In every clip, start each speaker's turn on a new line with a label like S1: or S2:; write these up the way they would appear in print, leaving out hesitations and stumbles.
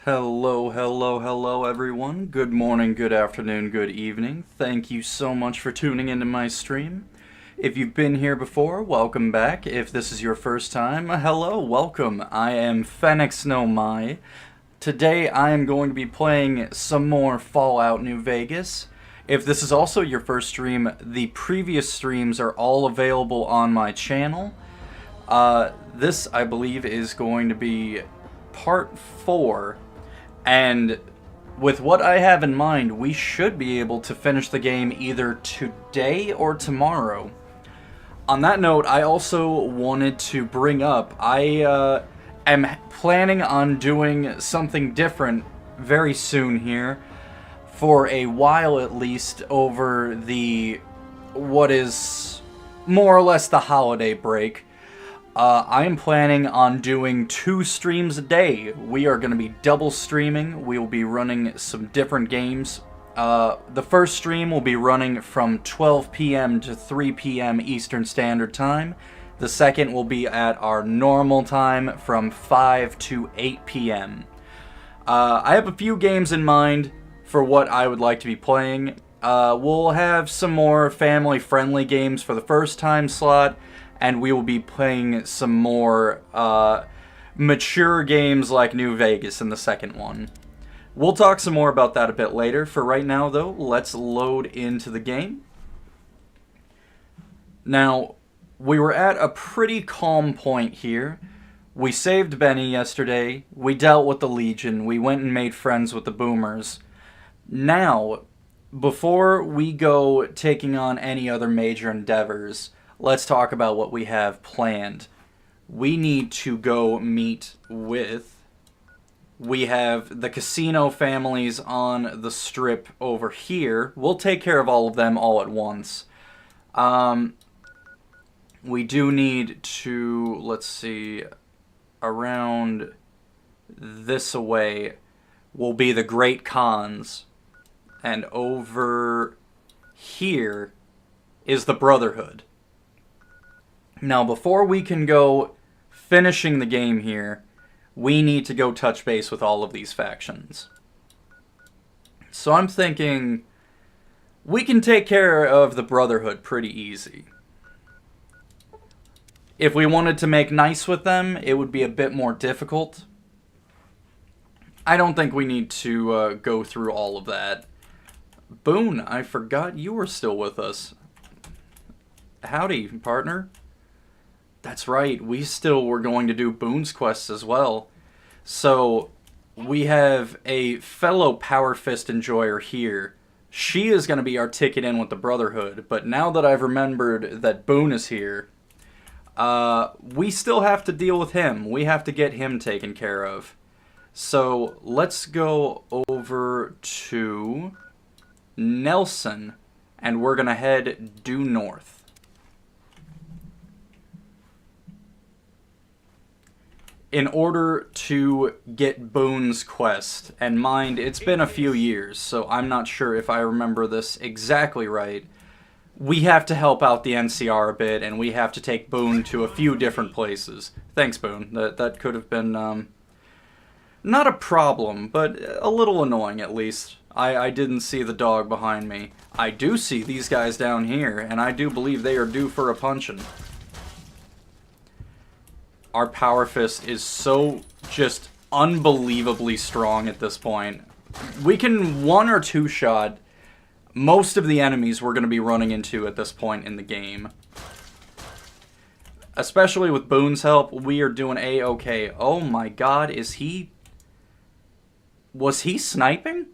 S1: Hello, hello, hello, everyone. Good morning, good afternoon, good evening. Thank you so much for tuning into my stream. If you've been here before, welcome back. If this is your first time, hello, welcome. I am Fennex no Mai. Today I am going to be playing some more Fallout New Vegas. If this is also your first stream, the previous streams are all available on my channel. This, I believe, is going to be part 4. And with what I have in mind, we should be able to finish the game either today or tomorrow. On that note, I also wanted to bring up, I am planning on doing something different very soon here, for a while at least, over what is more or less the holiday break. I am planning on doing 2 streams a day. We are going to be double streaming. We will be running some different games. The first stream will be running from 12 p.m. to 3 p.m. Eastern Standard Time. The second will be at our normal time from 5 to 8 p.m. I have a few games in mind for what I would like to be playing. We'll have some more family-friendly games for the first time slot, and we will be playing some more mature games like New Vegas in the second one. We'll talk some more about that a bit later. For right now, though, let's load into the game. Now, we were at a pretty calm point here. We saved Benny yesterday. We dealt with the Legion. We went and made friends with the Boomers. Now, before we go taking on any other major endeavors, let's talk about what we have planned. We need to go meet with... We have the casino families on the strip over here. We'll take care of all of them all at once. We do need to, let's see, around this away will be the Great Khans. And over here is the Brotherhood. Now, before we can go finishing the game here, we need to go touch base with all of these factions. So I'm thinking we can take care of the Brotherhood pretty easy. If we wanted to make nice with them, it would be a bit more difficult. I don't think we need to go through all of that. Boone, I forgot you were still with us. Howdy, partner. That's right, we still were going to do Boone's quests as well. So, we have a fellow Power Fist enjoyer here. She is going to be our ticket in with the Brotherhood, but now that I've remembered that Boone is here, we still have to deal with him. We have to get him taken care of. So, let's go over to Nelson, and we're going to head due north. In order to get Boone's quest, and mind, it's been a few years, so I'm not sure if I remember this exactly right, we have to help out the NCR a bit, and we have to take Boone to a few different places. Thanks, Boone. That could have been, not a problem, but a little annoying, at least. I didn't see the dog behind me. I do see these guys down here, and I do believe they are due for a punching. Our Power Fist is so just unbelievably strong at this point. We can 1 or 2 shot most of the enemies we're going to be running into at this point in the game. Especially with Boone's help, we are doing A-okay. Oh my god, is he... Was he sniping?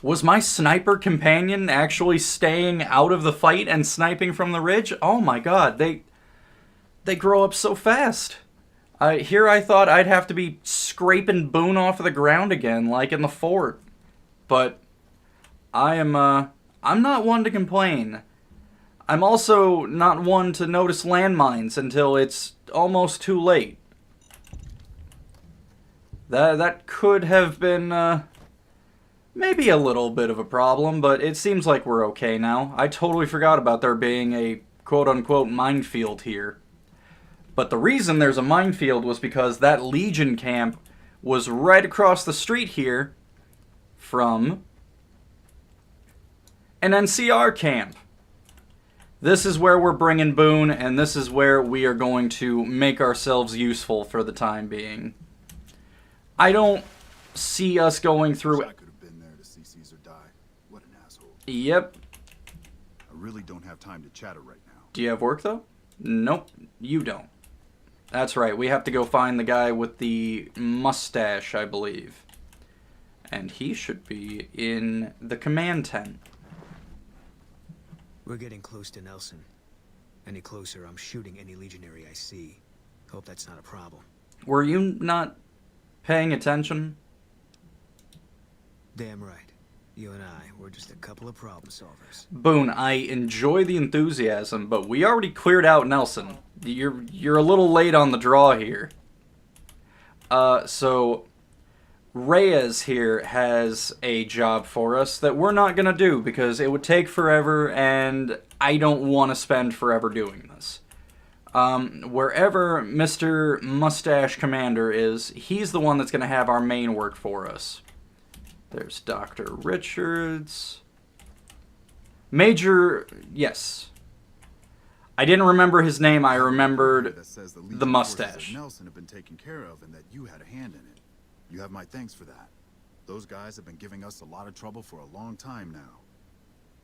S1: Was my sniper companion actually staying out of the fight and sniping from the ridge? Oh my god, they grow up so fast. Here I thought I'd have to be scraping Boone off of the ground again, like in the fort. But I'm not one to complain. I'm also not one to notice landmines until it's almost too late. That could have been, maybe a little bit of a problem, but it seems like we're okay now. I totally forgot about there being a quote-unquote minefield here. But the reason there's a minefield was because that Legion camp was right across the street here from an NCR camp. This is where we're bringing Boone, and this is where we are going to make ourselves useful for the time being. I don't see us going through...
S2: I could have been there to see Caesar die. What an asshole.
S1: Yep.
S2: I really don't have time to chatter right now.
S1: Do you have work, though? Nope, you don't. That's right, we have to go find the guy with the mustache, I believe. And he should be in the command tent.
S3: We're getting close to Nelson. Any closer, I'm shooting any legionary I see. Hope that's not a problem.
S1: Were you not paying attention?
S3: Damn right. You and I, we're just a couple of problem solvers.
S1: Boone, I enjoy the enthusiasm, but we already cleared out Nelson. You're a little late on the draw here. So Reyes here has a job for us that we're not going to do because it would take forever and I don't want to spend forever doing this. Wherever Mr. Mustache Commander is, he's the one that's going to have our main work for us. There's Dr. Richards. Major, yes. I didn't remember his name, I remembered the mustache.
S2: Nelson have been taken care of and that you had a hand in it. You have my thanks for that. Those guys have been giving us a lot of trouble for a long time now.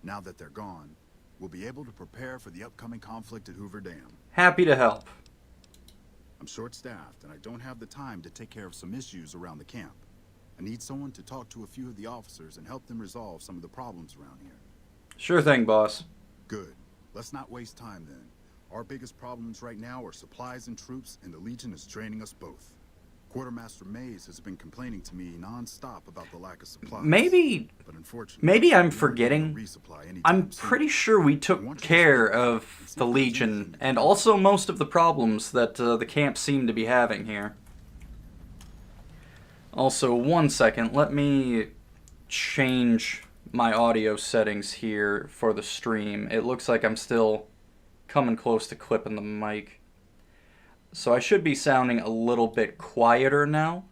S2: Now that they're gone, we'll be able to prepare for the upcoming conflict at Hoover Dam.
S1: Happy to help.
S2: I'm short-staffed and I don't have the time to take care of some issues around the camp. I need someone to talk to a few of the officers and help them resolve some of the problems around here.
S1: Sure thing, boss.
S2: Good. Let's not waste time then. Our biggest problems right now are supplies and troops, and the Legion is draining us both. Quartermaster Mays has been complaining to me non-stop about the lack of supplies.
S1: Maybe I'm forgetting. I'm pretty sure we took care of the Legion and also most of the problems that the camp seemed to be having here. Also, one second, let me change my audio settings here for the stream. It looks like I'm still coming close to clipping the mic. So I should be sounding a little bit quieter now.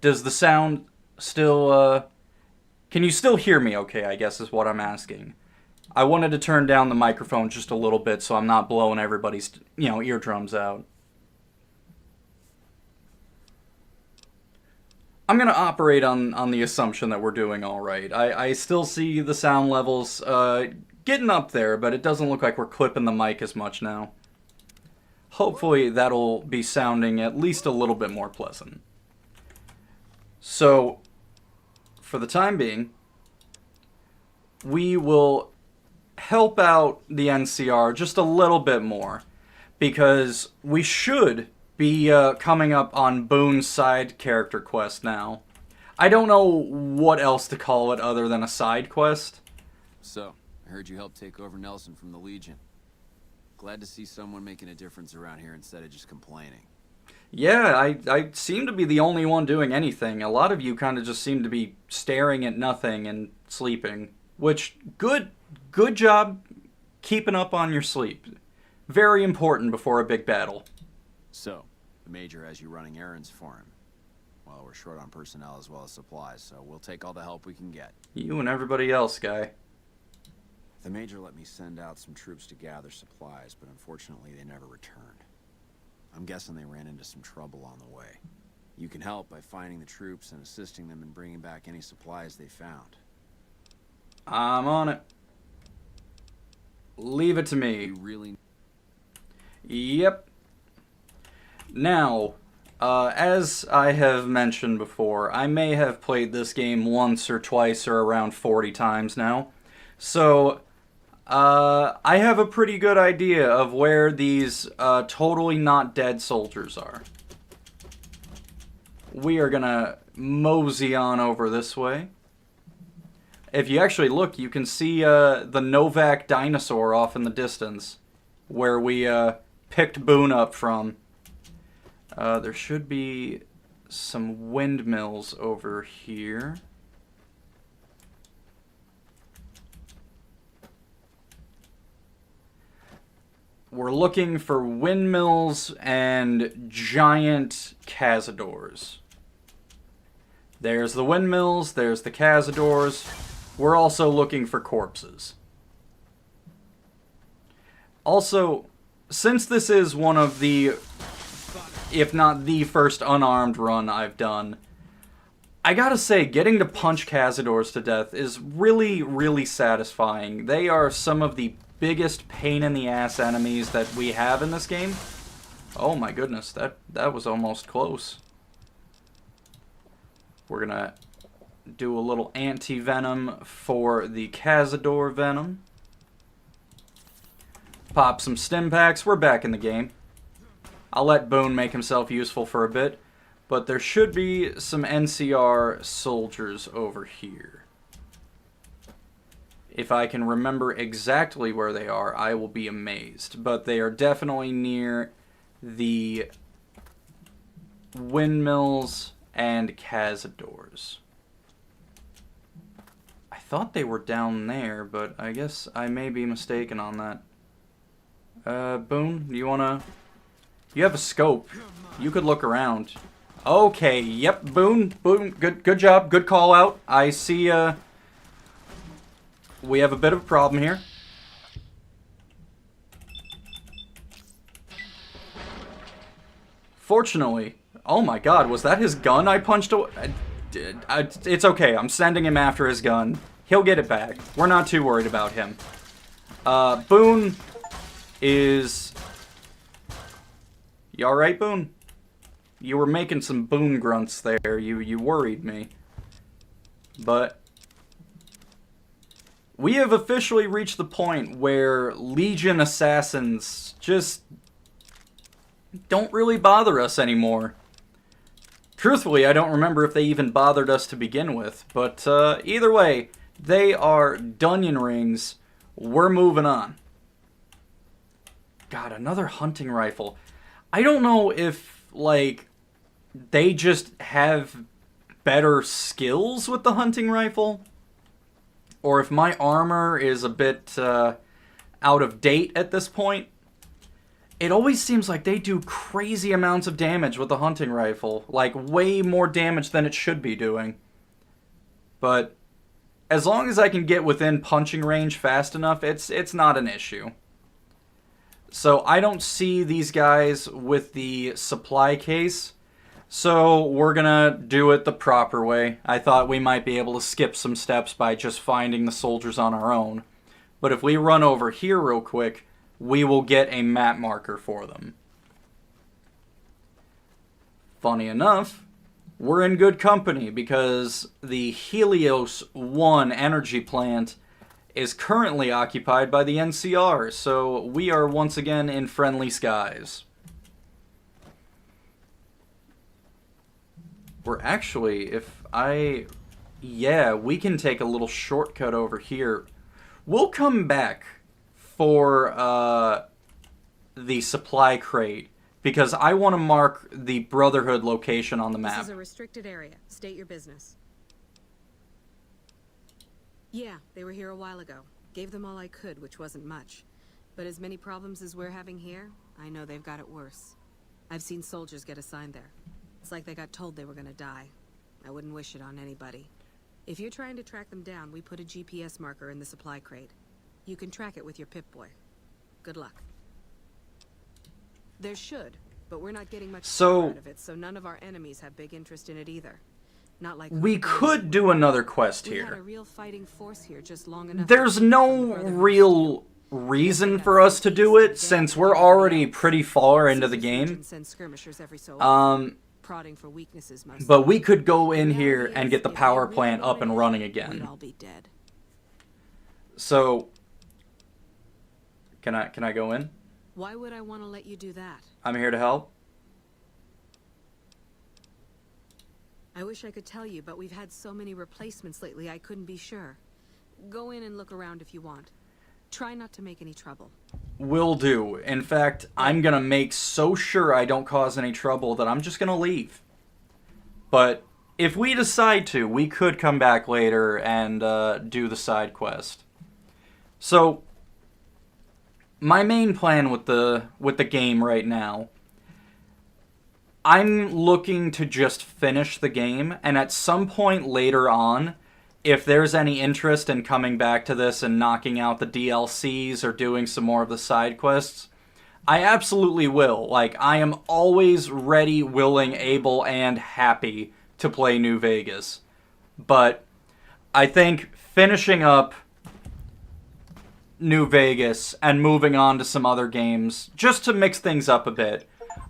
S1: Does the sound still, can you still hear me okay, I guess is what I'm asking. I wanted to turn down the microphone just a little bit so I'm not blowing everybody's, eardrums out. I'm going to operate on the assumption that we're doing all right. I still see the sound levels getting up there, but it doesn't look like we're clipping the mic as much now. Hopefully that'll be sounding at least a little bit more pleasant. So, for the time being, we will help out the NCR just a little bit more, because we should be coming up on Boone's side character quest now. I don't know what else to call it other than a side quest.
S4: So, I heard you helped take over Nelson from the Legion. Glad to see someone making a difference around here instead of just complaining.
S1: Yeah, I seem to be the only one doing anything. A lot of you kind of just seem to be staring at nothing and sleeping. Which, good job keeping up on your sleep. Very important before a big battle.
S4: So, the Major has you running errands for him. Well, we're short on personnel as well as supplies, so we'll take all the help we can get.
S1: You and everybody else, guy.
S4: The Major let me send out some troops to gather supplies, but unfortunately they never returned. I'm guessing they ran into some trouble on the way. You can help by finding the troops and assisting them in bringing back any supplies they found.
S1: I'm on it. Leave it to me.
S4: You really...
S1: Yep. Now, as I have mentioned before, I may have played this game once or twice or around 40 times now. So, I have a pretty good idea of where these totally not dead soldiers are. We are gonna mosey on over this way. If you actually look, you can see the Novak dinosaur off in the distance, where we picked Boone up from. There should be some windmills over here. We're looking for windmills and giant cazadors. There's the windmills, there's the cazadors. We're also looking for corpses. Also, since this is one of the, if not the first unarmed run I've done, I gotta say, getting to punch cazadors to death is really, really satisfying. They are some of the biggest pain-in-the-ass enemies that we have in this game. Oh my goodness, that was almost close. We're gonna do a little anti-venom for the cazador venom. Pop some stim packs. We're back in the game. I'll let Boone make himself useful for a bit, but there should be some NCR soldiers over here. If I can remember exactly where they are, I will be amazed. But they are definitely near the windmills and cazadors. I thought they were down there, but I guess I may be mistaken on that. Boone, do you wanna... You have a scope. You could look around. Okay, yep, Boone, good job, good call out. I see, we have a bit of a problem here. Fortunately, oh my god, was that his gun I punched away? It's okay, I'm sending him after his gun. He'll get it back. We're not too worried about him. Boone is... You alright, Boone? You were making some Boone grunts there. You worried me. But we have officially reached the point where Legion assassins just don't really bother us anymore. Truthfully, I don't remember if they even bothered us to begin with. But either way, they are Dunyan rings. We're moving on. God, another hunting rifle. I don't know if, like, they just have better skills with the hunting rifle, or if my armor is a bit out of date at this point. It always seems like they do crazy amounts of damage with the hunting rifle, like way more damage than it should be doing. But as long as I can get within punching range fast enough, it's not an issue. So I don't see these guys with the supply case, so we're gonna do it the proper way. I thought we might be able to skip some steps by just finding the soldiers on our own. But if we run over here real quick, we will get a map marker for them. Funny enough, we're in good company because the Helios 1 energy plant is currently occupied by the NCR, so we are once again in friendly skies. We're actually, yeah, we can take a little shortcut over here. We'll come back for the supply crate, because I want to mark the Brotherhood location on the map.
S5: This is a restricted area. State your business. Yeah, they were here a while ago. Gave them all I could, which wasn't much. But as many problems as we're having here, I know they've got it worse. I've seen soldiers get assigned there. It's like they got told they were gonna die. I wouldn't wish it on anybody. If you're trying to track them down, we put a GPS marker in the supply crate. You can track it with your Pip-Boy. Good luck. There should, but we're not getting much out of it, so none of our enemies have big interest in it either. Not like
S1: we could do another quest here.
S5: We had a real fighting force here just long enough.
S1: There's no real reason for us to do it, since we're already pretty far into the game. But we could go in here and get the power plant up and running again. So, can I go in?
S5: Why would I want to let you do that?
S1: I'm here to help.
S5: I wish I could tell you, but we've had so many replacements lately I couldn't be sure. Go in and look around if you want. Try not to make any trouble.
S1: Will do. In fact, I'm gonna make so sure I don't cause any trouble that I'm just gonna leave. But if we decide to, we could come back later and do the side quest. So, my main plan with the game right now I'm looking to just finish the game, and at some point later on, if there's any interest in coming back to this and knocking out the DLCs or doing some more of the side quests, I absolutely will. Like, I am always ready, willing, able, and happy to play New Vegas. But I think finishing up New Vegas and moving on to some other games, just to mix things up a bit,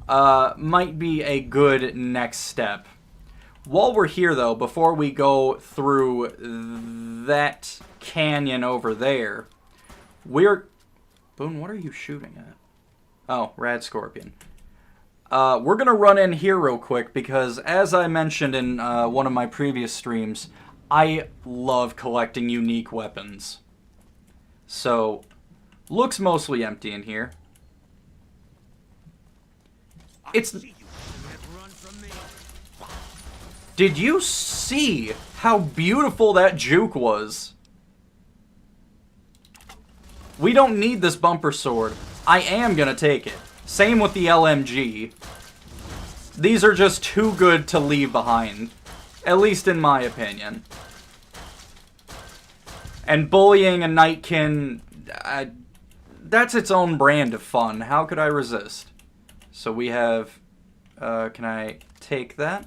S1: might be a good next step. While we're here, though, before we go through that canyon over there, Boone, what are you shooting at? Oh, Rad Scorpion. We're going to run in here real quick because, as I mentioned in one of my previous streams, I love collecting unique weapons. So, looks mostly empty in here. Did you see how beautiful that juke was? We don't need this bumper sword. I am gonna take it. Same with the LMG. These are just too good to leave behind. At least in my opinion. And bullying a Nightkin, that's its own brand of fun. How could I resist? So we have, can I take that?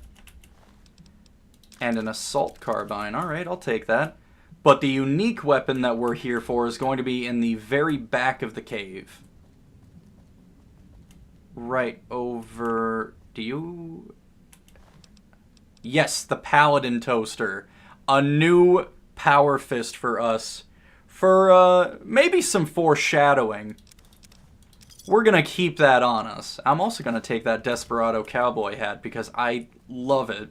S1: And an assault carbine. Alright, I'll take that. But the unique weapon that we're here for is going to be in the very back of the cave. Right over... Do you... Yes, the Paladin Toaster. A new power fist for us. For, maybe some foreshadowing. We're gonna keep that on us. I'm also gonna take that Desperado cowboy hat because I love it.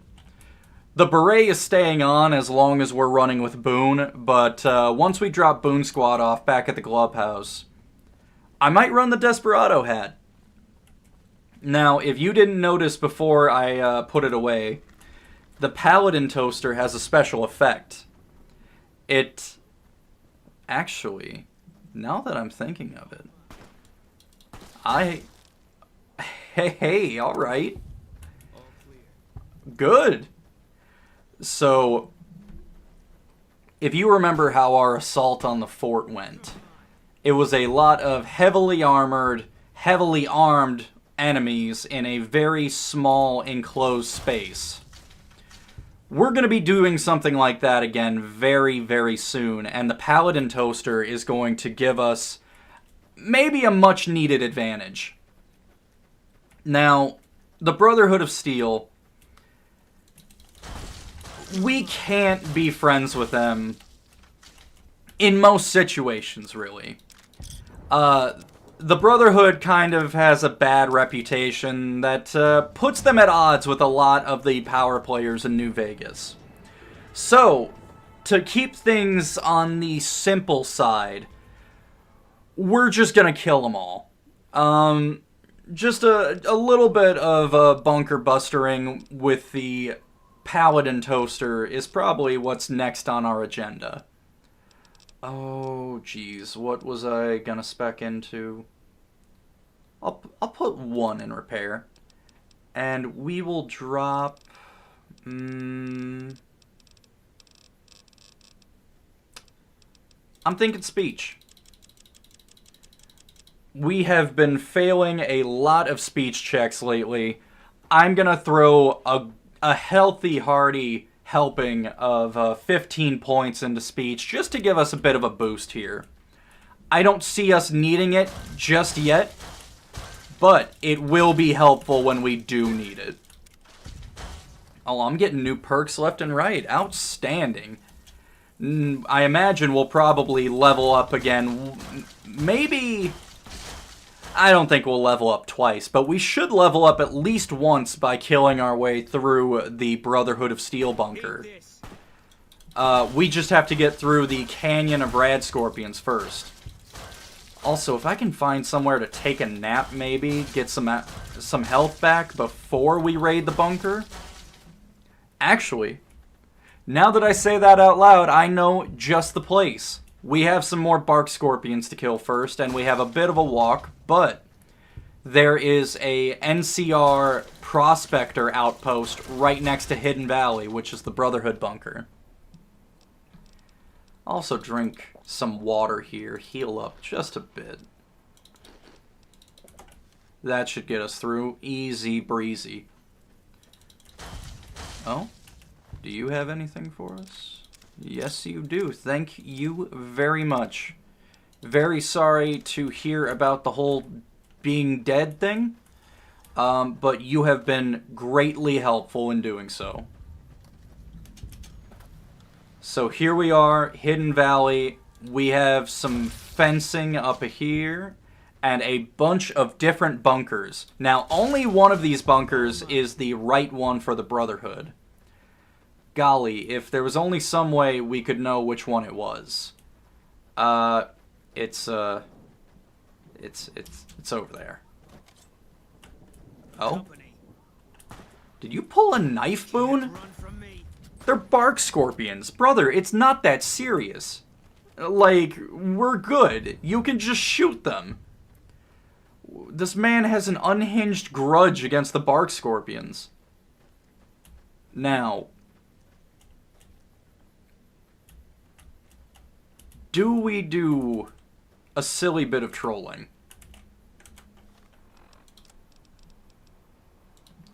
S1: The beret is staying on as long as we're running with Boone, but once we drop Boone Squad off back at the clubhouse, I might run the Desperado hat. Now, if you didn't notice before I put it away, the Paladin Toaster has a special effect. It... Actually, now that I'm thinking of it, Hey, alright. Good. So, if you remember how our assault on the fort went, it was a lot of heavily armored, heavily armed enemies in a very small enclosed space. We're going to be doing something like that again very, very soon, and the Paladin Toaster is going to give us maybe a much needed advantage. Now, the Brotherhood of Steel, we can't be friends with them in most situations, really. The Brotherhood kind of has a bad reputation that puts them at odds with a lot of the power players in New Vegas. So, to keep things on the simple side, we're just gonna kill them all. Just a little bit of bunker bustering with the Paladin Toaster is probably what's next on our agenda. Oh, geez, what was I gonna spec into? I'll put one in repair. And we will drop... I'm thinking speech. We have been failing a lot of speech checks lately. I'm gonna throw a healthy, hearty helping of 15 points into speech just to give us a bit of a boost here. I don't see us needing it just yet, but it will be helpful when we do need it. Oh, I'm getting new perks left and right. Outstanding. I imagine we'll probably level up again. Maybe... I don't think we'll level up twice, but we should level up at least once by killing our way through the Brotherhood of Steel bunker. We just have to get through the Canyon of Rad Scorpions first. Also, if I can find somewhere to take a nap maybe, get some health back before we raid the bunker. Actually, now that I say that out loud, I know just the place. We have some more bark scorpions to kill first, and we have a bit of a walk, but there is a NCR prospector outpost right next to Hidden Valley, which is the Brotherhood bunker. Also drink some water here, heal up just a bit. That should get us through. Easy breezy. Oh? Do you have anything for us? Yes, you do. Thank you very much. Very sorry to hear about the whole being dead thing, but you have been greatly helpful in doing so. So here we are, Hidden Valley. We have some fencing up here and a bunch of different bunkers. Now, only one of these bunkers is the right one for the Brotherhood. Golly, if there was only some way we could know which one it was. It's over there. Oh? Did you pull a knife, Boone? They're bark scorpions. Brother, it's not that serious. Like, we're good. You can just shoot them. This man has an unhinged grudge against the bark scorpions. Now, do we do a silly bit of trolling?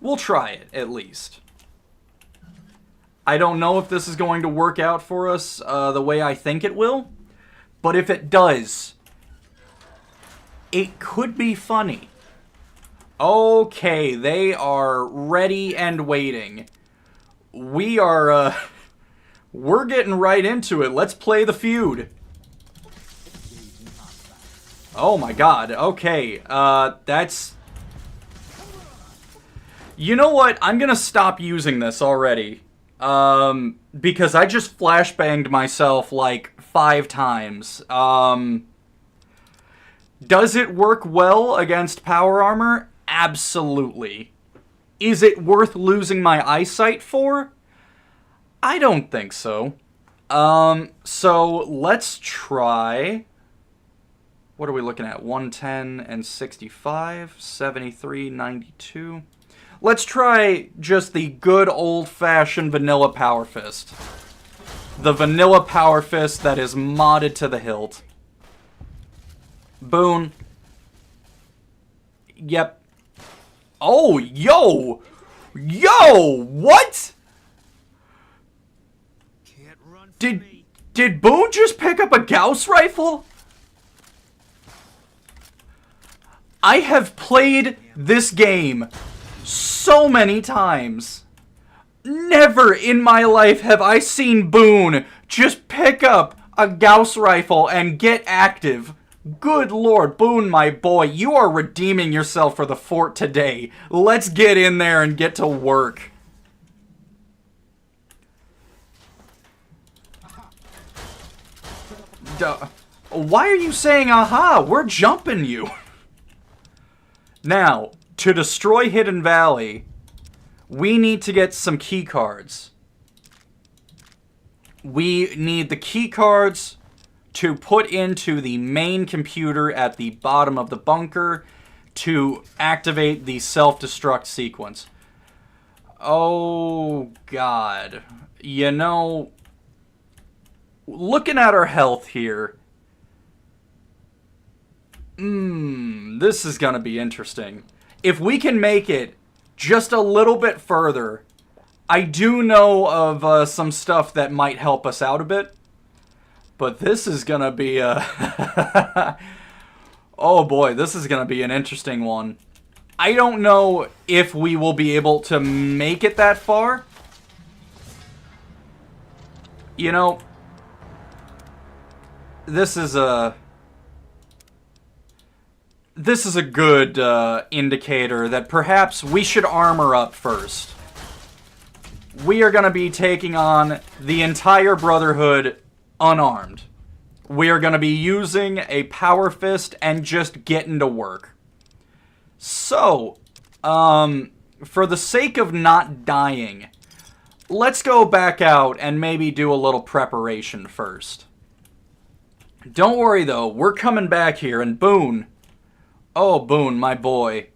S1: We'll try it, at least. I don't know if this is going to work out for us the way I think it will, but if it does, it could be funny. Okay, they are ready and waiting. We're getting right into it. Let's play the feud. Oh my god, okay, that's... You know what? I'm gonna stop using this already. Because I just flashbanged myself like 5 times. Does it work well against power armor? Absolutely. Is it worth losing my eyesight for? I don't think so. So let's try... What are we looking at? 110 and 65, 73, 92. Let's try just the good old-fashioned vanilla power fist. The vanilla power fist that is modded to the hilt. Boone. Yep. Oh, yo! Yo! What?
S3: Can't run from
S1: Did
S3: me.
S1: Did Boone just pick up a Gauss rifle? I have played this game so many times. Never in my life have I seen Boone just pick up a Gauss rifle and get active. Good lord, Boone, my boy, you are redeeming yourself for the fort today. Let's get in there and get to work. Duh. Why are you saying aha? We're jumping you. Now, to destroy Hidden Valley, we need to get some key cards. We need the key cards to put into the main computer at the bottom of the bunker to activate the self-destruct sequence. Oh, God. You know, looking at our health here, this is gonna be interesting. If we can make it just a little bit further, I do know of some stuff that might help us out a bit. But this is gonna be a... Oh boy, this is gonna be an interesting one. I don't know if we will be able to make it that far. You know, this is a good indicator that perhaps we should armor up first. We are going to be taking on the entire Brotherhood unarmed. We are going to be using a power fist and just getting to work. So, for the sake of not dying, let's go back out and maybe do a little preparation first. Don't worry though, we're coming back here, and Boone, oh Boone, my boy,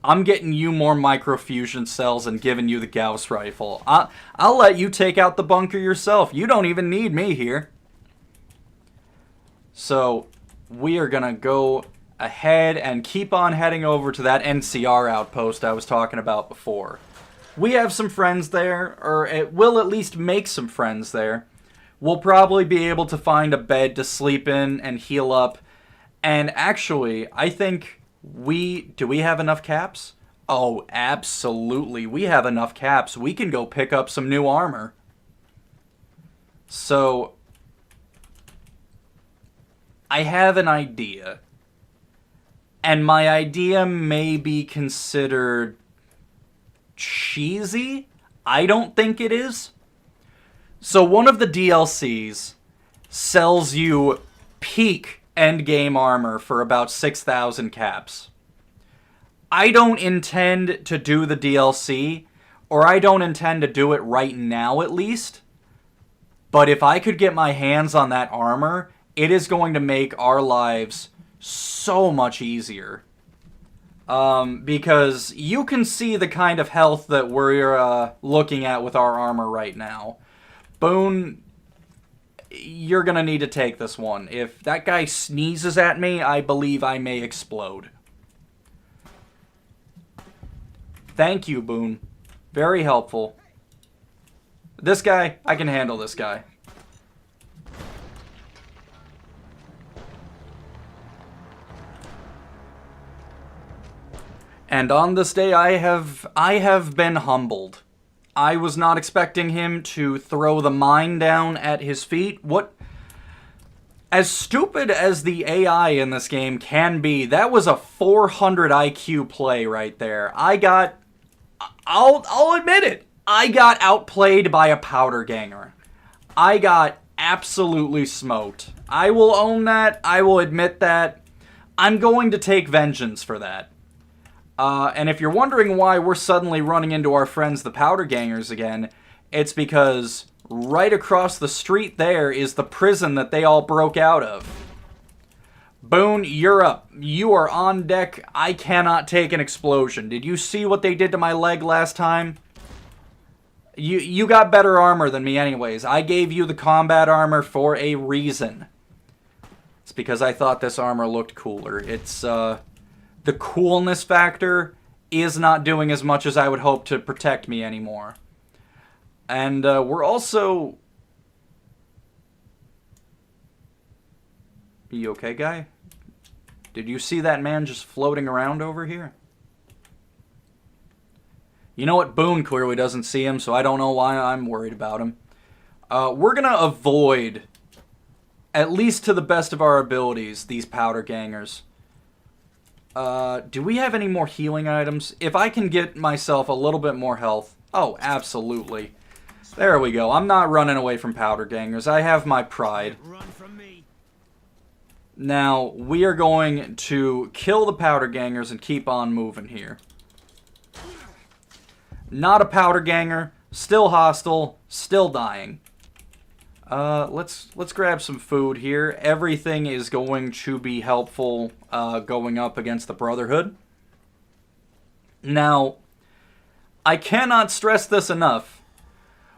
S1: I'm getting you more microfusion cells and giving you the Gauss rifle. I'll let you take out the bunker yourself. You don't even need me here. So, we are going to go ahead and keep on heading over to that NCR outpost I was talking about before. We have some friends there, or it will at least make some friends there. We'll probably be able to find a bed to sleep in and heal up. And actually, I think do we have enough caps? Oh, absolutely. We have enough caps. We can go pick up some new armor. So, I have an idea. And my idea may be considered cheesy. I don't think it is. So one of the DLCs sells you peak endgame armor for about 6,000 caps. I don't intend to do the DLC, or I don't intend to do it right now at least. But if I could get my hands on that armor, it is going to make our lives so much easier. Because you can see the kind of health that we're looking at with our armor right now. Boone, you're gonna need to take this one. If that guy sneezes at me, I believe I may explode. Thank you, Boone. Very helpful. This guy, I can handle this guy. And on this day, I have been humbled. I was not expecting him to throw the mine down at his feet. What? As stupid as the AI in this game can be, that was a 400 IQ play right there. I'll admit it. I got outplayed by a powder ganger. I got absolutely smoked. I will own that. I will admit that. I'm going to take vengeance for that. And if you're wondering why we're suddenly running into our friends the Powder Gangers again, it's because right across the street there is the prison that they all broke out of. Boone, you're up. You are on deck. I cannot take an explosion. Did you see what they did to my leg last time? You got better armor than me anyways. I gave you the combat armor for a reason. It's because I thought this armor looked cooler. It's, the coolness factor is not doing as much as I would hope to protect me anymore. And we're also... You okay, guy? Did you see that man just floating around over here? You know what? Boone clearly doesn't see him, so I don't know why I'm worried about him. We're going to avoid, at least to the best of our abilities, these powder gangers. Do we have any more healing items? If I can get myself a little bit more health... Oh, absolutely. There we go. I'm not running away from powder gangers. I have my pride. Now, we are going to kill the powder gangers and keep on moving here. Not a powder ganger. Still hostile. Still dying. Let's grab some food here. Everything is going to be helpful going up against the Brotherhood. Now, I cannot stress this enough.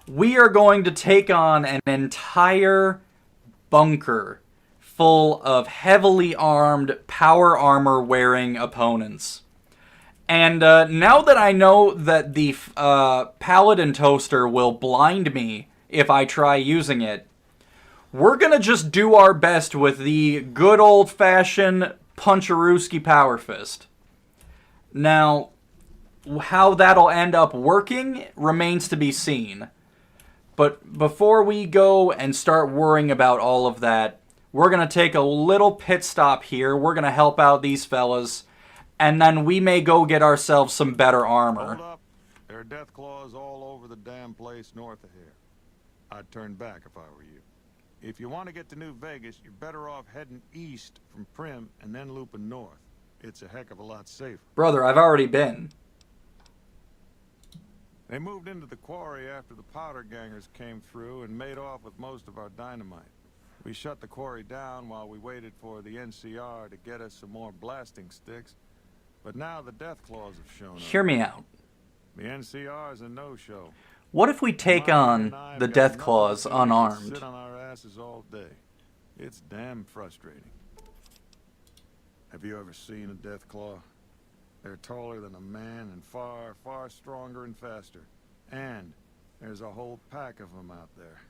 S1: We are going to take on an entire bunker full of heavily armed, power armor wearing opponents. And now that I know that the Paladin Toaster will blind me if I try using it, we're going to just do our best with the good old-fashioned Puncherooski Power Fist. Now, how that'll end up working remains to be seen. But before we go and start worrying about all of that, we're going to take a little pit stop here. We're going to help out these fellas, and then we may go get ourselves some better armor.
S6: Hold up. There are death claws all over the damn place north of here. I'd turn back if I were you. If you want to get to New Vegas, you're better off heading east from Prim and then looping north. It's a heck of a lot safer.
S1: Brother, I've already been.
S6: They moved into the quarry after the powder gangers came through and made off with most of our dynamite. We shut the quarry down while we waited for the NCR to get us some more blasting sticks. But now the Death Claws have shown up.
S1: Hear me out.
S6: The NCR is a no-show.
S1: What if we take on the Death Claws unarmed?
S6: Sit on our asses all day. It's damn frustrating. Have you ever seen a Death Claw? They're taller than a man and far, far stronger and faster. And there's a whole pack of them out there.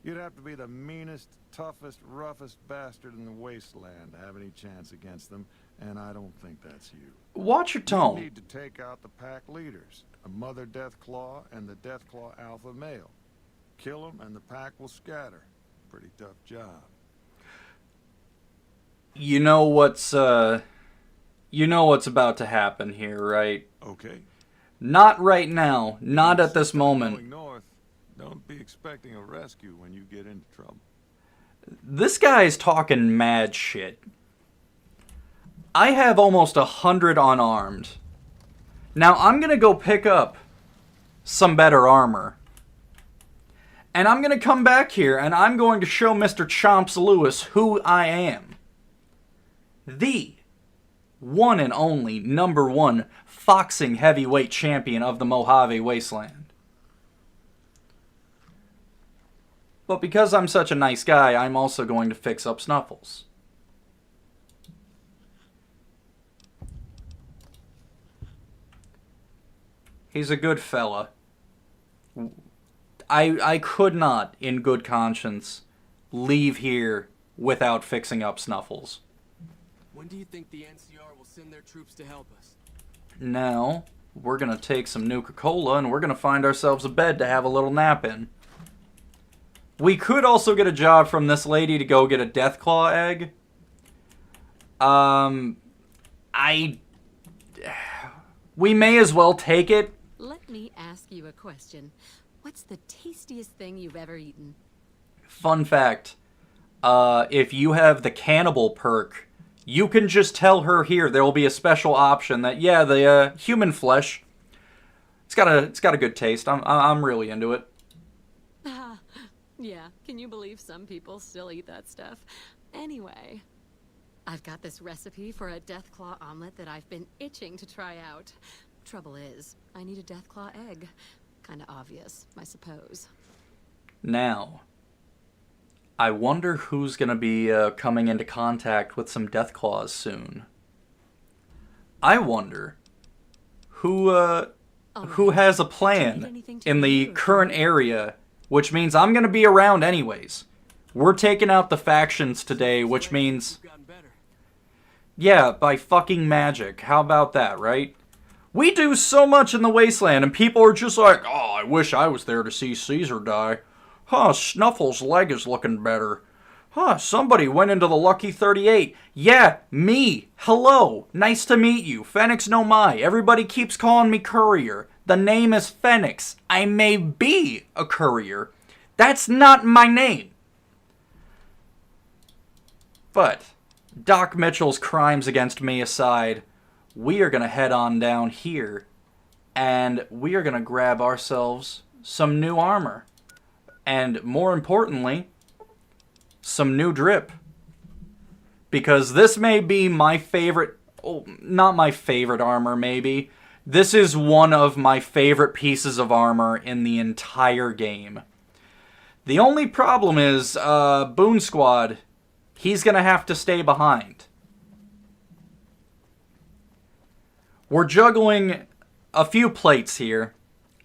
S6: You'd have to be the meanest, toughest, roughest bastard in the wasteland to have any chance against them, and I don't think that's you.
S1: Watch your
S6: You
S1: tone.
S6: need to take out the pack leaders, the Mother Death Claw and the Death Claw Alpha Male. Kill them and the pack will scatter. Pretty tough job.
S1: You know what's about to happen here, right?
S6: Okay.
S1: Not right now. Not at this moment.
S6: Going north, don't be expecting a rescue when you get into trouble.
S1: This guy's talking mad shit. I have almost 100 unarmed. Now I'm gonna go pick up some better armor. And I'm gonna come back here and I'm going to show Mr. Chomps Lewis who I am. The one and only #1 foxing heavyweight champion of the Mojave Wasteland. But because I'm such a nice guy, I'm also going to fix up Snuffles. He's a good fella. I could not, in good conscience, leave here without fixing up Snuffles.
S7: When do you think the NCR will send their troops to help us?
S1: Now, we're going to take some Nuka-Cola and we're going to find ourselves a bed to have a little nap in. We could also get a job from this lady to go get a Deathclaw egg. We may as well take it.
S5: Let me ask you a question. What's the tastiest thing you've ever eaten?
S1: Fun fact, if you have the cannibal perk, you can just tell her here there will be a special option that, yeah, the human flesh, it's got a good taste. I'm really into it.
S5: Yeah, can you believe some people still eat that stuff? Anyway, I've got this recipe for a Deathclaw omelet that I've been itching to try out. Trouble is, I need a Deathclaw egg. Kinda obvious, I suppose.
S1: Now, I wonder who's gonna be coming into contact with some Deathclaws soon. I wonder who has a plan in the current area, which means I'm gonna be around anyways. We're taking out the factions today, which means, yeah, by fucking magic. How about that, right? We do so much in the Wasteland, and people are just like, oh, I wish I was there to see Caesar die. Huh, Snuffles' leg is looking better. Huh, somebody went into the Lucky 38. Yeah, me. Hello. Nice to meet you. Fennex no mai. Everybody keeps calling me Courier. The name is Fennex. I may be a courier. That's not my name. But, Doc Mitchell's crimes against me aside, we are going to head on down here, and we are going to grab ourselves some new armor. And more importantly, some new drip. Because this may be my favorite, oh, not my favorite armor maybe. This is one of my favorite pieces of armor in the entire game. The only problem is, Boon Squad, he's going to have to stay behind. We're juggling a few plates here.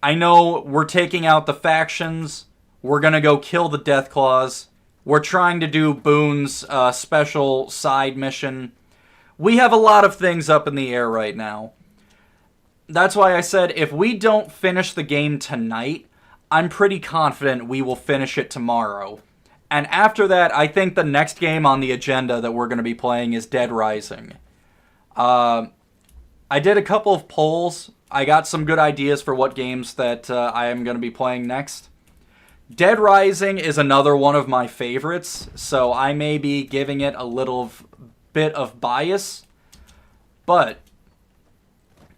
S1: I know we're taking out the factions. We're going to go kill the Deathclaws. We're trying to do Boone's special side mission. We have a lot of things up in the air right now. That's why I said if we don't finish the game tonight, I'm pretty confident we will finish it tomorrow. And after that, I think the next game on the agenda that we're going to be playing is Dead Rising. I did a couple of polls. I got some good ideas for what games that I am going to be playing next. Dead Rising is another one of my favorites, so I may be giving it a little bit of bias. But,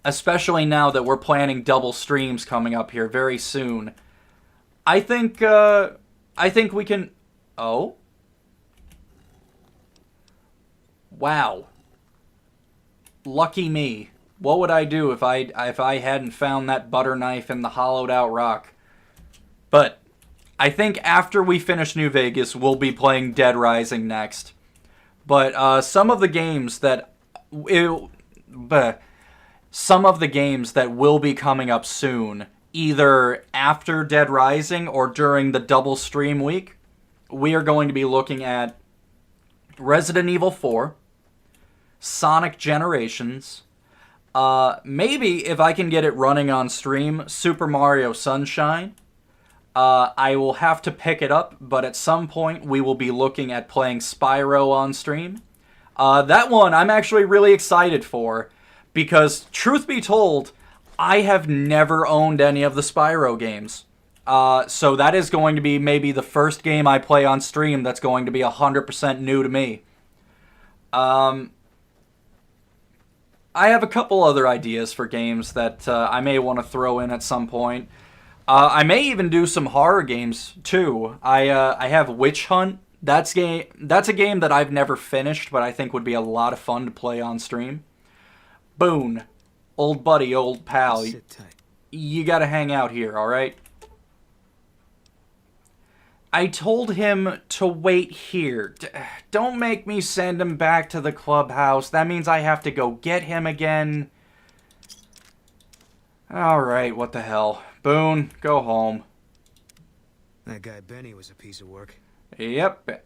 S1: especially now that we're planning double streams coming up here very soon, I think we can... Oh? Wow. Lucky me. What would I do if I hadn't found that butter knife in the hollowed out rock? But I think after we finish New Vegas, we'll be playing Dead Rising next. But some of the games that will be coming up soon, either after Dead Rising or during the double stream week, we are going to be looking at Resident Evil 4, Sonic Generations, maybe if I can get it running on stream, Super Mario Sunshine. I will have to pick it up, but at some point we will be looking at playing Spyro on stream. That one I'm actually really excited for, because truth be told, I have never owned any of the Spyro games. So that is going to be maybe the first game I play on stream that's going to be 100% new to me. I have a couple other ideas for games that I may want to throw in at some point. I may even do some horror games too. I have Witch Hunt. That's a game that I've never finished, but I think would be a lot of fun to play on stream. Boone, old buddy, old pal,
S3: Sit tight.
S1: you gotta hang out here, alright? I told him to wait here. Don't make me send him back to the clubhouse. That means I have to go get him again. Alright, what the hell. Boone, go home.
S3: That guy Benny was a piece of work.
S1: Yep.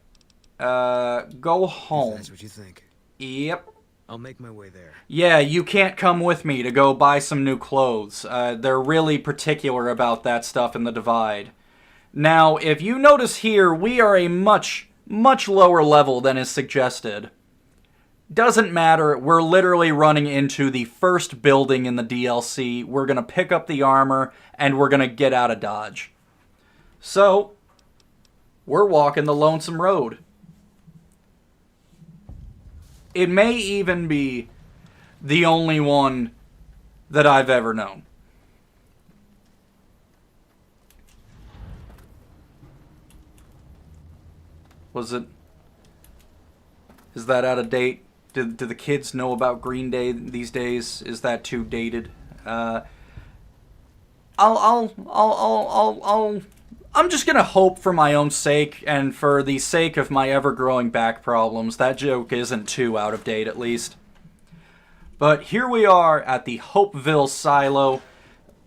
S1: Go
S3: If
S1: home.
S3: that's what you think.
S1: Yep.
S3: I'll make my way there.
S1: Yeah, you can't come with me to go buy some new clothes. They're really particular about that stuff in the Divide. Now, if you notice here, we are a much, much lower level than is suggested. Doesn't matter, we're literally running into the first building in the DLC, we're gonna pick up the armor, and we're gonna get out of Dodge. So, we're walking the Lonesome Road. It may even be the only one that I've ever known. Is that out of date? Do the kids know about Green Day these days? Is that too dated? I'm just gonna hope for my own sake and for the sake of my ever-growing back problems that joke isn't too out of date at least. But here we are at the Hopeville silo.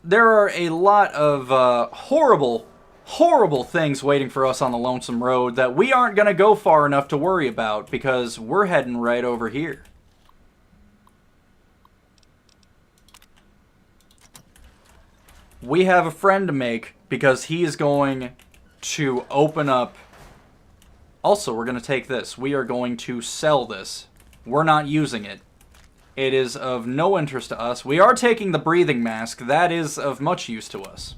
S1: There are a lot of horrible things waiting for us on the Lonesome Road that we aren't going to go far enough to worry about because we're heading right over here. We have a friend to make because he is going to open up... Also, we're going to take this. We are going to sell this. We're not using it. It is of no interest to us. We are taking the breathing mask. That is of much use to us.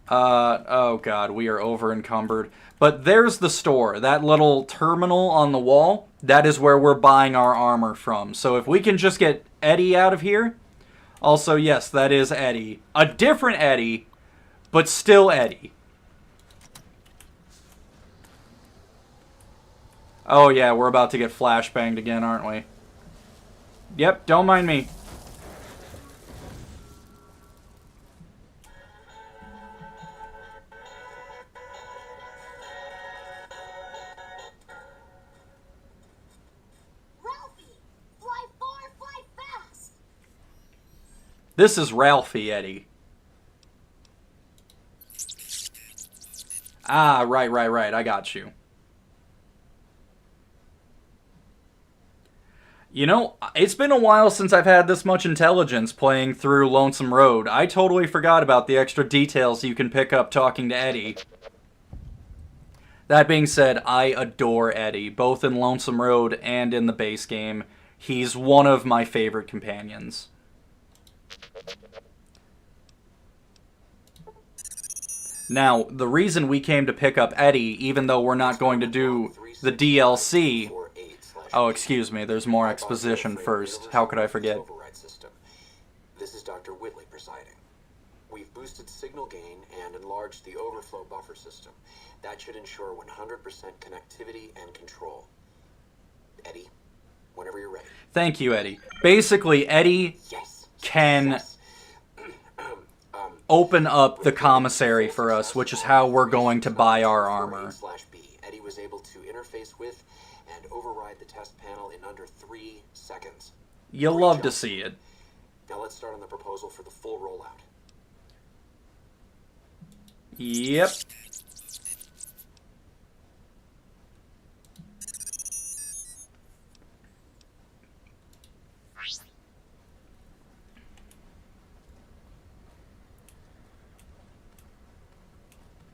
S1: Oh god, we are over encumbered. But there's the store. That little terminal on the wall, that is where we're buying our armor from. So if we can just get Eddie out of here. Also, yes, that is Eddie. A different Eddie, but still Eddie. Oh yeah, we're about to get flashbanged again, aren't we? Yep, don't mind me. This is Ralphie, Eddie. Ah, right. I got you. You know, it's been a while since I've had this much intelligence playing through Lonesome Road. I totally forgot about the extra details you can pick up talking to Eddie. That being said, I adore Eddie, both in Lonesome Road and in the base game. He's one of my favorite companions. Now, the reason we came to pick up Eddie, even though we're not going to do the DLC... Oh, excuse me, there's more exposition first. How could I forget?
S8: This is Dr. Whitley presiding. We've boosted signal gain and enlarged the overflow buffer system. That should ensure 100% connectivity and control. Eddie, whenever you're ready.
S1: Thank you, Eddie. Basically, Eddie
S8: Yes.
S1: can
S8: Yes.
S1: open up the commissary for us, which is how we're going to buy our armor.
S8: /B. Eddie was able to interface with and override the test panel in under 3 seconds.
S1: You'll love to see it.
S8: Now let's start on the proposal for the full rollout.
S1: Yep.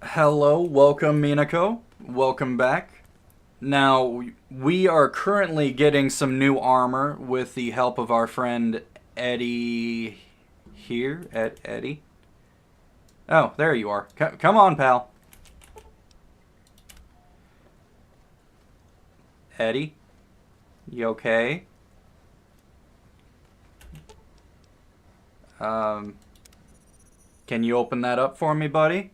S1: Hello, welcome Minako. Welcome back. Now, we are currently getting some new armor with the help of our friend Eddie here. Eddie? Oh, there you are. Come on, pal. Eddie? You okay? Can you open that up for me, buddy?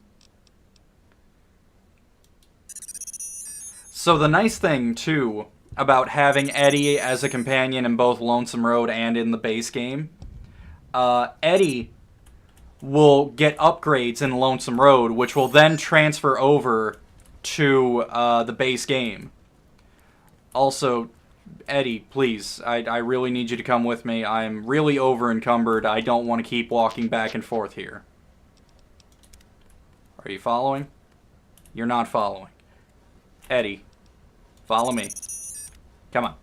S1: So the nice thing, too, about having Eddie as a companion in both Lonesome Road and in the base game, Eddie will get upgrades in Lonesome Road, which will then transfer over to the base game. Also, Eddie, please, I really need you to come with me. I'm really over-encumbered. I don't want to keep walking back and forth here. Are you following? You're not following. Eddie, follow me. Come on.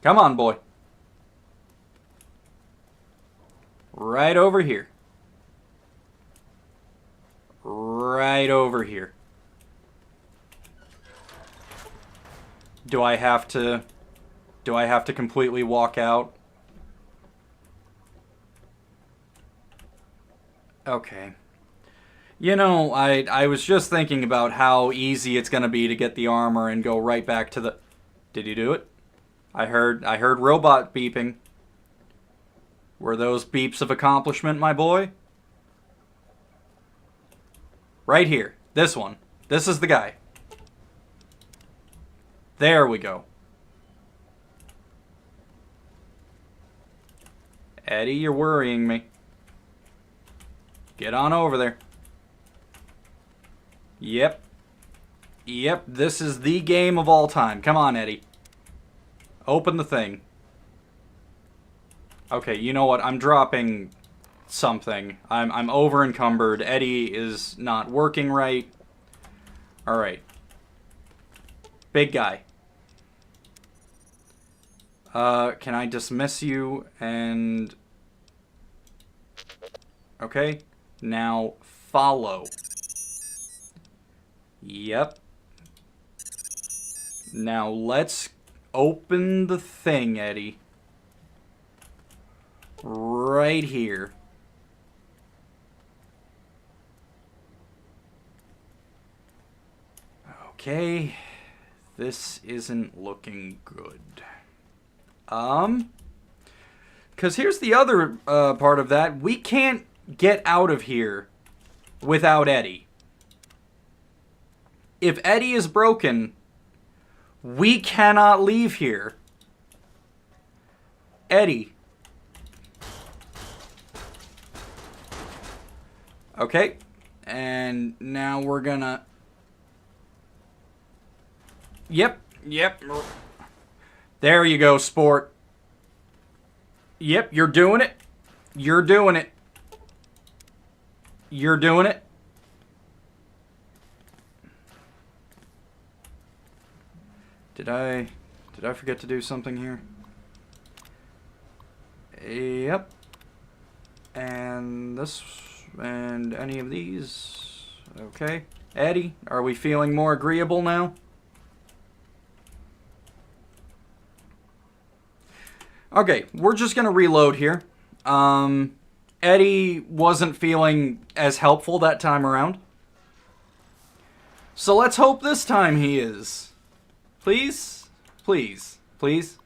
S1: Come on, boy. Right over here. Right over here. Do I have to completely walk out? Okay. You know, I was just thinking about how easy it's gonna be to get the armor and go right back to the... Did you do it? I heard robot beeping. Were those beeps of accomplishment, my boy? Right here. This one. This is the guy. There we go. Eddie, you're worrying me. Get on over there. Yep. Yep, this is the game of all time. Come on, Eddie. Open the thing. Okay, you know what? I'm dropping something. I'm over encumbered. Eddie is not working right. Alright. Big guy. Can I dismiss you and... Okay. Now, follow. Yep. Now, let's open the thing, Eddie. Right here. Okay. This isn't looking good. Because here's the other part of that. We can't get out of here without Eddie. If Eddie is broken, we cannot leave here. Eddie. Okay. And now we're gonna... Yep. There you go, sport. Yep, you're doing it. You're doing it. You're doing it. Did I forget to do something here? Yep. And this, and any of these. Okay. Eddie, are we feeling more agreeable now? Okay, we're just gonna reload here. Eddie wasn't feeling as helpful that time around. So let's hope this time he is. Please? Please. Please?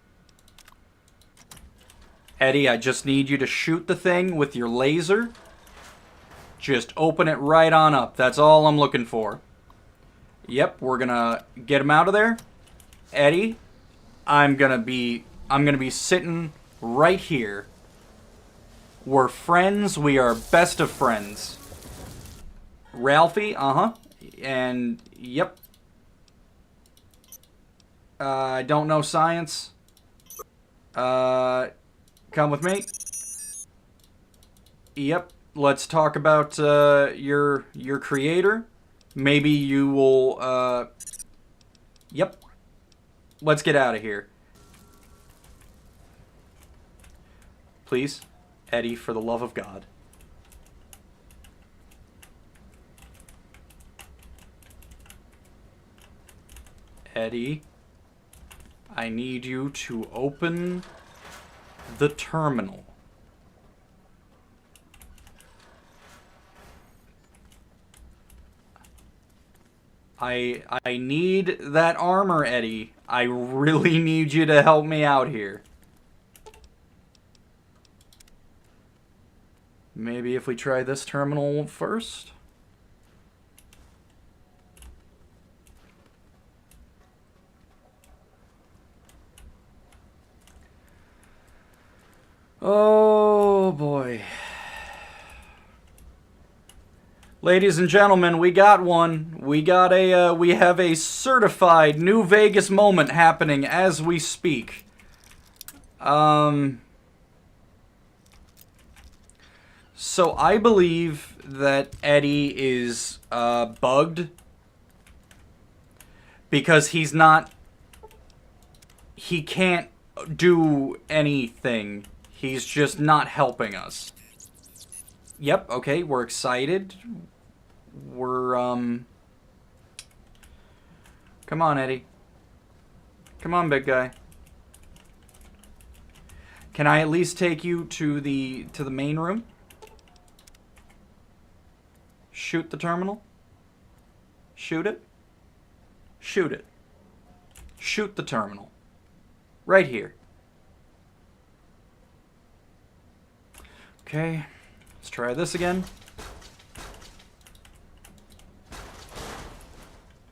S1: Eddie, I just need you to shoot the thing with your laser. Just open it right on up. That's all I'm looking for. Yep, we're gonna get him out of there. Eddie, I'm gonna be I'm gonna be sitting right here. We're friends. We are best of friends. Ralphie, and yep. I don't know science. Come with me. Yep. Let's talk about your creator. Maybe you will. Yep. Let's get out of here. Please, Eddie, for the love of God. Eddie, I need you to open the terminal. I need that armor, Eddie. I really need you to help me out here. Maybe if we try this terminal first? Oh boy. Ladies and gentlemen, we got one. We have a certified New Vegas moment happening as we speak. So I believe that Eddie is bugged because he can't do anything. He's just not helping us. Yep, okay, we're excited. We're, come on, Eddie. Come on, big guy. Can I at least take you to the main room? Shoot the terminal? Shoot it? Shoot it. Shoot the terminal. Right here. Okay, let's try this again.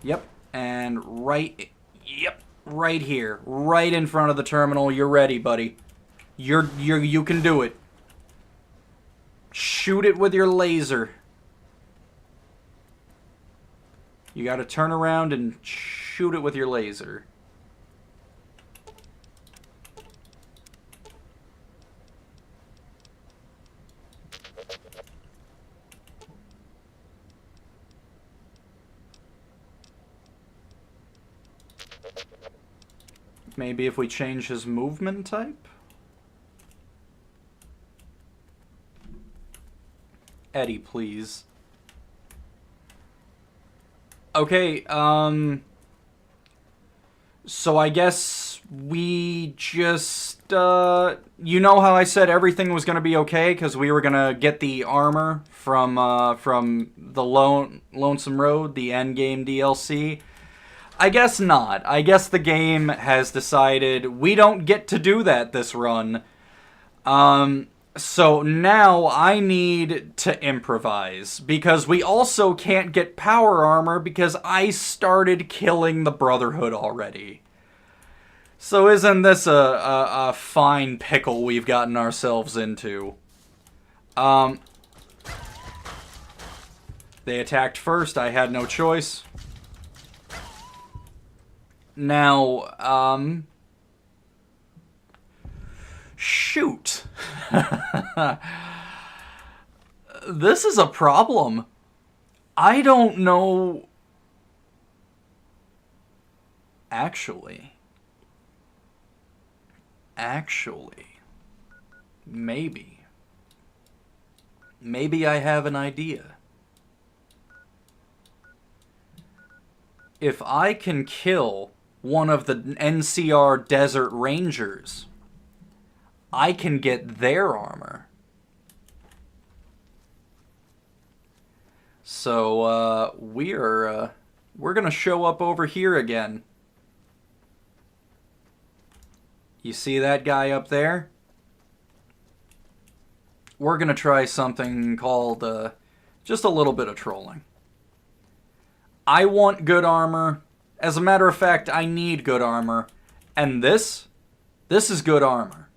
S1: Yep, and right here, right in front of the terminal. You're ready, buddy. You can do it. Shoot it with your laser. You gotta turn around and shoot it with your laser. Maybe if we change his movement type? Eddie, please. Okay, so I guess we just, you know how I said everything was gonna be okay because we were gonna get the armor from the Lonesome Road, the endgame DLC? I guess not. I guess the game has decided we don't get to do that this run. So now I need to improvise, because we also can't get power armor because I started killing the Brotherhood already. So isn't this a fine pickle we've gotten ourselves into? They attacked first, I had no choice. Now, shoot. This is a problem. I don't know. Actually, maybe I have an idea. If I can kill one of the NCR Desert Rangers, I can get their armor. So, we're gonna show up over here again. You see that guy up there? We're gonna try something called, just a little bit of trolling. I want good armor. As a matter of fact, I need good armor. And this This is good armor.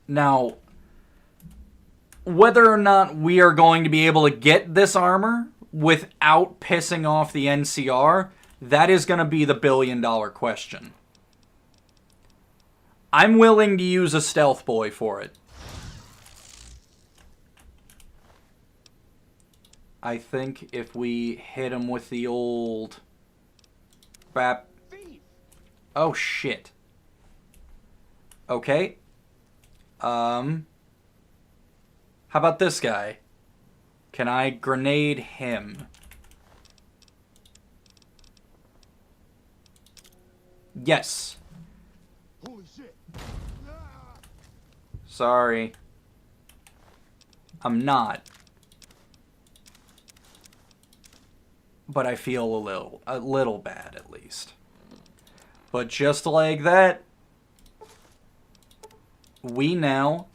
S1: Now, whether or not we are going to be able to get this armor without pissing off the NCR, that is going to be the billion-dollar question. I'm willing to use a stealth boy for it. I think if we hit him with the old... Bap. Oh, shit. Okay. How about this guy? Can I grenade him? Yes.
S2: Holy shit.
S1: Sorry. I'm not. But I feel a little bad at least. But just like that, we now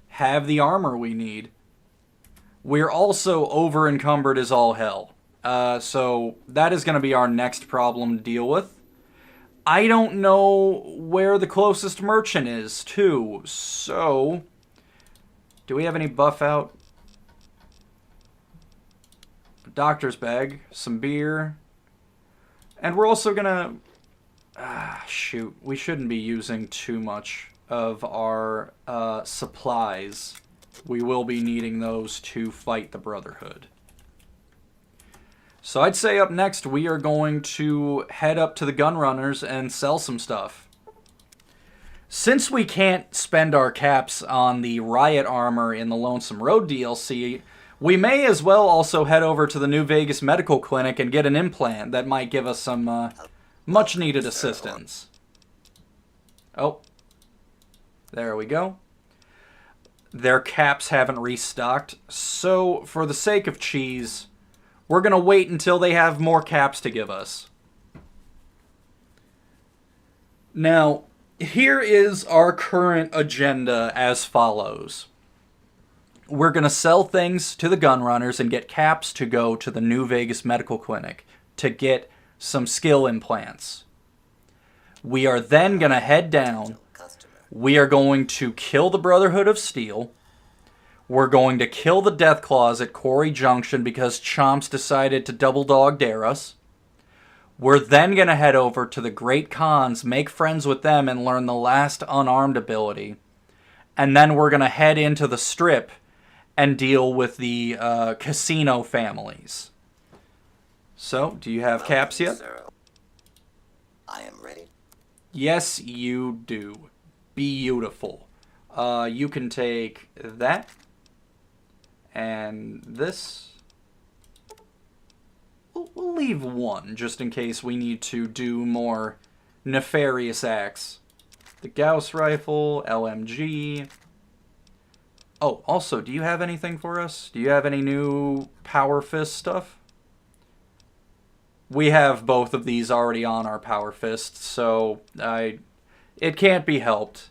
S1: have the armor we need. We're also over encumbered as all hell. So that is going to be our next problem to deal with. I don't know where the closest merchant is, too. So, do we have any buff out? Doctor's bag, some beer. And we're also going to... shoot, we shouldn't be using too much of our supplies. We will be needing those to fight the Brotherhood. So I'd say up next we are going to head up to the Gunrunners and sell some stuff. Since we can't spend our caps on the riot armor in the Lonesome Road DLC, we may as well also head over to the New Vegas Medical Clinic and get an implant that might give us some much needed assistance. Oh, there we go. Their caps haven't restocked, so for the sake of cheese, we're going to wait until they have more caps to give us. Now, here is our current agenda as follows. We're going to sell things to the Gunrunners and get caps to go to the New Vegas Medical Clinic to get some skill implants. We are then going to head down. We are going to kill the Brotherhood of Steel. We're going to kill the Deathclaws at Quarry Junction because Chomps decided to double dog dare us. We're then going to head over to the Great Khans, make friends with them, and learn the last unarmed ability. And then we're going to head into the Strip and deal with the casino families. So, do you have caps yet?
S9: I am ready.
S1: Yes, you do. Beautiful. You can take that and this. We'll leave one just in case we need to do more nefarious acts. The Gauss rifle, LMG. Oh, also, do you have anything for us? Do you have any new Power Fist stuff? We have both of these already on our Power Fists, so it can't be helped.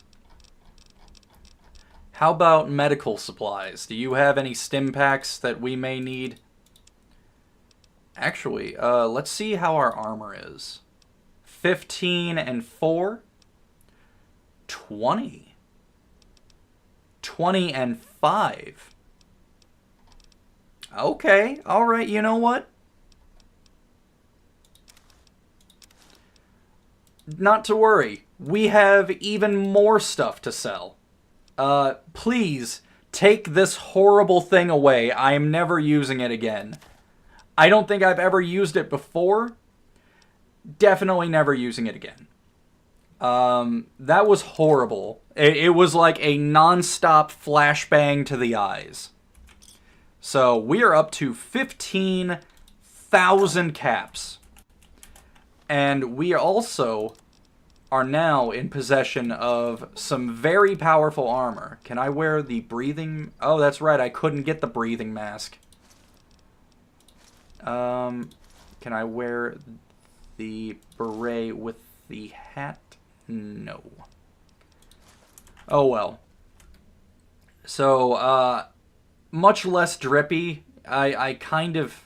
S1: How about medical supplies? Do you have any stim packs that we may need? Actually, let's see how our armor is. 15 and 4. 20. 20 and 5. Okay, alright, you know what? Not to worry. We have even more stuff to sell. Please, take this horrible thing away. I am never using it again. I don't think I've ever used it before. Definitely never using it again. That was horrible. It was like a non-stop flashbang to the eyes. So, we are up to 15,000 caps. And we also are now in possession of some very powerful armor. Can I wear the breathing... Oh, that's right, I couldn't get the breathing mask. Can I wear the beret with the hat? No. Oh well. So, much less drippy. I kind of...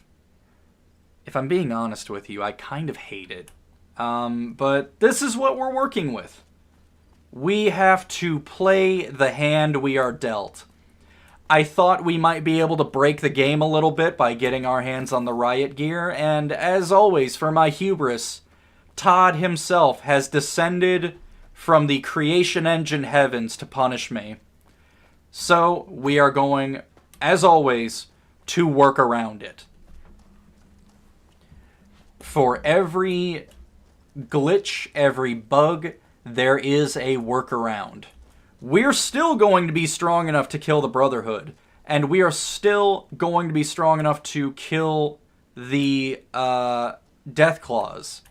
S1: If I'm being honest with you, I kind of hate it. But this is what we're working with. We have to play the hand we are dealt. I thought we might be able to break the game a little bit by getting our hands on the riot gear, and as always, for my hubris, Todd himself has descended from the creation engine heavens to punish me. So, we are going, as always, to work around it. For every glitch, every bug, there is a workaround. We're still going to be strong enough to kill the Brotherhood, and we are still going to be strong enough to kill the Death Claws.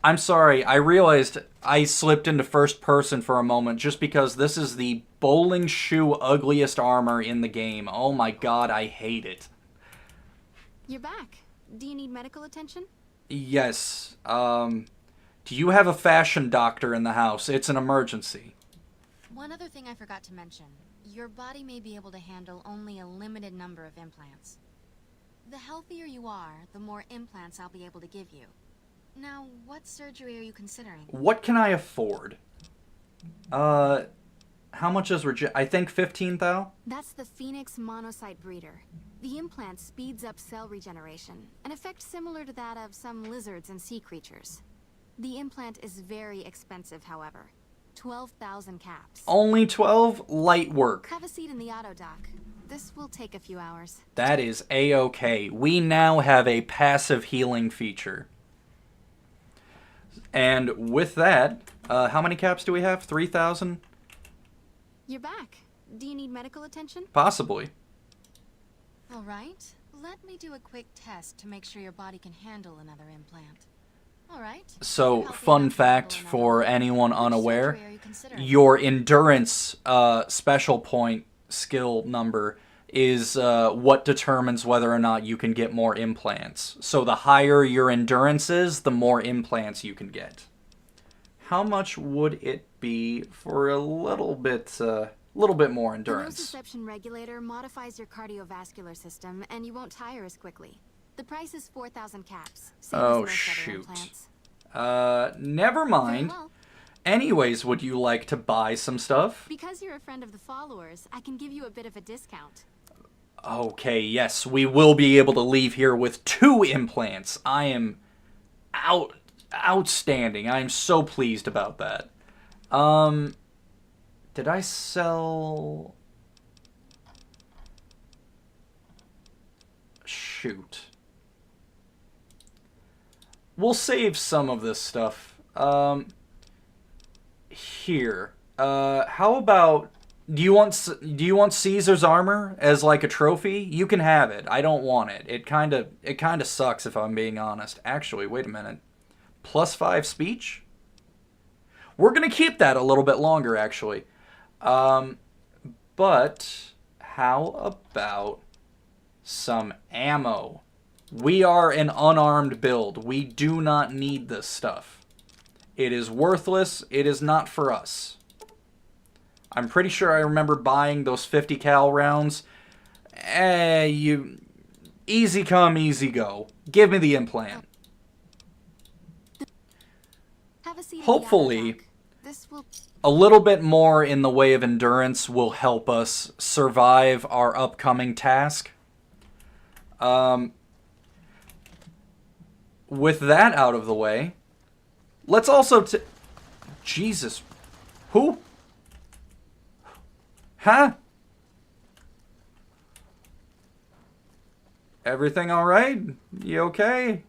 S1: I'm sorry, I realized I slipped into first person for a moment just because this is the bowling shoe ugliest armor in the game. Oh my god, I hate it.
S10: You're back. Do you need medical attention?
S1: Yes. Do you have a fashion doctor in the house? It's an emergency.
S10: One other thing I forgot to mention. Your body may be able to handle only a limited number of implants. The healthier you are, the more implants I'll be able to give you. Now, what surgery are you considering?
S1: What can I afford? How much is I think 15 thou?
S10: That's the Fennex monocyte breeder. The implant speeds up cell regeneration, an effect similar to that of some lizards and sea creatures. The implant is very expensive, however. 12,000 caps.
S1: Only 12? Light work.
S10: Have a seat in the auto dock. This will take a few hours.
S1: That is A-okay. We now have a passive healing feature. And with that, how many caps do we have? 3,000?
S10: You're back. Do you need medical attention?
S1: Possibly.
S10: All right. Let me do a quick test to make sure your body can handle another implant. All right.
S1: So, fun fact for anyone unaware, your endurance special point skill number is what determines whether or not you can get more implants. So the higher your endurance is, the more implants you can get. How much would it be for a little bit more endurance?
S10: The nociception regulator modifies your cardiovascular system, and you won't tire as quickly. The price is 4,000 caps.
S1: Oh, shoot. Never mind.
S10: Well.
S1: Anyways, would you like to buy some stuff?
S10: Because you're a friend of the followers, I can give you a bit of a discount.
S1: Okay, yes, we will be able to leave here with 2 implants. I am outstanding. I am so pleased about that. Did I sell... Shoot. We'll save some of this stuff. Here. How about... Do you want Caesar's armor as like a trophy? You can have it. I don't want it. It kind of sucks if I'm being honest. Actually, wait a minute. +5 speech? We're going to keep that a little bit longer, actually. But how about some ammo? We are an unarmed build. We do not need this stuff. It is worthless. It is not for us. I'm pretty sure I remember buying those 50 cal rounds. Easy come, easy go. Give me the implant. Hopefully, a little bit more in the way of endurance will help us survive our upcoming task. With that out of the way, let's also... Jesus. Who? Huh? Everything alright? You okay?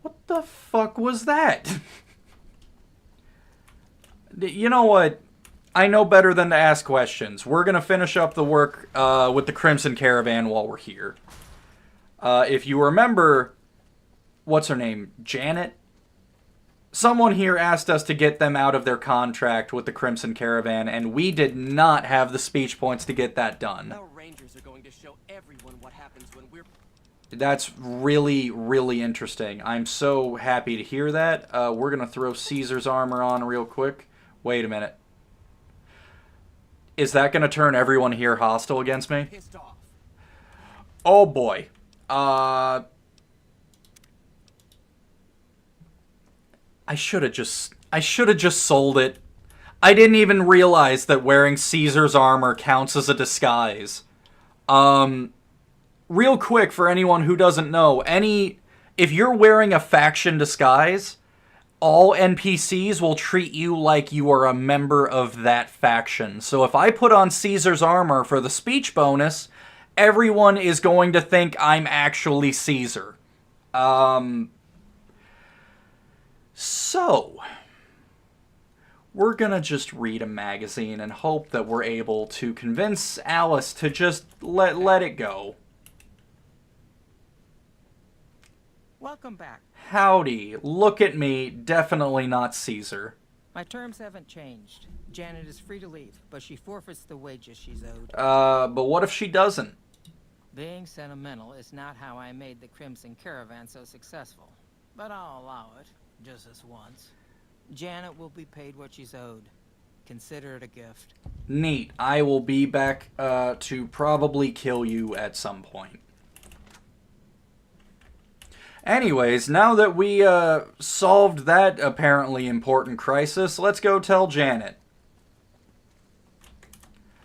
S1: What the fuck was that? You know what? I know better than to ask questions. We're gonna finish up the work with the Crimson Caravan while we're here. If you remember, what's her name? Janet? Someone here asked us to get them out of their contract with the Crimson Caravan, and we did not have the speech points to get that done.
S7: Our rangers are going to show everyone what happens when we're...
S1: That's really, really interesting. I'm so happy to hear that. We're going to throw Caesar's armor on real quick. Wait a minute. Is that going to turn everyone here hostile against me?
S7: Pissed off.
S1: Oh boy. I should have just sold it. I didn't even realize that wearing Caesar's armor counts as a disguise. Real quick, for anyone who doesn't know, if you're wearing a faction disguise, all NPCs will treat you like you are a member of that faction. So if I put on Caesar's armor for the speech bonus, everyone is going to think I'm actually Caesar. So, we're gonna just read a magazine and hope that we're able to convince Alice to just let it go.
S11: Welcome back.
S1: Howdy, look at me, definitely not Caesar.
S11: My terms haven't changed. Janet is free to leave, but she forfeits the wages she's owed.
S1: But what if she doesn't?
S11: Being sentimental is not how I made the Crimson Caravan so successful. But I'll allow it, just this once. Janet will be paid what she's owed. Consider it a gift.
S1: Neat. I will be back to probably kill you at some point. Anyways, now that we solved that apparently important crisis, let's go tell Janet.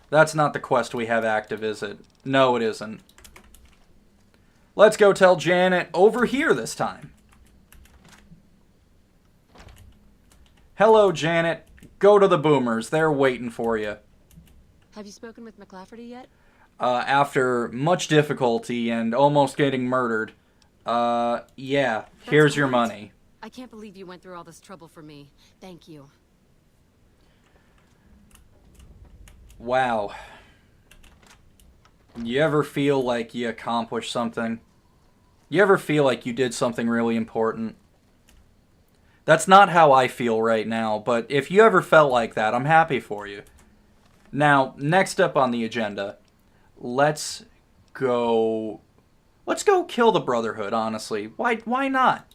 S1: That's not the quest we have active, is it? No, it isn't. Let's go tell Janet over here this time. Hello, Janet. Go to the boomers. They're waiting for you.
S12: Have you spoken with McLafferty yet?
S1: After much difficulty and almost getting murdered. Yeah, here's your money.
S12: I can't believe you went through all this trouble for me. Thank you.
S1: Wow. You ever feel like you accomplished something? You ever feel like you did something really important? That's not how I feel right now, but if you ever felt like that, I'm happy for you. Now, next up on the agenda, let's go kill the Brotherhood, honestly. Why not?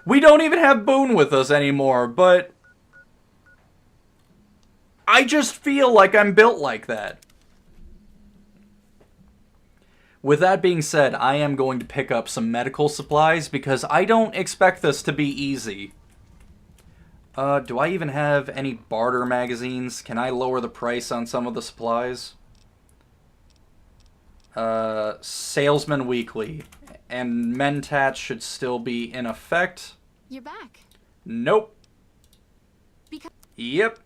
S1: We don't even have Boone with us anymore, but I just feel like I'm built like that. With that being said, I am going to pick up some medical supplies because I don't expect this to be easy. Do I even have any barter magazines? Can I lower the price on some of the supplies? Salesman Weekly. And Mentat should still be in effect.
S10: You're back.
S1: Nope. Yep.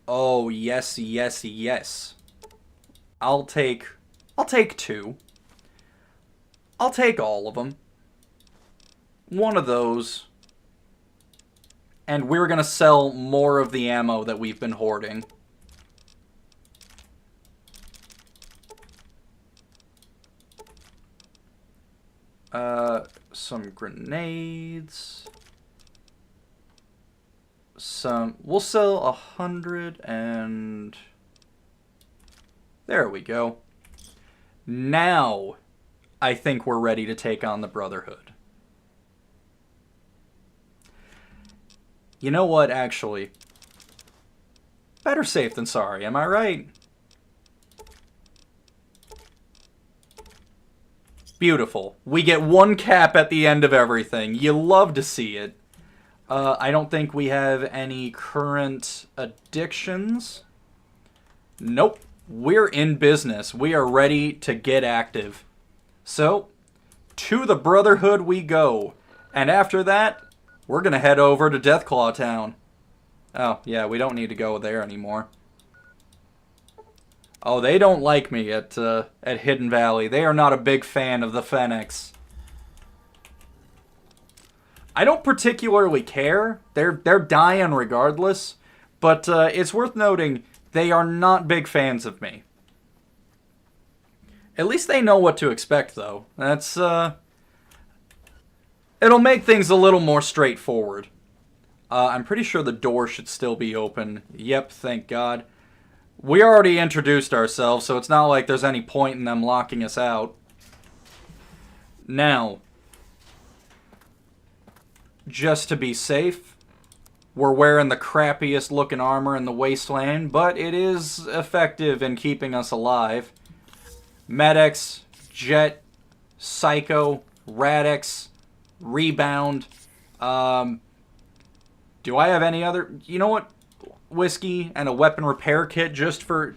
S1: Oh, yes, yes, yes. I'll take 2. I'll take all of them. One of those. And we're gonna sell more of the ammo that we've been hoarding. Some grenades. We'll sell 100 and... There we go. Now, I think we're ready to take on the Brotherhood. You know what, actually? Better safe than sorry, am I right? Beautiful. We get 1 cap at the end of everything. You love to see it. I don't think we have any current addictions. Nope. We're in business. We are ready to get active. So, to the Brotherhood we go. And after that, we're going to head over to Deathclaw Town. Oh, yeah, we don't need to go there anymore. Oh, they don't like me at Hidden Valley. They are not a big fan of the Fennex. I don't particularly care. They're dying regardless. But it's worth noting, they are not big fans of me. At least they know what to expect, though. That's, it'll make things a little more straightforward. I'm pretty sure the door should still be open. Yep, thank God. We already introduced ourselves, so it's not like there's any point in them locking us out. Now, just to be safe, we're wearing the crappiest looking armor in the wasteland, but it is effective in keeping us alive. Med-X, Jet, Psycho, Rad-X, Rebound. Do I have any other... You know what? Whiskey and a weapon repair kit just for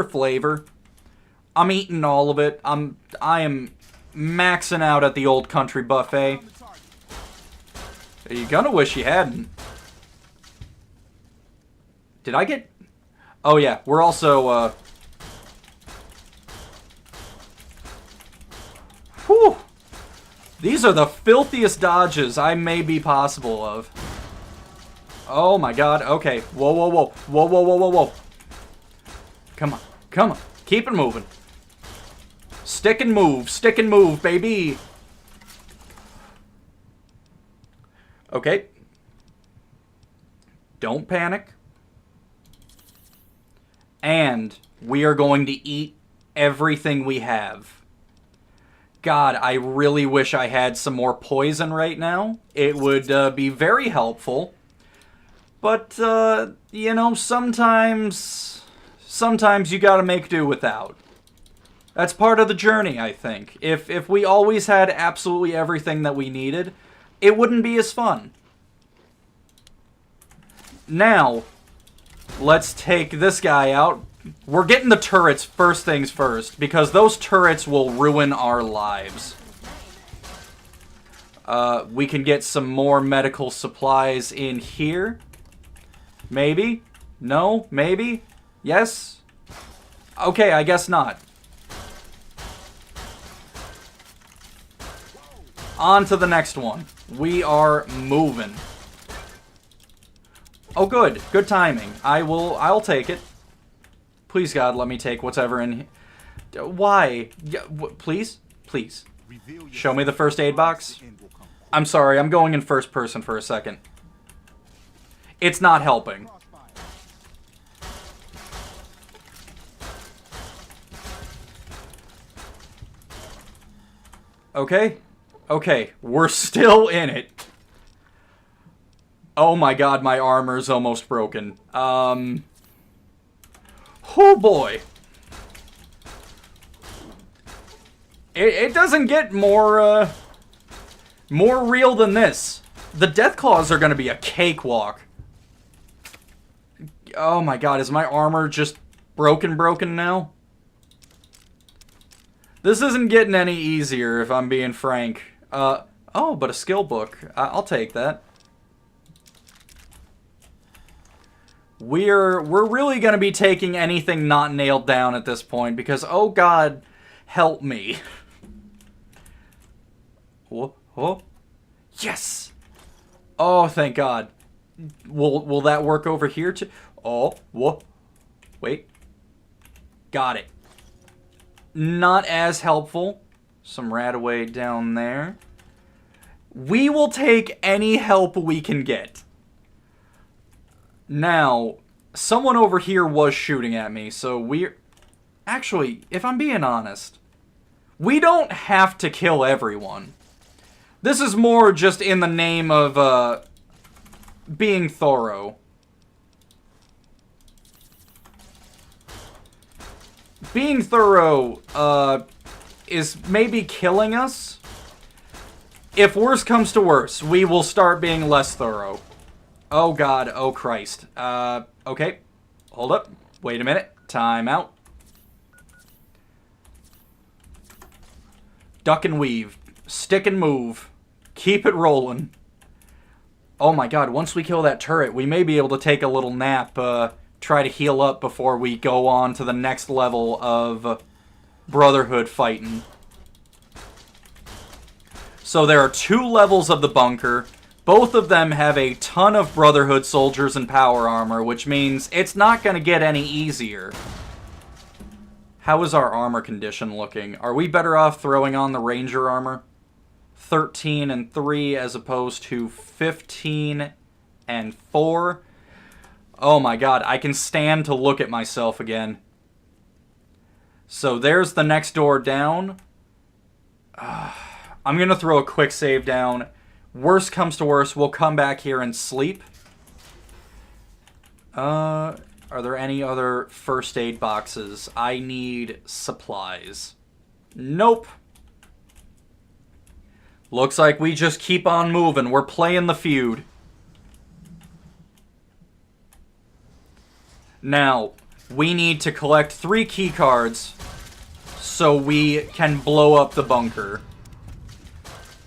S1: flavor. I'm eating all of it. I am maxing out at the old country buffet. You're gonna wish you hadn't. Did I get... Oh yeah, we're also, Whew! These are the filthiest dodges I may be possible of. Oh my god, okay. Whoa, whoa, whoa. Whoa, whoa, whoa, whoa, whoa. Come on, come on. Keep it moving. Stick and move, baby. Okay. Don't panic. And we are going to eat everything we have. God, I really wish I had some more poison right now. It would be very helpful. But, you know, sometimes you gotta make do without. That's part of the journey, I think. If we always had absolutely everything that we needed, it wouldn't be as fun. Now, let's take this guy out. We're getting the turrets first things first, because those turrets will ruin our lives. We can get some more medical supplies in here. Maybe? No? Maybe? Yes? Okay, I guess not. On to the next one. We are moving. Oh, good. Good timing. I'll take it. Please, God, let me take whatever in here. Why? Please? Please. Show me the first aid box. I'm sorry, I'm going in first person for a second. It's not helping. Okay. Okay, we're still in it. Oh my god, my armor's almost broken. Oh boy. It doesn't get more real than this. The Deathclaws are gonna be a cakewalk. Oh my god, is my armor just broken now? This isn't getting any easier, if I'm being frank. Oh, but a skill book. I'll take that. We're really gonna be taking anything not nailed down at this point, because, oh god, help me. Whoa, whoa. Yes! Oh, thank god. Will that work over here too? Oh, whoa. Wait. Got it. Not as helpful. Some radaway down there. We will take any help we can get. Now, someone over here was shooting at me, so we're... Actually, if I'm being honest, we don't have to kill everyone. This is more just in the name of, being thorough. Being thorough, is maybe killing us. If worse comes to worse, we will start being less thorough. Oh god, oh Christ. Okay. Hold up. Wait a minute. Time out. Duck and weave. Stick and move. Keep it rolling. Oh my god, once we kill that turret, we may be able to take a little nap, try to heal up before we go on to the next level of Brotherhood fighting. So there are 2 levels of the bunker. Both of them have a ton of Brotherhood soldiers and power armor, which means it's not going to get any easier. How is our armor condition looking? Are we better off throwing on the Ranger armor? 13 and 3 as opposed to 15 and 4. Oh my god, I can stand to look at myself again. So there's the next door down. I'm going to throw a quick save down. Worst comes to worst, we'll come back here and sleep. Are there any other first aid boxes? I need supplies. Nope. Looks like we just keep on moving. We're playing the feud. Now, we need to collect 3 key cards so we can blow up the bunker.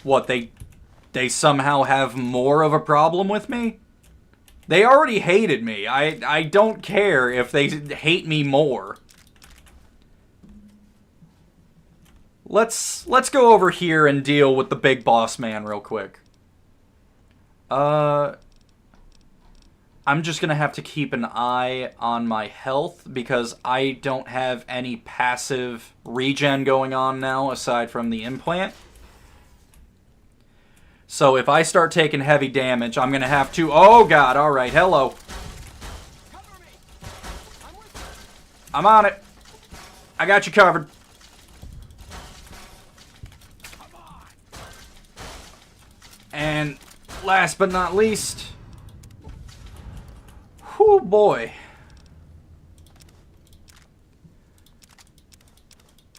S1: What, they somehow have more of a problem with me? They already hated me. I don't care if they hate me more. Let's go over here and deal with the big boss man real quick. I'm just gonna have to keep an eye on my health because I don't have any passive regen going on now aside from the implant. So if I start taking heavy damage, I'm gonna have to... Oh god, alright, hello. I'm on it. I got you covered. And last but not least... Whew, boy.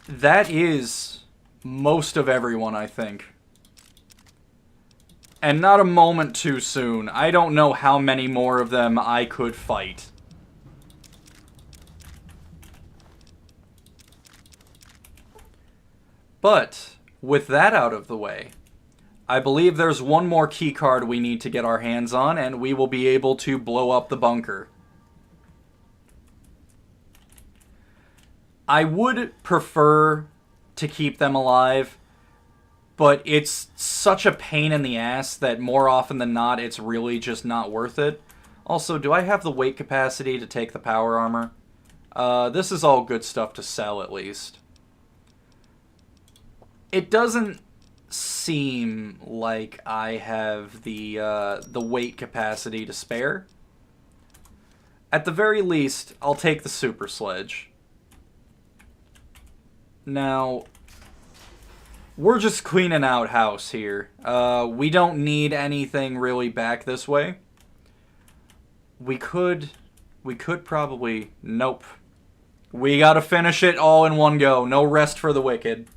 S1: That is most of everyone, I think. And not a moment too soon. I don't know how many more of them I could fight. But, with that out of the way, I believe there's one more key card we need to get our hands on, and we will be able to blow up the bunker. I would prefer to keep them alive, but it's such a pain in the ass that more often than not, it's really just not worth it. Also, do I have the weight capacity to take the power armor? This is all good stuff to sell, at least. It doesn't seem like I have the weight capacity to spare. At the very least, I'll take the super sledge. Now, we're just cleaning out house here. We don't need anything really back this way. We could probably... Nope. We gotta finish it all in one go. No rest for the wicked.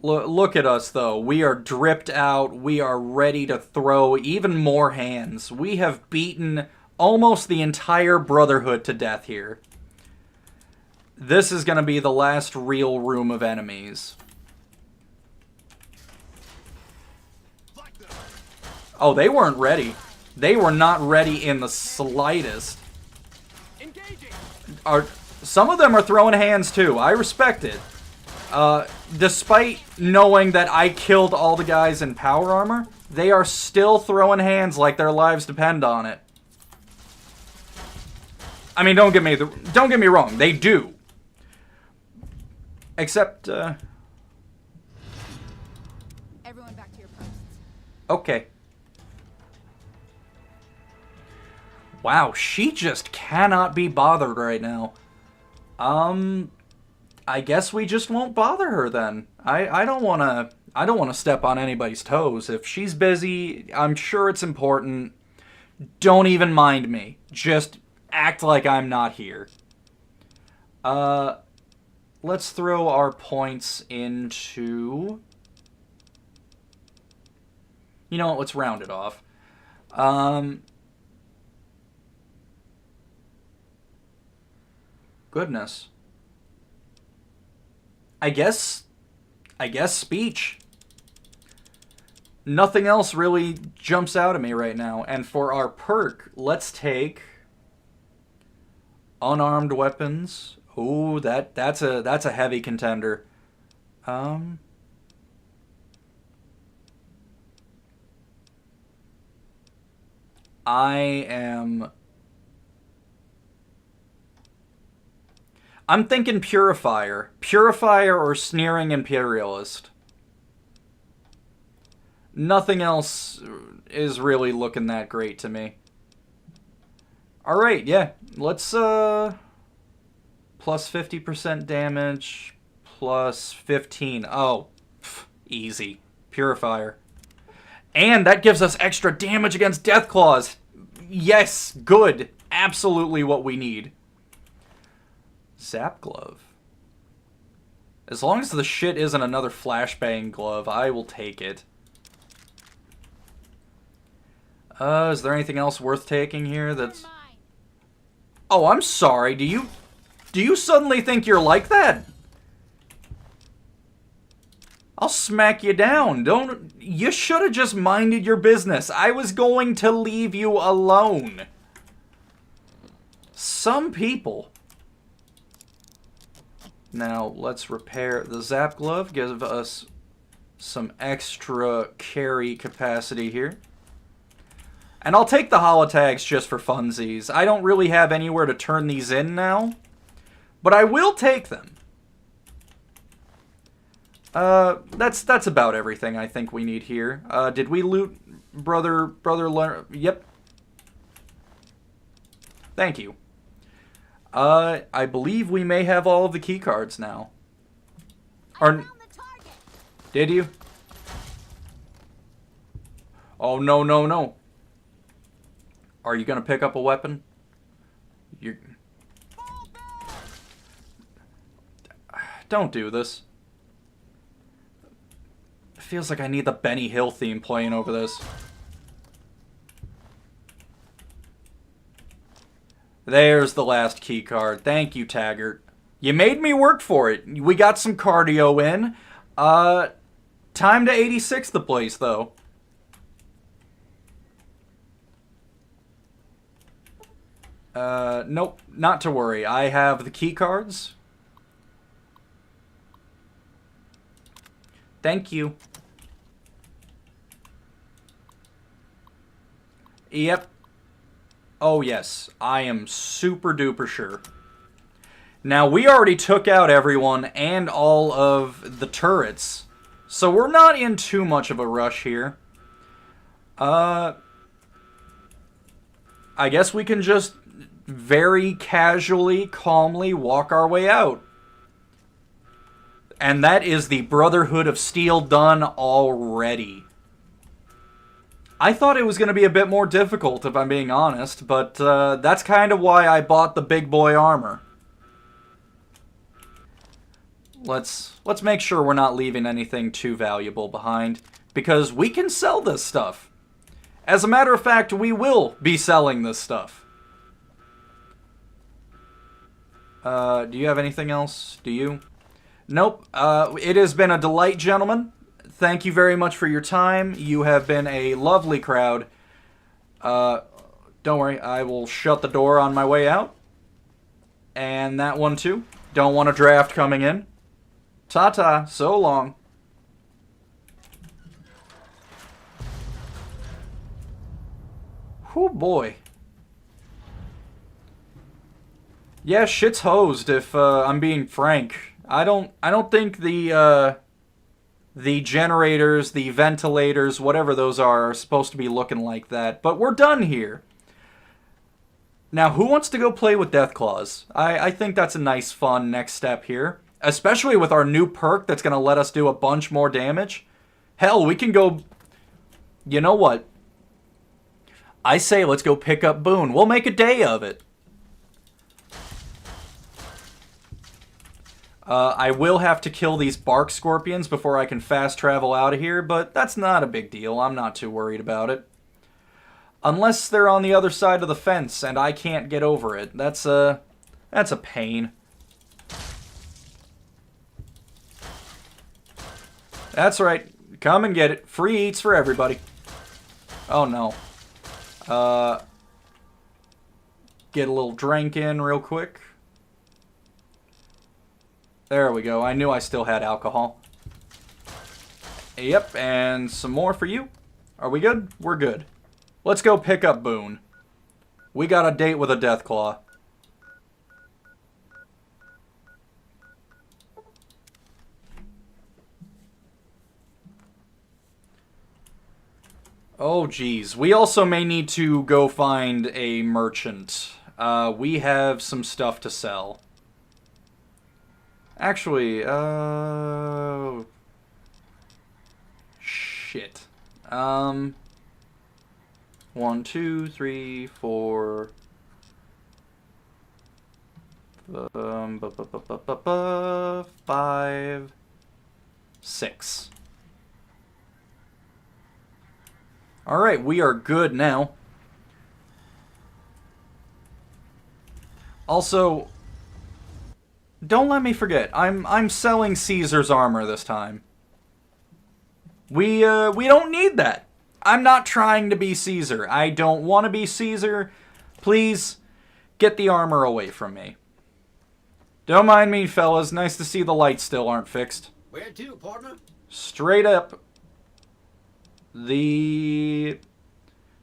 S1: Look at us, though. We are dripped out. We are ready to throw even more hands. We have beaten almost the entire Brotherhood to death here. This is going to be the last real room of enemies. Oh, they weren't ready. They were not ready in the slightest. Some of them are throwing hands, too. I respect it. Despite knowing that I killed all the guys in power armor, they are still throwing hands like their lives depend on it. I mean, don't get me wrong, they do. Except,
S10: Everyone back to your posts.
S1: Okay. Wow, she just cannot be bothered right now. I guess we just won't bother her then. I don't want to step on anybody's toes. If she's busy, I'm sure it's important. Don't even mind me. Just act like I'm not here. Let's throw our points into... You know what, let's round it off. Goodness. I guess speech. Nothing else really jumps out at me right now. And for our perk, let's take unarmed weapons. Ooh, that's a heavy contender. I'm thinking Purifier. Purifier or Sneering Imperialist. Nothing else is really looking that great to me. Alright, yeah. Let's, plus 50% damage, plus 15. Oh, easy. Purifier. And that gives us extra damage against Deathclaws. Yes, good. Absolutely what we need. Zap glove. As long as the shit isn't another flashbang glove, I will take it. Is there anything else worth taking here that's... Oh, I'm sorry. Do you suddenly think you're like that? I'll smack you down. You should have just minded your business. I was going to leave you alone. Some people. Now, let's repair the zap glove. Give us some extra carry capacity here. And I'll take the holotags just for funsies. I don't really have anywhere to turn these in now. But I will take them. That's about everything I think we need here. Did we loot Brother Yep. Thank you. I believe we may have all of the key cards now. Or did you? Oh, no, no, no. Are you gonna pick up a weapon? Don't do this. It feels like I need the Benny Hill theme playing over this. There's the last key card. Thank you, Taggart. You made me work for it. We got some cardio in. Time to 86 the place, though. Nope, not to worry. I have the key cards. Thank you. Yep. Oh, yes. I am super duper sure. Now, we already took out everyone and all of the turrets. So we're not in too much of a rush here. I guess we can just very casually, calmly walk our way out. And that is the Brotherhood of Steel done already. I thought it was going to be a bit more difficult, if I'm being honest, but that's kind of why I bought the big boy armor. Let's make sure we're not leaving anything too valuable behind, because we can sell this stuff. As a matter of fact, we will be selling this stuff. Do you have anything else? Do you? Nope. It has been a delight, gentlemen. Thank you very much for your time. You have been a lovely crowd. Don't worry, I will shut the door on my way out. And that one too. Don't want a draft coming in. Ta-ta, so long. Whew, boy. Yeah, shit's hosed if I'm being frank. I don't think the generators, the ventilators, whatever those are supposed to be looking like that. But we're done here. Now, who wants to go play with Deathclaws? I think that's a nice, fun next step here. Especially with our new perk that's going to let us do a bunch more damage. Hell, we can go... You know what? I say let's go pick up Boone. We'll make a day of it. I will have to kill these bark scorpions before I can fast travel out of here, but that's not a big deal. I'm not too worried about it. Unless they're on the other side of the fence and I can't get over it. That's a pain. That's right. Come and get it. Free eats for everybody. Oh no. Get a little drink in real quick. There we go. I knew I still had alcohol. Yep, and some more for you. Are we good? We're good. Let's go pick up Boone. We got a date with a Deathclaw. Oh, geez. We also may need to go find a merchant. We have some stuff to sell. Actually, shit. 1, 2, 3, 4, 5, 6. Alright, we are good now. Also, don't let me forget, I'm selling Caesar's armor this time. We don't need that. I'm not trying to be Caesar. I don't want to be Caesar. Please, get the armor away from me. Don't mind me, fellas. Nice to see the lights still aren't fixed.
S9: Where to, partner?
S1: Straight up. Do we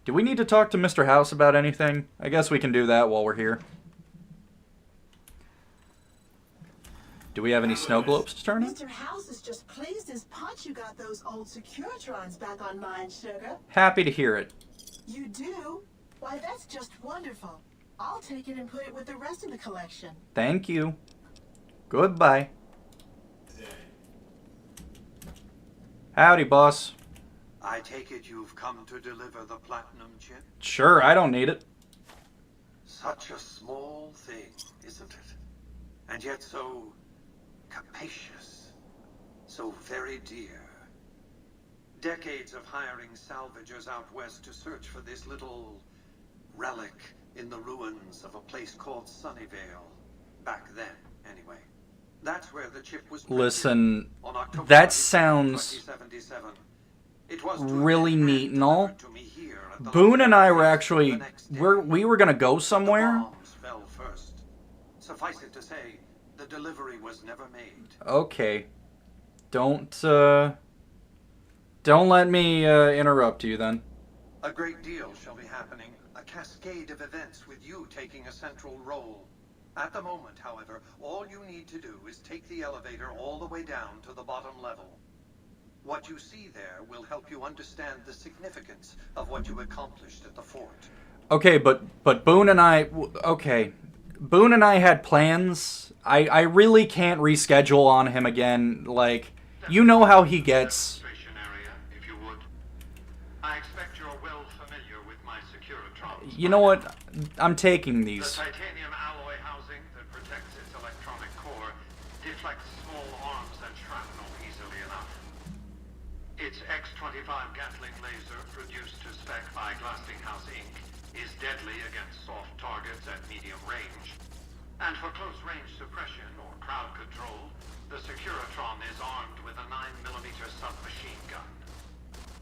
S1: need to talk to Mr. House about anything? I guess we can do that while we're here. Do we have any snow globes turning?
S13: Mr. House is just pleased as punch you got those old Securitrons back online, sugar.
S1: Happy to hear it.
S13: You do? Why, that's just wonderful. I'll take it and put it with the rest of the collection.
S1: Thank you. Goodbye. Howdy, boss.
S14: I take it you've come to deliver the platinum chip?
S1: Sure, I don't need it.
S14: Such a small thing, isn't it? And yet so capacious, so very dear. Decades of hiring salvagers out west to search for this little relic in the ruins of a place called Sunnyvale. Back then, anyway. That's where the chip was printed.
S1: Listen,
S14: On October
S1: that sounds
S14: 2077. It was
S1: really neat and all. Boone and I were actually, we were gonna go somewhere.
S14: Bombs fell first. Suffice it to say, the delivery was never made.
S1: Okay. Don't let me interrupt you then.
S14: A great deal shall be happening. A cascade of events with you taking a central role. At the moment, however, all you need to do is take the elevator all the way down to the bottom level. What you see there will help you understand the significance of what you accomplished at the fort.
S1: Okay, but Boone and I, okay. Boone and I had plans. I really can't reschedule on him again. Like, you know how he gets.
S14: If you would. I expect you're well familiar with my Securitrons.
S1: You know what? I'm taking these.
S14: The titanium alloy housing that protects its electronic core deflects small arms and shrapnel easily enough. Its X-25 Gatling laser, produced to spec by Glassinghouse Inc., is deadly against soft targets at medium range. And for close-range suppression or crowd control, the Securitron is armed with a 9mm submachine gun.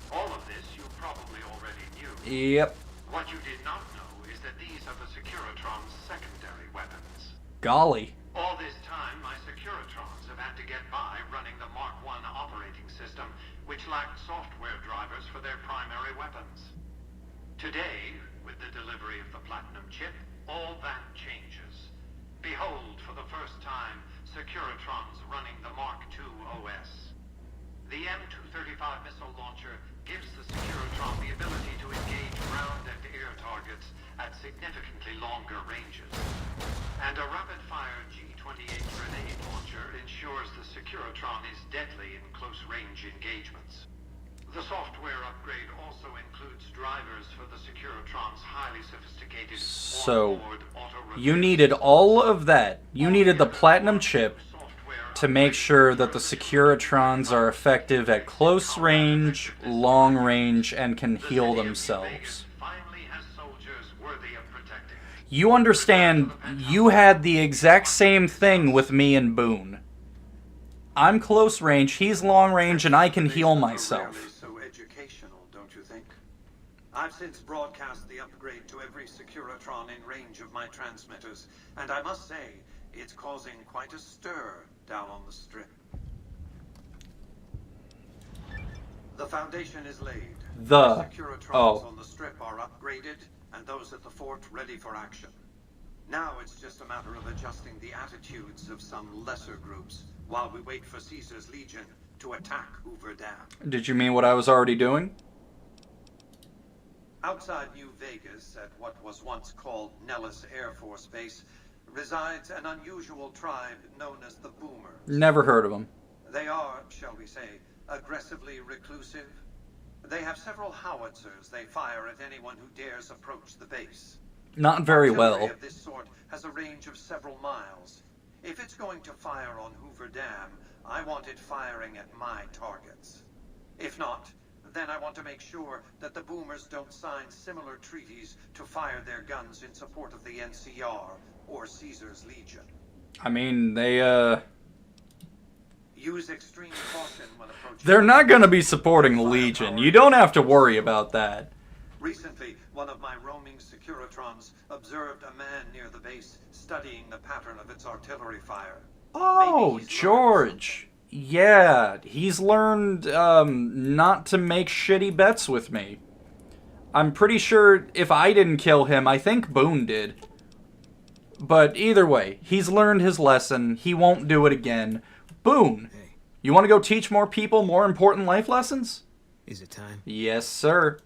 S14: All of this you probably already knew.
S1: Yep.
S14: What you did not know is that these are the Securitron's secondary weapons.
S1: Golly.
S14: All this time, my Securitrons have had to get by running the Mark I operating system, which lacked software drivers for their primary weapons. Today, with the delivery of the Platinum chip, all that changes. Behold, for the first time, Securitrons running the Mark II OS. The M235 missile launcher gives the Securitron the ability to engage ground and air targets at significantly longer ranges. And a rapid-fire G-28 grenade launcher ensures the Securitron is deadly in close-range engagements. The software upgrade also includes drivers for the Securitron's highly sophisticated
S1: So, you needed all of that. You needed the Platinum chip to make sure that the Securitrons are effective at close range, long range, and can heal themselves. You understand, you had the exact same thing with me and Boone. I'm close range, he's long range, and I can heal myself.
S14: I've since broadcast the upgrade to every Securitron in range of my transmitters, and I must say, it's causing quite a stir down on the strip. The foundation is laid. The Securitrons on the strip are upgraded, and those at the fort ready for action. Now it's just a matter of adjusting the attitudes of some lesser groups, while we wait for Caesar's Legion to attack Hoover Dam.
S1: Did you mean what I was already doing?
S14: Outside New Vegas, at what was once called Nellis Air Force Base, resides an unusual tribe known as the Boomers.
S1: Never heard of them.
S14: They are, shall we say, aggressively reclusive. They have several howitzers they fire at anyone who dares approach the base.
S1: Not very
S14: Artillery
S1: well.
S14: of this sort has a range of several miles. If it's going to fire on Hoover Dam, I want it firing at my targets. If not, then I want to make sure that the boomers don't sign similar treaties to fire their guns in support of the NCR or Caesar's Legion.
S1: I mean,
S14: Use extreme caution when approaching.
S1: they're not going to be supporting the Legion. You don't have to worry about that.
S14: Recently, one of my roaming Securitrons observed a man near the base studying the pattern of its artillery fire.
S1: Oh, George. Yeah, he's learned not to make shitty bets with me. I'm pretty sure if I didn't kill him, I think Boone did. But either way, he's learned his lesson. He won't do it again. Boone, you want to go teach more people more important life lessons?
S3: Is it time?
S1: Yes, sir.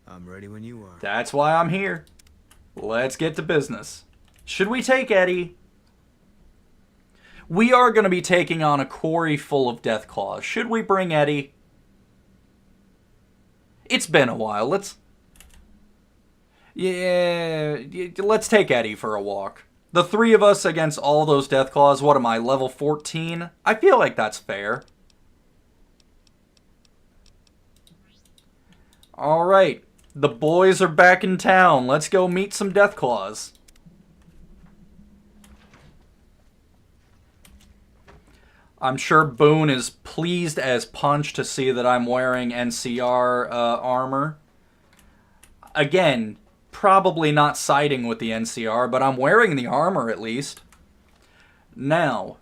S3: I'm ready when you are.
S1: That's why I'm here. Let's get to business. Should we take Eddie? We are going to be taking on a quarry full of death claws. Should we bring Eddie? It's been a while. Let's take Eddie for a walk. The three of us against all those death claws. What am I, level 14? I feel like that's fair. Alright. The boys are back in town. Let's go meet some death claws. I'm sure Boone is pleased as punch to see that I'm wearing NCR armor. Again, probably not siding with the NCR, but I'm wearing the armor at least. Now,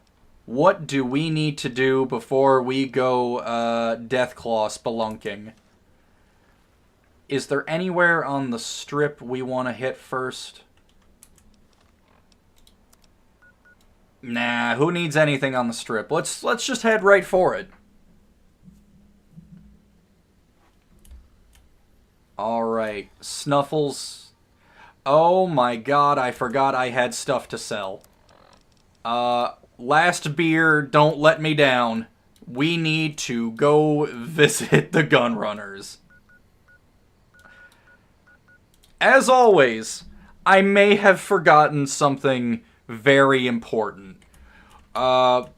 S1: what do we need to do before we go Deathclaw spelunking? Is there anywhere on the strip we want to hit first? Nah, who needs anything on the strip? Let's just head right for it. Alright, Snuffles. Oh my god, I forgot I had stuff to sell. Last beer, don't let me down. We need to go visit the Gunrunners. As always, I may have forgotten something very important. Whoopsie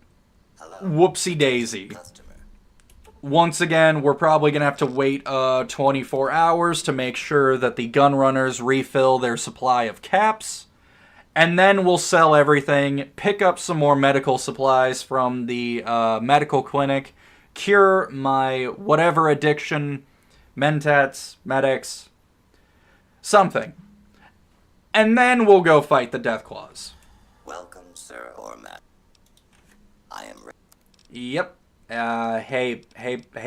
S1: daisy. Once again, we're probably going to have to wait 24 hours to make sure that the Gunrunners refill their supply of caps. And then we'll sell everything, pick up some more medical supplies from the medical clinic, cure my whatever addiction, mentats, medics, something. And then we'll go fight the Deathclaws.
S9: Welcome, sir or madam. I am ready.
S1: Yep. Hey,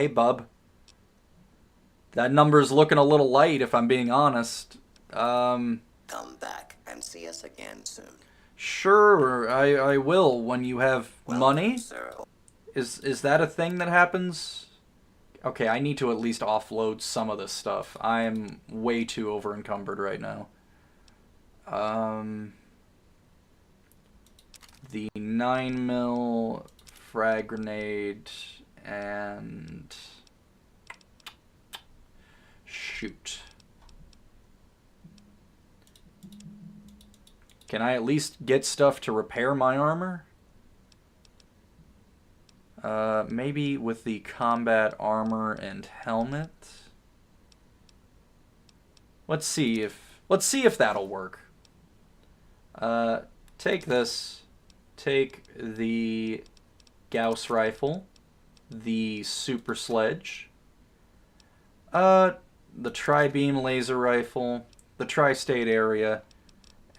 S1: bub. That number's looking a little light, if I'm being honest.
S9: Come back and see us again soon.
S1: Sure, I will when you have money.
S9: Sir.
S1: Is that a thing that happens? Okay, I need to at least offload some of this stuff. I'm way too over-encumbered right now. The 9mm frag grenade and shoot. Can I at least get stuff to repair my armor? Maybe with the combat armor and helmet. Let's see if that'll work. Take this. Take the Gauss rifle, the super sledge, the tri-beam laser rifle, the tri-state area,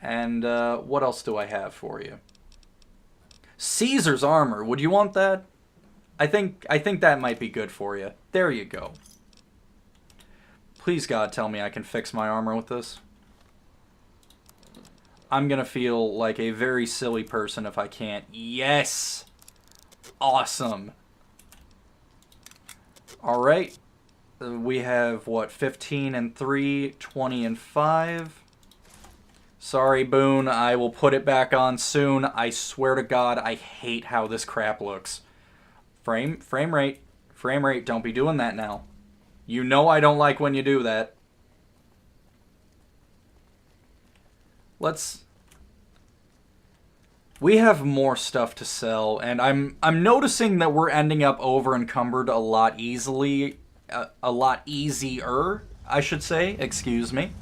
S1: and what else do I have for you? Caesar's armor. Would you want that? I think that might be good for you. There you go. Please God, tell me I can fix my armor with this. I'm gonna feel like a very silly person if I can't. Yes! Awesome. Alright. We have, what, 15 and 3, 20 and 5. Sorry, Boone, I will put it back on soon. I swear to God, I hate how this crap looks. Frame rate, don't be doing that now. You know I don't like when you do that. We have more stuff to sell, and I'm noticing that we're ending up over encumbered a lot easier, I should say. Excuse me.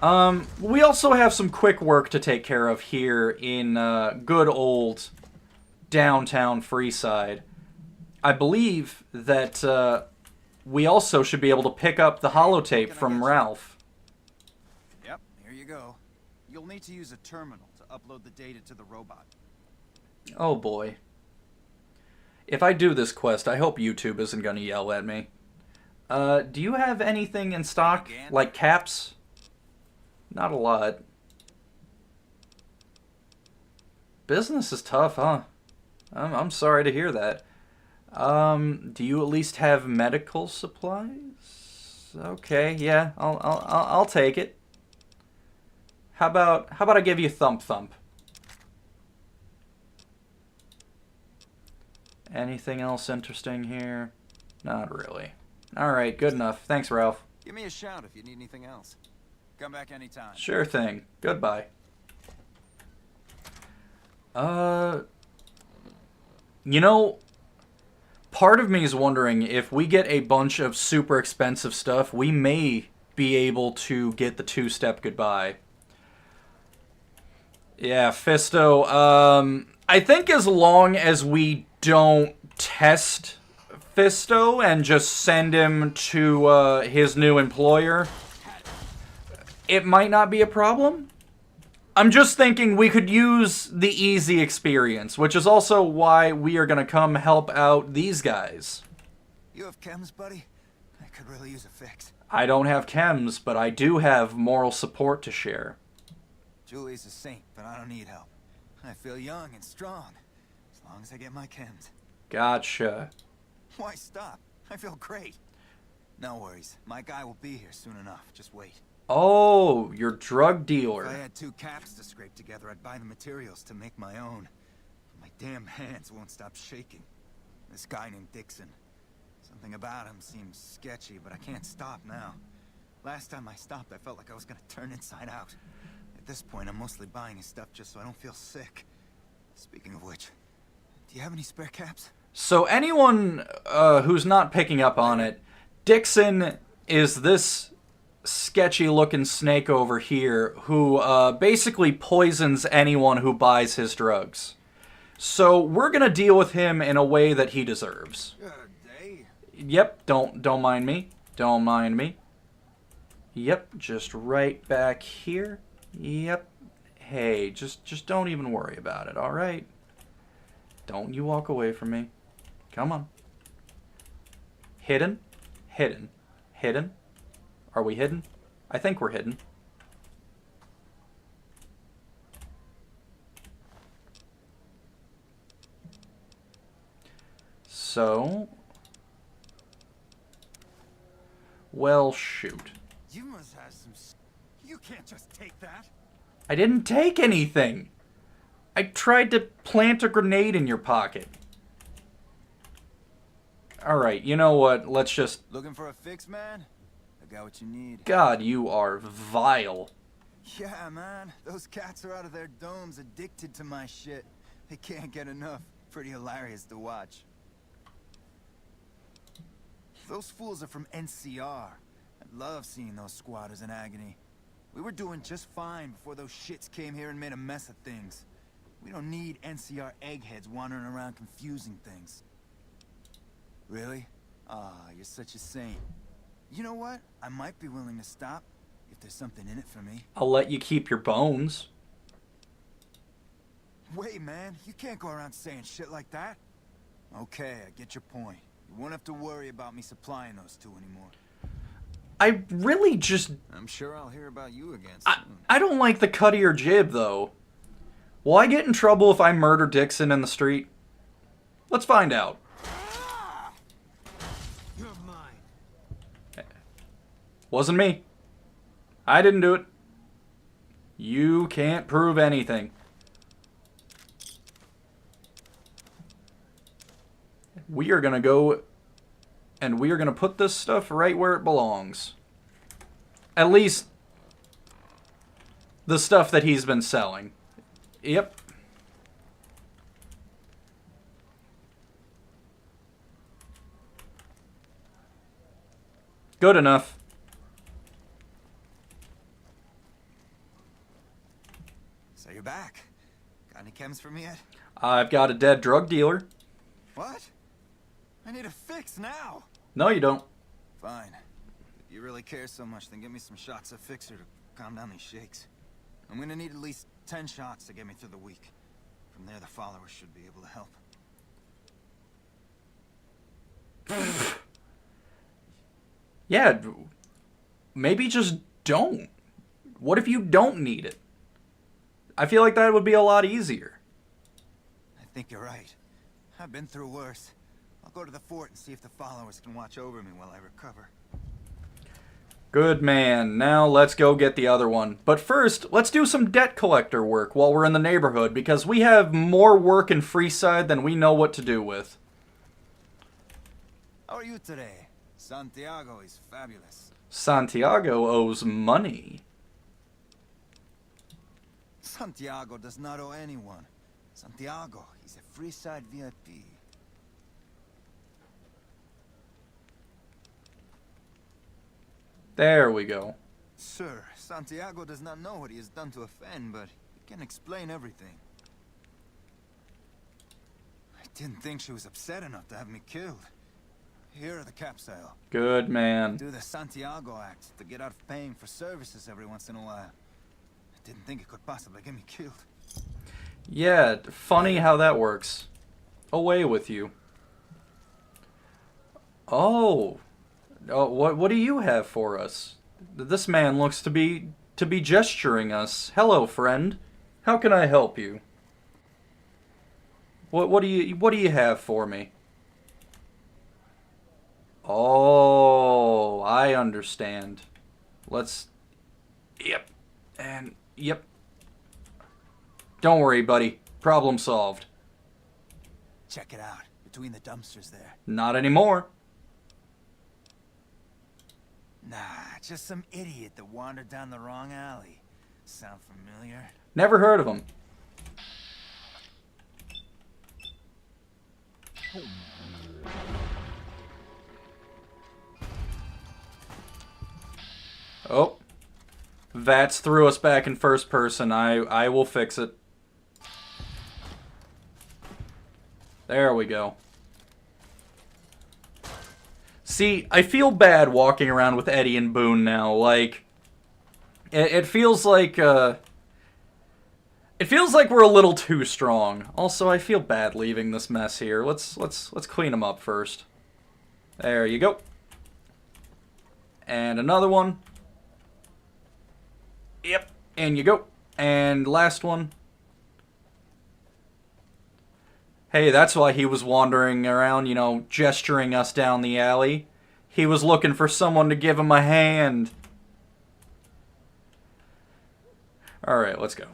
S1: We also have some quick work to take care of here in good old downtown Freeside. I believe that we also should be able to pick up the holotape from Ralph.
S15: Yep, here you go. You'll need to use a terminal to upload the data to the robot.
S1: Oh boy. If I do this quest, I hope YouTube isn't gonna yell at me. Do you have anything in stock? Like caps? Not a lot. Business is tough, huh? I'm sorry to hear that. Do you at least have medical supplies? Okay, yeah, I'll take it. How about I give you Thump Thump? Anything else interesting here? Not really. Alright, good enough. Thanks, Ralph.
S15: Give me a shout if you need anything else. Come back anytime.
S1: Sure thing. Goodbye. You know, part of me is wondering if we get a bunch of super expensive stuff, we may be able to get the two-step goodbye. Yeah, Fisto. I think as long as we don't test Fisto and just send him to his new employer, it might not be a problem. I'm just thinking we could use the easy experience, which is also why we are going to come help out these guys.
S15: You have chems, buddy? I could really use a fix.
S1: I don't have chems, but I do have moral support to share.
S15: Julie's a saint, but I don't need help. I feel young and strong, as long as I get my chems.
S1: Gotcha.
S15: Why stop? I feel great. No worries. My guy will be here soon enough. Just wait.
S1: Oh, your drug dealer.
S15: If I had 2 caps to scrape together, I'd buy the materials to make my own. My damn hands won't stop shaking. This guy named Dixon. Something about him seems sketchy, but I can't stop now. Last time I stopped, I felt like I was gonna turn inside out. At this point, I'm mostly buying his stuff just so I don't feel sick. Speaking of which, do you have any spare caps?
S1: So anyone who's not picking up on it, Dixon is this sketchy-looking snake over here who basically poisons anyone who buys his drugs. So we're gonna deal with him in a way that he deserves. Yep, don't mind me. Don't mind me. Yep, just right back here. Yep. Hey, just don't even worry about it, alright? Don't you walk away from me. Come on. Hidden? Hidden. Hidden? Are we hidden? I think we're hidden. So... well, shoot.
S15: You must have some... You can't just take that.
S1: I didn't take anything. I tried to plant a grenade in your pocket. Alright, you know what? Let's just...
S15: Looking for a fix, man? I got what you need.
S1: God, you are vile.
S15: Yeah, man. Those cats are out of their domes addicted to my shit. They can't get enough. Pretty hilarious to watch. Those fools are from NCR. I love seeing those squatters in agony. We were doing just fine before those shits came here and made a mess of things. We don't need NCR eggheads wandering around confusing things. Really? Ah, you're such a saint. You know what? I might be willing to stop if there's something in it for me.
S1: I'll let you keep your bones.
S15: Wait, man. You can't go around saying shit like that. Okay, I get your point. You won't have to worry about me supplying those 2 anymore.
S1: I really just...
S15: I'm sure I'll hear about you again soon.
S1: I don't like the cut of your jib, though. Will I get in trouble if I murder Dixon in the street? Let's find out.
S3: You're mine.
S1: Wasn't me. I didn't do it. You can't prove anything. We are gonna go and we are gonna put this stuff right where it belongs. At least The stuff that he's been selling. Yep. Good enough.
S15: So you're back. Got any chems for me yet?
S1: I've got a dead drug dealer.
S15: What? I need a fix now.
S1: No, you don't.
S15: Fine. If you really care so much, then give me some shots of Fixer to calm down these shakes. I'm gonna need at least 10 shots to get me through the week. From there, the followers should be able to help.
S1: Yeah, maybe just don't. What if you don't need it? I feel like that would be a lot easier.
S15: I think you're right. I've been through worse. I'll go to the fort and see if the followers can watch over me while I recover.
S1: Good man. Now let's go get the other one. But first, let's do some debt collector work while we're in the neighborhood, because we have more work in Freeside than we know what to do with.
S15: How are you today? Santiago is fabulous.
S1: Santiago owes money.
S15: Santiago does not owe anyone. Santiago, he's a Freeside VIP.
S1: There we go.
S15: Sir, Santiago does not know what he has done to offend, but he can explain everything. I didn't think she was upset enough to have me killed. Here are the capsule.
S1: Good man.
S15: Do the Santiago act to get out of paying for services every once in a while. I didn't think it could possibly get me killed.
S1: Yeah, funny how that works. Away with you. Oh, what do you have for us? This man looks to be gesturing us. Hello, friend. How can I help you? What do you have for me? Oh, I understand. Let's... Yep. And... Yep. Don't worry, buddy. Problem solved.
S15: Check it out. Between the dumpsters there.
S1: Not anymore.
S15: Nah, just some idiot that wandered down the wrong alley. Sound familiar?
S1: Never heard of him. Oh. Vats threw us back in first person. I will fix it. There we go. See, I feel bad walking around with Eddie and Boone now. Like, it feels like we're a little too strong. Also, I feel bad leaving this mess here. Let's clean them up first. There you go. And another one. Yep, and you go. And last one. Hey, that's why he was wandering around, you know, gesturing us down the alley. He was looking for someone to give him a hand. Alright, let's go.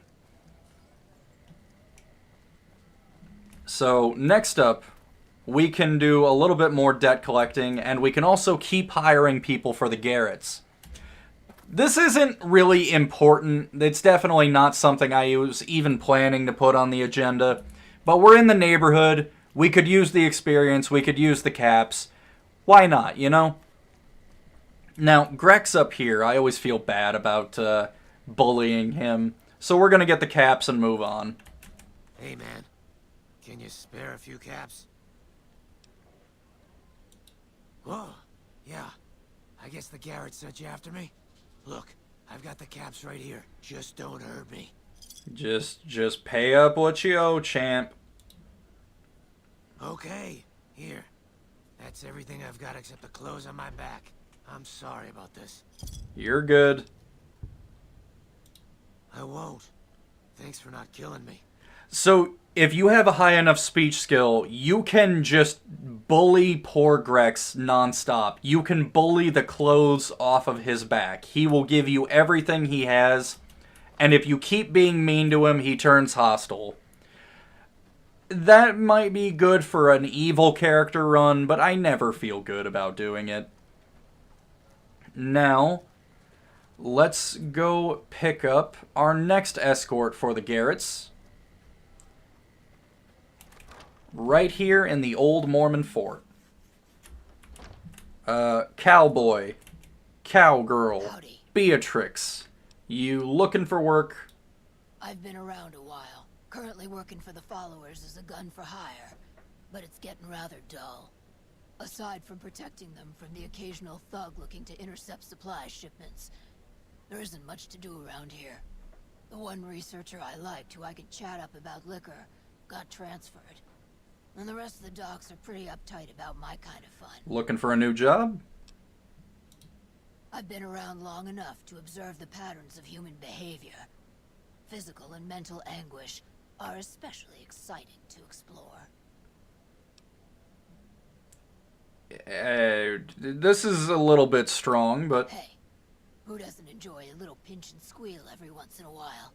S1: So, next up, we can do a little bit more debt collecting, and we can also keep hiring people for the garrets. This isn't really important. It's definitely not something I was even planning to put on the agenda. But we're in the neighborhood. We could use the experience. We could use the caps. Why not, you know? Now, Greg's up here. I always feel bad about bullying him. So we're going to get the caps and move on.
S16: Hey, man. Can you spare a few caps? Whoa. Yeah. I guess the Garrett sent you after me? Look, I've got the caps right here. Just don't hurt me.
S1: Just pay up what you owe, champ.
S16: Okay, here. That's everything I've got except the clothes on my back. I'm sorry about this.
S1: You're good.
S16: I won't. Thanks for not killing me.
S1: So, if you have a high enough speech skill, you can just bully poor Grex nonstop. You can bully the clothes off of his back. He will give you everything he has. And if you keep being mean to him, he turns hostile. That might be good for an evil character run, but I never feel good about doing it. Now, let's go pick up our next escort for the Garretts. Right here in the old Mormon fort. Cowboy, Cowgirl,
S17: Howdy.
S1: Beatrix, you looking for work?
S17: I've been around a while. Currently working for the followers as a gun for hire, but it's getting rather dull. Aside from protecting them from the occasional thug looking to intercept supply shipments, there isn't much to do around here. The one researcher I liked who I could chat up about liquor got transferred. And the rest of the docs are pretty uptight about my kind of fun.
S1: Looking for a new job?
S17: I've been around long enough to observe the patterns of human behavior. Physical and mental anguish are especially exciting to explore.
S1: This is a little bit strong, but...
S17: Hey, who doesn't enjoy a little pinch and squeal every once in a while?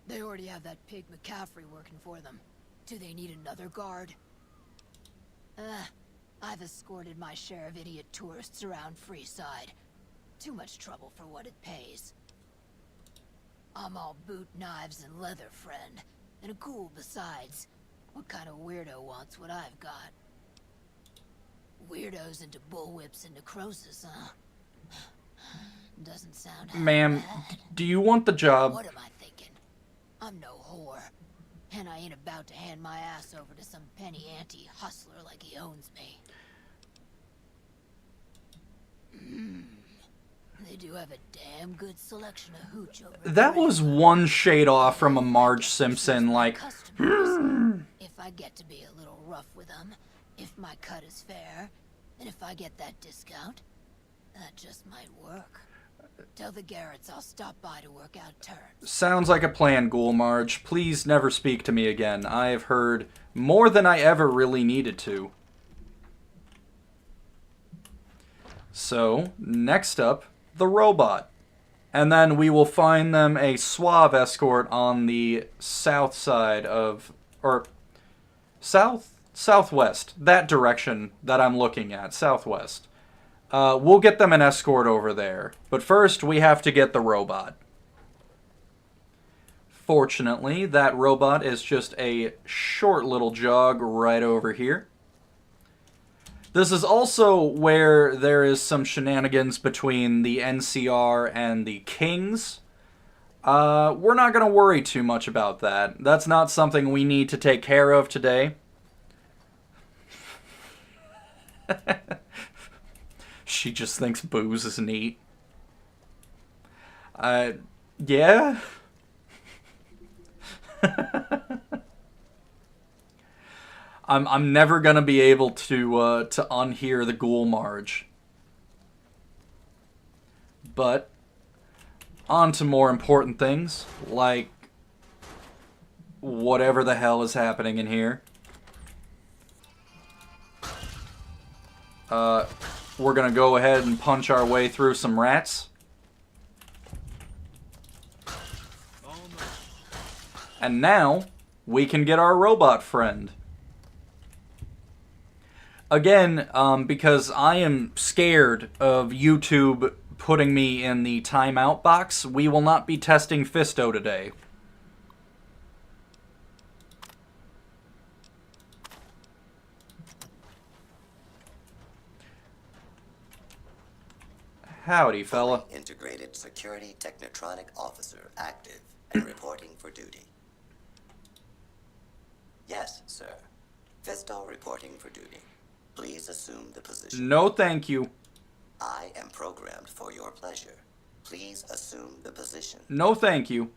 S17: They already have that pig McCaffrey working for them. Do they need another guard? I've escorted my share of idiot tourists around Freeside. Too much trouble for what it pays. I'm all boot, knives, and leather, friend. And a cool besides. What kind of weirdo wants what I've got? Weirdos into bullwhips and necrosis, huh? Doesn't sound
S1: Ma'am,
S17: bad.
S1: do you want the job?
S17: What am I thinking? I'm no whore. And I ain't about to hand my ass over to some penny ante hustler like he owns me. They do have a damn good selection of hooch over
S1: That
S17: there.
S1: was one shade off from a Marge Simpson, like...
S17: If I get to be a little rough with them, if my cut is fair, and if I get that discount, that just might work. Tell the Garretts I'll stop by to work out terms.
S1: Sounds like a plan, Ghoul Marge. Please never speak to me again. I have heard more than I ever really needed to. So, next up, the robot. And then we will find them a suave escort on the south side of... or... southwest. That direction that I'm looking at. Southwest. We'll get them an escort over there. But first, we have to get the robot. Fortunately, that robot is just a short little jog right over here. This is also where there is some shenanigans between the NCR and the Kings. We're not going to worry too much about that. That's not something we need to take care of today. She just thinks booze is neat. Yeah? I'm never gonna be able to unhear the Ghoul Marge. But on to more important things, like whatever the hell is happening in here. We're gonna go ahead and punch our way through some rats. And now, we can get our robot friend. Again, because I am scared of YouTube putting me in the timeout box, we will not be testing Fisto today. Howdy, fella.
S9: Integrated Security Technotronic Officer active and reporting for duty. Yes, sir. Fisto reporting for duty. Please assume the position.
S1: No, thank you.
S9: I am programmed for your pleasure. Please assume the position.
S1: No, thank you.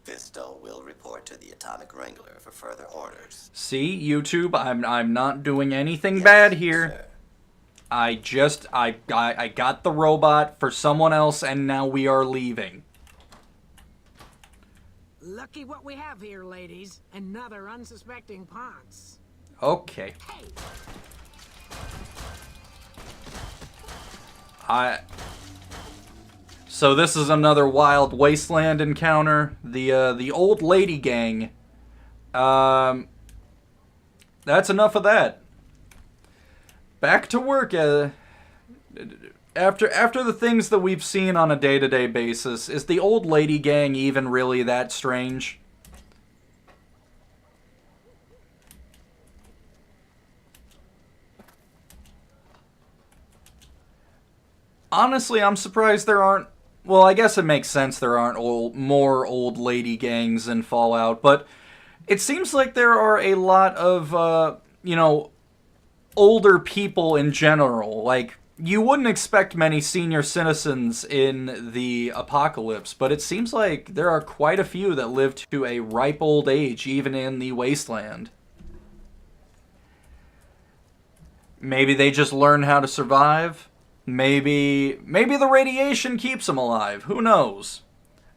S9: Fisto will report to the Atomic Wrangler for further orders.
S1: See, YouTube, I'm not doing anything bad here.
S9: Sir.
S1: I got the robot for someone else, and now we are leaving.
S18: Lucky what we have here, ladies. Another unsuspecting Ponce.
S1: Okay. So this is another Wild Wasteland encounter. The old lady gang. That's enough of that. Back to work, After the things that we've seen on a day-to-day basis, is the old lady gang even really that strange? Honestly, I'm surprised there aren't... Well, I guess it makes sense there aren't more old lady gangs in Fallout, but it seems like there are a lot of, you know, older people in general. Like, you wouldn't expect many senior citizens in the apocalypse, but it seems like there are quite a few that live to a ripe old age, even in the wasteland. Maybe they just learn how to survive. Maybe the radiation keeps them alive. Who knows?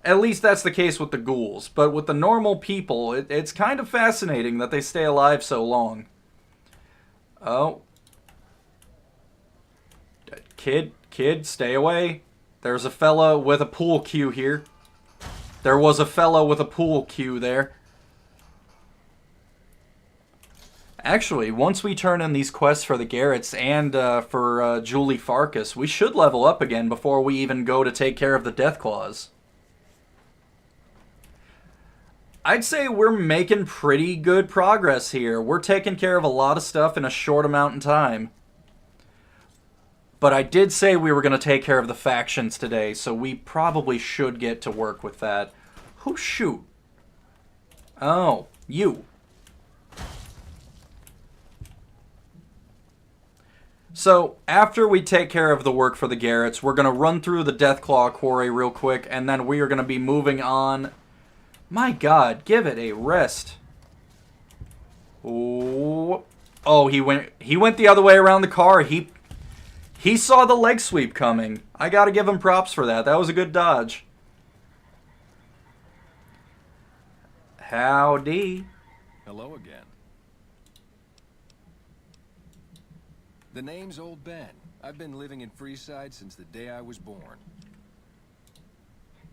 S1: At least that's the case with the ghouls. But with the normal people, it's kind of fascinating that they stay alive so long. Oh. Kid, stay away. There's a fella with a pool cue here. There was a fella with a pool cue there. Actually, once we turn in these quests for the Garretts and for Julie Farkas, we should level up again before we even go to take care of the Deathclaws. I'd say we're making pretty good progress here. We're taking care of a lot of stuff in a short amount of time. But I did say we were going to take care of the factions today, so we probably should get to work with that. Who shoot? Oh, you. So, after we take care of the work for the Garretts, we're going to run through the Deathclaw quarry real quick, and then we are going to be moving on. My god, give it a rest. Oh, he went the other way around the car. He saw the leg sweep coming. I got to give him props for that. That was a good dodge. Howdy.
S19: Hello again. The name's Old Ben. I've been living in Freeside since the day I was born.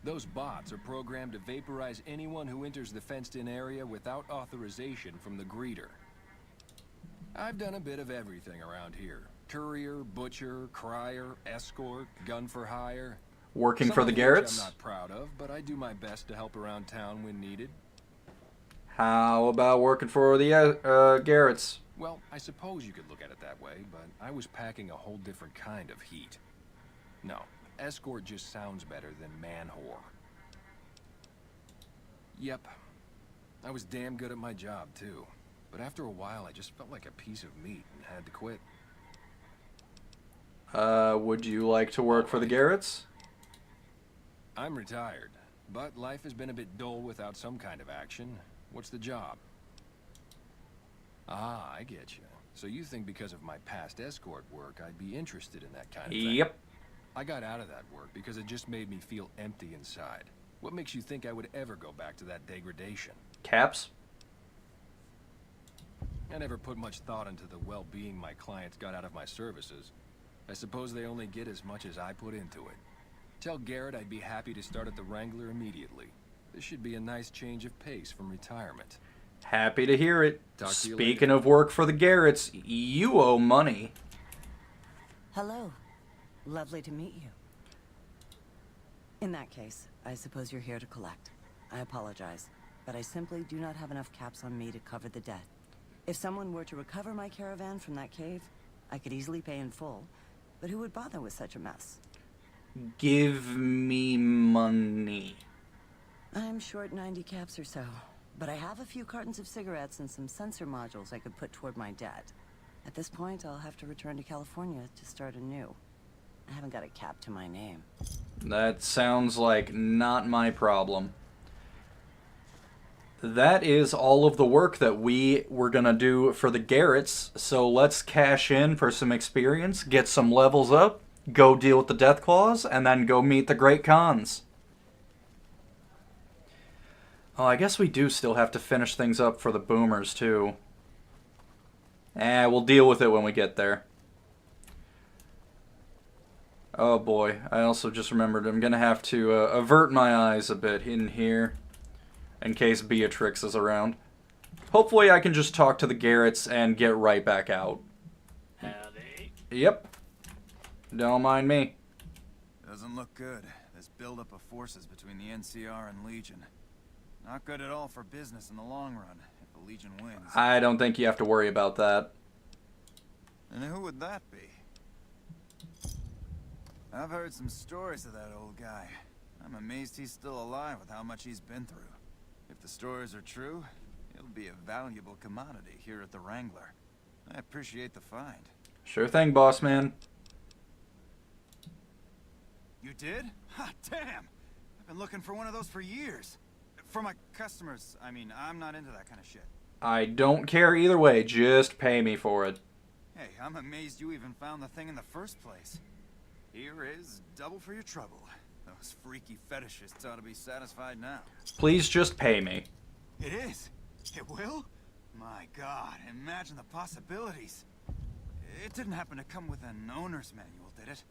S19: Those bots are programmed to vaporize anyone who enters the fenced-in area without authorization from the greeter. I've done a bit of everything around here. Courier, butcher, crier, escort, gun for hire.
S1: Working for the
S19: Some of which
S1: Garretts?
S19: I'm not proud of, but I do my best to help around town when needed.
S1: How about working for the Garretts?
S19: Well, I suppose you could look at it that way, but I was packing a whole different kind of heat. No, escort just sounds better than man-whore. Yep, I was damn good at my job, too. But after a while, I just felt like a piece of meat and had to quit.
S1: Would you like to work for the Garretts?
S19: I'm retired, but life has been a bit dull without some kind of action. What's the job? Ah, I get you. So you think because of my past escort work, I'd be interested in that kind of thing?
S1: Yep.
S19: I got out of that work because it just made me feel empty inside. What makes you think I would ever go back to that degradation?
S1: Caps?
S19: I never put much thought into the well-being my clients got out of my services. I suppose they only get as much as I put into it. Tell Garrett I'd be happy to start at the Wrangler immediately. This should be a nice change of pace from retirement.
S1: Happy to hear it.
S19: Talk to you
S1: Speaking of work for the Garretts, you owe money.
S20: Hello. Lovely to meet you. In that case, I suppose you're here to collect. I apologize, but I simply do not have enough caps on me to cover the debt. If someone were to recover my caravan from that cave, I could easily pay in full, but who would bother with such a mess?
S1: Give me money.
S20: I'm short 90 caps or so, but I have a few cartons of cigarettes and some sensor modules I could put toward my debt. At this point, I'll have to return to California to start anew. I haven't got a cap to my name.
S1: That sounds like not my problem. That is all of the work that we were going to do for the Garretts, so let's cash in for some experience, get some levels up, go deal with the Deathclaws, and then go meet the Great Khans. Oh, I guess we do still have to finish things up for the Boomers, too. We'll deal with it when we get there. Oh boy, I also just remembered I'm going to have to avert my eyes a bit in here, in case Beatrix is around. Hopefully I can just talk to the Garretts and get right back out.
S21: Howdy.
S1: Yep. Don't mind me.
S15: Doesn't look good. This buildup of forces between the NCR and Legion. Not good at all for business in the long run, if the Legion wins.
S1: I don't think you have to worry about that.
S15: And who would that be? I've heard some stories of that old guy. I'm amazed he's still alive with how much he's been through. If the stories are true, he'll be a valuable commodity here at the Wrangler. I appreciate the find.
S1: Sure thing, boss man.
S15: You did? Ha, damn! I've been looking for one of those for years. For my customers, I mean, I'm not into that kind of shit.
S1: I don't care either way, just pay me for it.
S15: Hey, I'm amazed you even found the thing in the first place. Here is double for your trouble. Those freaky fetishists ought to be satisfied now.
S1: Please just pay me.
S15: It is? It will? My God, imagine the possibilities. It didn't happen to come with an owner's manual, did it?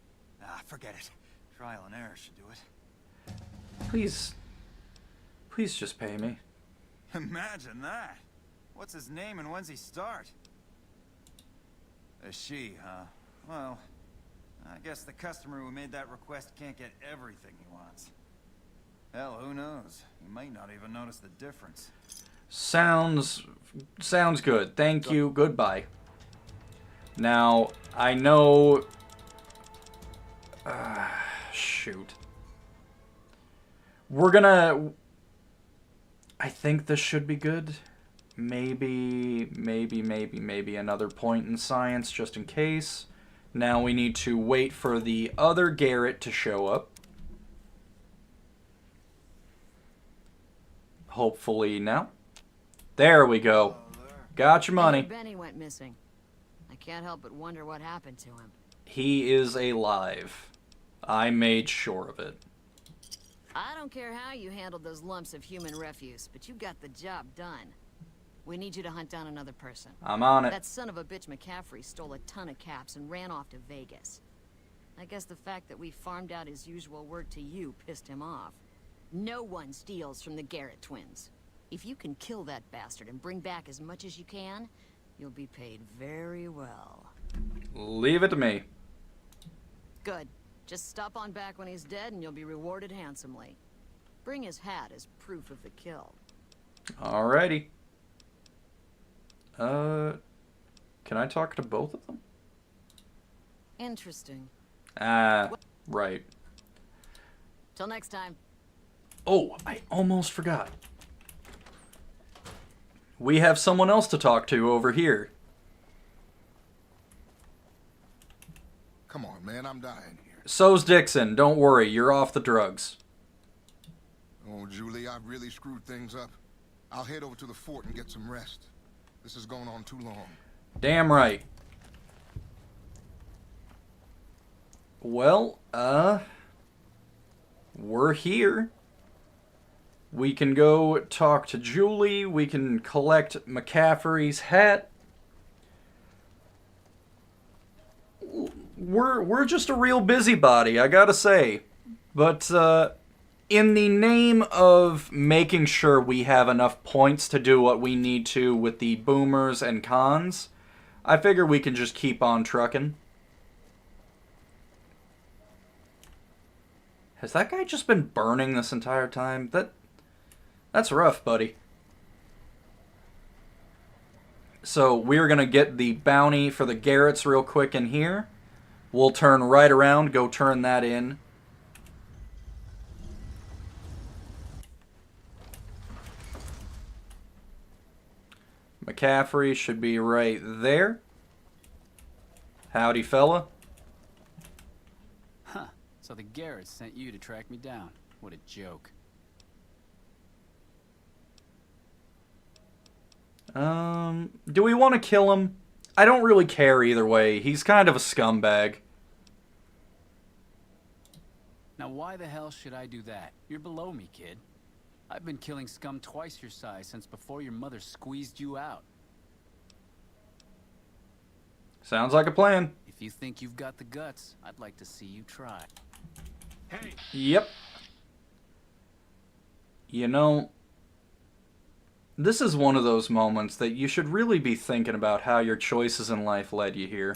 S15: Ah, forget it. Trial and error should do it.
S1: Please just pay me.
S15: Imagine that. What's his name and when's he start? A she, huh? Well, I guess the customer who made that request can't get everything he wants. Hell, who knows? He might not even notice the difference.
S1: Sounds good. Thank you. Goodbye. Now, I know... shoot. We're gonna... I think this should be good. Maybe another point in science just in case. Now we need to wait for the other Garrett to show up. Hopefully now. There we go. Got your money.
S21: Benny went missing. I can't help but wonder what happened to him.
S1: He is alive. I made sure of it.
S21: I don't care how you handled those lumps of human refuse, but you got the job done. We need you to hunt down another person.
S1: I'm on it.
S21: That son of a bitch McCaffrey stole a ton of caps and ran off to Vegas. I guess the fact that we farmed out his usual work to you pissed him off. No one steals from the Garrett twins. If you can kill that bastard and bring back as much as you can, you'll be paid very well.
S1: Leave it to me.
S21: Good. Just stop on back when he's dead and you'll be rewarded handsomely. Bring his hat as proof of the kill.
S1: Alrighty. Can I talk to both of them?
S21: Interesting.
S1: Right.
S21: Till next time.
S1: Oh, I almost forgot. We have someone else to talk to over here.
S22: Come on, man, I'm dying here.
S1: So's Dixon. Don't worry, you're off the drugs.
S22: Oh, Julie, I've really screwed things up. I'll head over to the fort and get some rest. This is going on too long.
S1: Damn right. Well, we're here. We can go talk to Julie. We can collect McCaffrey's hat. We're just a real busybody, I gotta say. But, in the name of making sure we have enough points to do what we need to with the boomers and cons, I figure we can just keep on trucking. Has that guy just been burning this entire time? That's rough, buddy. So we're going to get the bounty for the Garretts real quick in here. We'll turn right around, go turn that in. McCaffrey should be right there. Howdy, fella.
S23: Huh. So the Garretts sent you to track me down. What a joke.
S1: Do we want to kill him? I don't really care either way. He's kind of a scumbag.
S23: Now why the hell should I do that? You're below me, kid. I've been killing scum twice your size since before your mother squeezed you out.
S1: Sounds like a plan.
S23: If you think you've got the guts, I'd like to see you try.
S6: Hey.
S1: Yep. You know, this is one of those moments that you should really be thinking about how your choices in life led you here.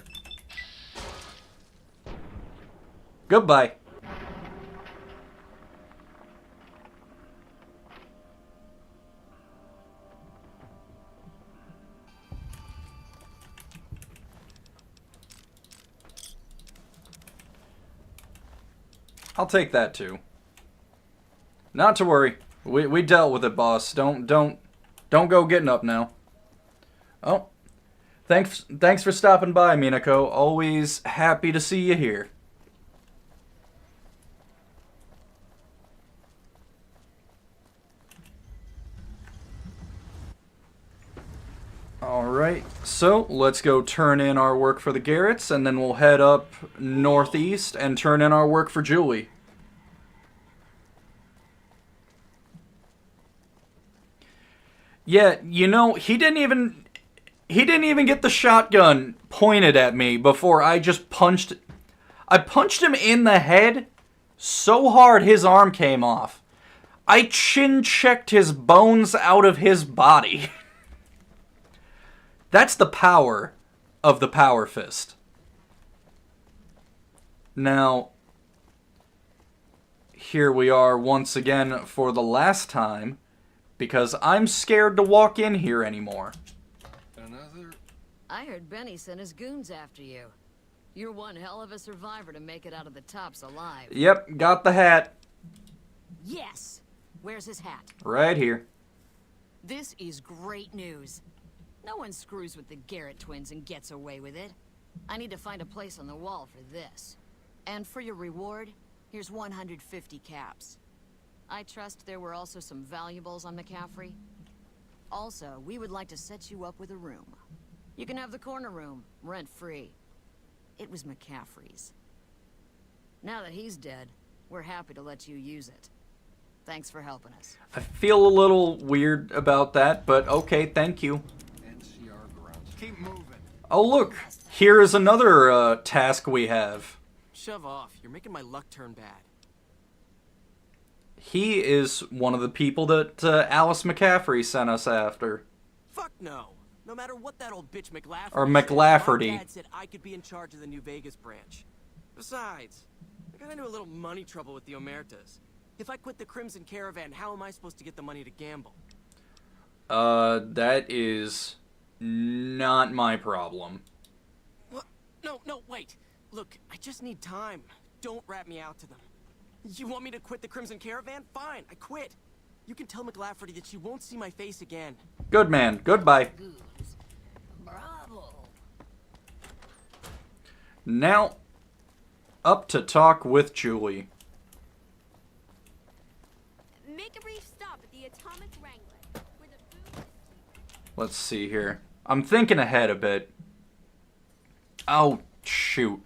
S1: Goodbye. I'll take that too. Not to worry. We dealt with it, boss. Don't go getting up now. Oh. Thanks for stopping by, Minako. Always happy to see you here. Alright, so let's go turn in our work for the Garretts, and then we'll head up northeast and turn in our work for Julie. Yeah, you know, he didn't even get the shotgun pointed at me before I just punched him in the head so hard his arm came off. I chin-checked his bones out of his body. That's the power of the Power Fist. Now, here we are once again for the last time, because I'm scared to walk in here anymore.
S21: I heard Benny sent his goons after you. You're one hell of a survivor to make it out of the tops alive.
S1: Yep, got the hat.
S21: Yes! Where's his hat?
S1: Right here.
S21: This is great news. No one screws with the Garrett twins and gets away with it. I need to find a place on the wall for this. And for your reward, here's 150 caps. I trust there were also some valuables on McCaffrey. Also, we would like to set you up with a room. You can have the corner room, rent-free. It was McCaffrey's. Now that he's dead, we're happy to let you use it. Thanks for helping us.
S1: I feel a little weird about that, but okay, thank you.
S15: Keep moving.
S1: Oh look, here is another task we have.
S7: Shove off. You're making my luck turn bad.
S1: He is one of the people that Alice McCaffrey sent us after.
S7: Fuck no. No matter what that old bitch McLafferty
S1: Or
S7: said,
S1: McLafferty.
S7: my dad said I could be in charge of the New Vegas branch. Besides, I got into a little money trouble with the Omertas. If I quit the Crimson Caravan, how am I supposed to get the money to gamble?
S1: That is not my problem.
S7: What? No, wait. Look, I just need time. Don't rat me out to them. You want me to quit the Crimson Caravan? Fine, I quit. You can tell McLafferty that she won't see my face again.
S1: Good man. Goodbye.
S17: Bravo.
S1: Now, up to talk with Julie.
S10: Make a brief stop at the Atomic Wrangler, where the food...
S1: Let's see here. I'm thinking ahead a bit. Oh, shoot.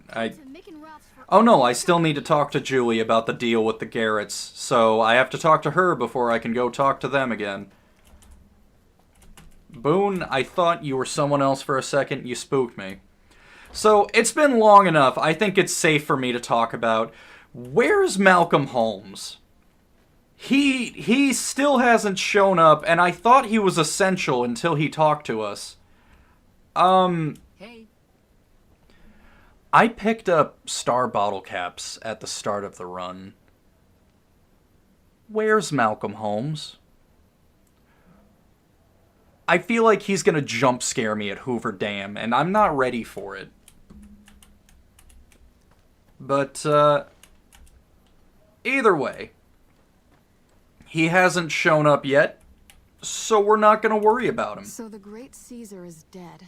S1: Oh no, I still need to talk to Julie about the deal with the Garretts, so I have to talk to her before I can go talk to them again. Boone, I thought you were someone else for a second. You spooked me. So, it's been long enough. I think it's safe for me to talk about. Where's Malcolm Holmes? He still hasn't shown up, and I thought he was essential until he talked to us.
S21: Hey.
S1: I picked up star bottle caps at the start of the run. Where's Malcolm Holmes? I feel like he's gonna jump scare me at Hoover Dam, and I'm not ready for it. But, either way, he hasn't shown up yet, so we're not gonna worry about him.
S10: So the great Caesar is dead.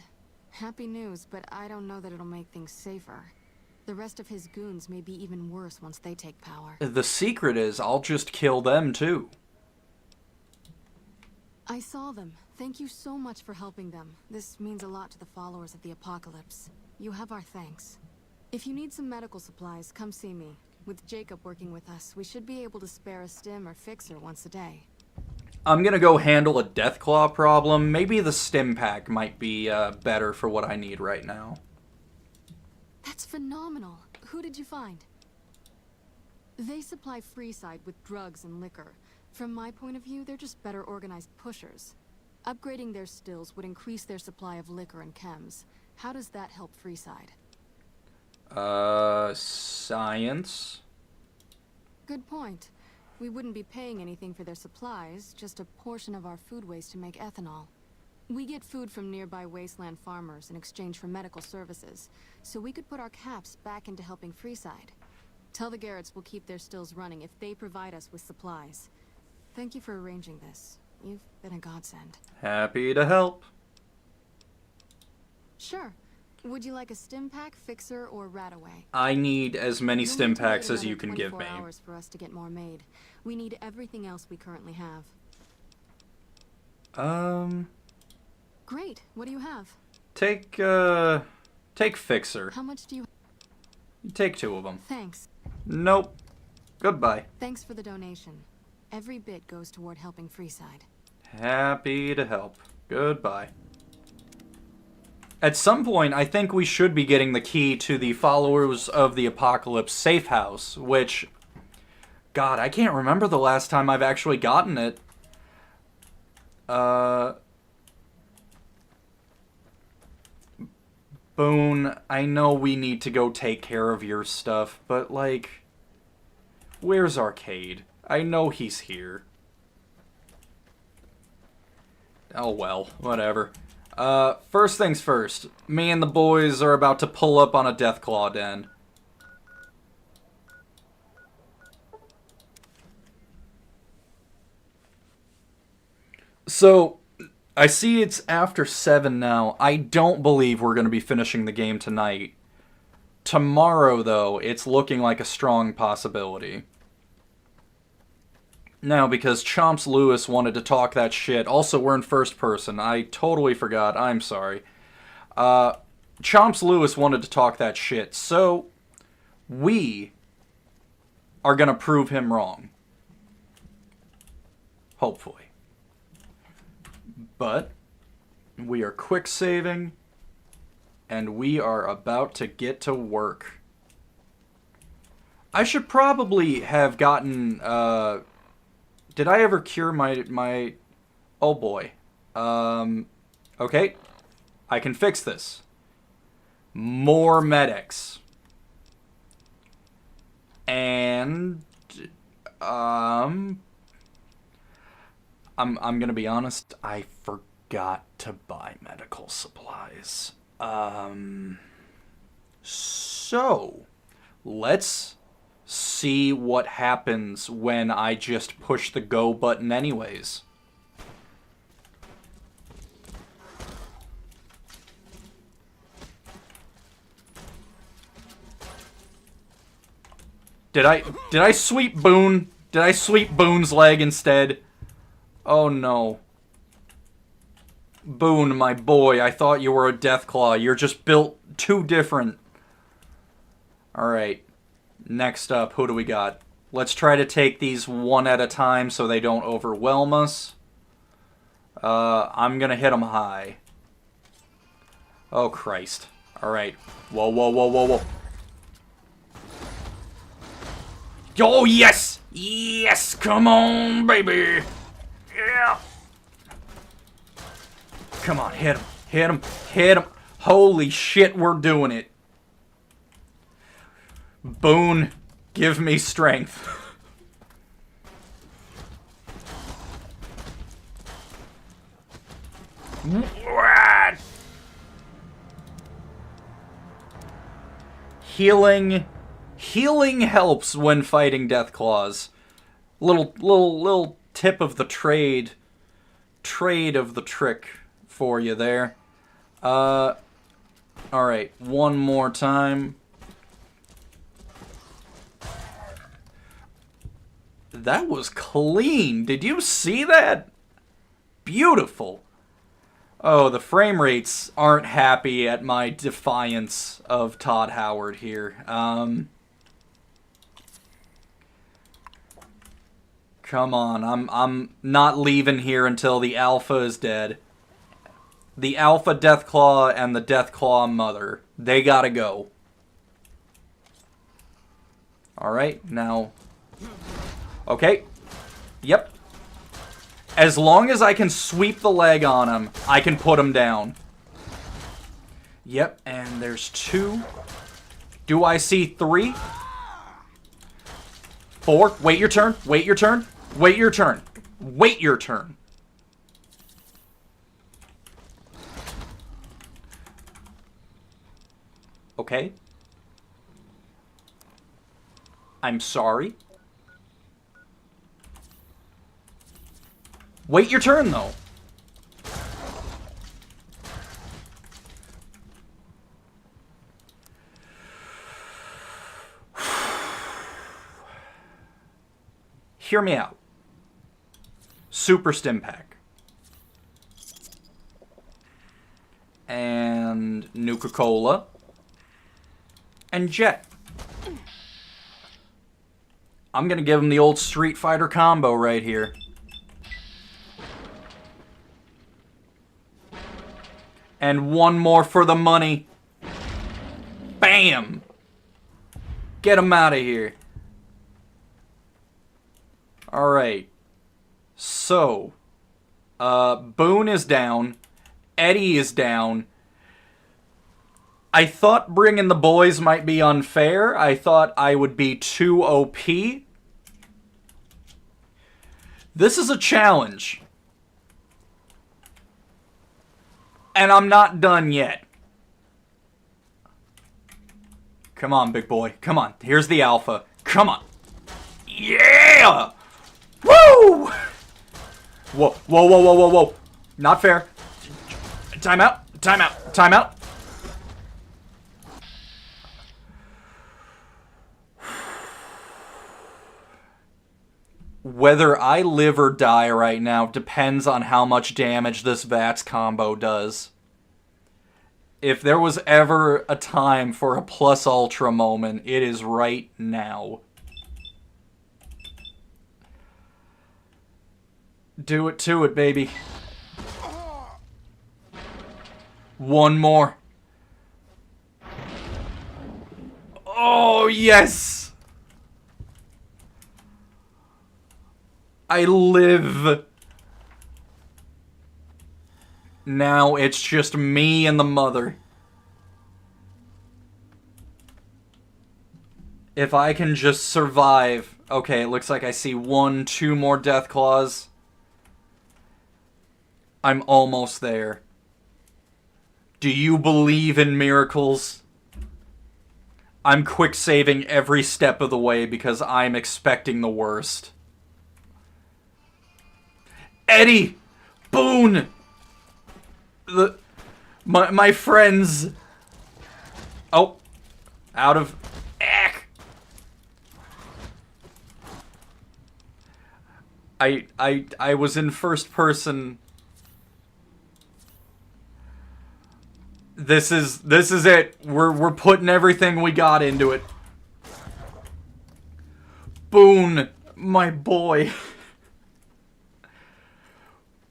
S10: Happy news, but I don't know that it'll make things safer. The rest of his goons may be even worse once they take power.
S1: The secret is I'll just kill them too.
S10: I saw them. Thank you so much for helping them. This means a lot to the followers of the apocalypse. You have our thanks. If you need some medical supplies, come see me. With Jacob working with us, we should be able to spare a stim or fixer once a day.
S1: I'm gonna go handle a Deathclaw problem. Maybe the stim pack might be better for what I need right now.
S10: That's phenomenal. Who did you find? They supply Freeside with drugs and liquor. From my point of view, they're just better organized pushers. Upgrading their stills would increase their supply of liquor and chems. How does that help Freeside?
S1: Science?
S10: Good point. We wouldn't be paying anything for their supplies, just a portion of our food waste to make ethanol. We get food from nearby wasteland farmers in exchange for medical services, so we could put our caps back into helping Freeside. Tell the Garretts we'll keep their stills running if they provide us with supplies. Thank you for arranging this. You've been a godsend.
S1: Happy to help.
S10: Sure. Would you like a stim pack, fixer, or rataway?
S1: I need as many
S10: You'll
S1: stim
S10: need to wait
S1: packs as
S10: another
S1: you can give
S10: 24
S1: me.
S10: hours for us to get more made. We need everything else we currently have. Great. What do you have?
S1: Take fixer.
S10: How much do you...
S1: Take 2 of them.
S10: Thanks.
S1: Nope. Goodbye.
S10: Thanks for the donation. Every bit goes toward helping Freeside.
S1: Happy to help. Goodbye. At some point, I think we should be getting the key to the Followers of the Apocalypse safe house, which... God, I can't remember the last time I've actually gotten it. Boone, I know we need to go take care of your stuff, but, like... Where's Arcade? I know he's here. Oh well, whatever. First things first. Me and the boys are about to pull up on a Deathclaw den. So, I see it's after 7 now. I don't believe we're going to be finishing the game tonight. Tomorrow, though, it's looking like a strong possibility. Now, because Chomps Lewis wanted to talk that shit. Also, we're in first person. I totally forgot. I'm sorry. Chomps Lewis wanted to talk that shit. So, we are going to prove him wrong. Hopefully. But, we are quick saving. And we are about to get to work. I should probably have gotten... Did I ever cure my... Oh boy. Okay. I can fix this. More medics. And... I'm gonna be honest, I forgot to buy medical supplies. So... Let's... see what happens when I just push the go button anyways. Did I sweep Boone? Did I sweep Boone's leg instead? Oh no. Boone, my boy, I thought you were a Deathclaw. You're just built too different. Alright. Next up, who do we got? Let's try to take these one at a time so they don't overwhelm us. I'm gonna hit them high. Oh, Christ. Alright. Whoa, whoa, whoa, whoa, whoa. Oh, yes! Yes! Come on, baby! Yeah! Come on, hit him. Hit him. Hit him. Holy shit, we're doing it. Boone, give me strength. Healing helps when fighting Deathclaws. Little tip of the trade of the trick for you there. Alright, one more time. That was clean. Did you see that? Beautiful. Oh, the frame rates aren't happy at my defiance of Todd Howard here. Come on, I'm not leaving here until the Alpha is dead. The Alpha Deathclaw and the Deathclaw Mother. They gotta go. Alright, now... Okay. Yep. As long as I can sweep the leg on him, I can put him down. Yep, and there's 2. Do I see 3? 4. Wait your turn. Wait your turn. Wait your turn. Wait your turn. Okay. I'm sorry. Wait your turn, though. Hear me out. Super Stim Pack. And Nuka-Cola. And Jet. I'm gonna give him the old Street Fighter combo right here. And one more for the money. Bam! Get him out of here. Alright. So. Boone is down. Eddie is down. I thought bringing the boys might be unfair. I thought I would be too OP. This is a challenge. And I'm not done yet. Come on, big boy. Come on. Here's the alpha. Come on. Yeah! Woo! Whoa, whoa, whoa, whoa, whoa, whoa. Not fair. Timeout. Timeout. Timeout. Whether I live or die right now depends on how much damage this VATS combo does. If there was ever a time for a plus ultra moment, it is right now. Do it to it, baby. One more. Oh, yes! I live. Now it's just me and the mother. If I can just survive. Okay, it looks like I see 1, 2 more death claws. I'm almost there. Do you believe in miracles? I'm quick saving every step of the way because I'm expecting the worst. Eddie! Boone! My friends. Oh. Out of... Eck! I was in first person. This is it. We're putting everything we got into it. Boone, my boy.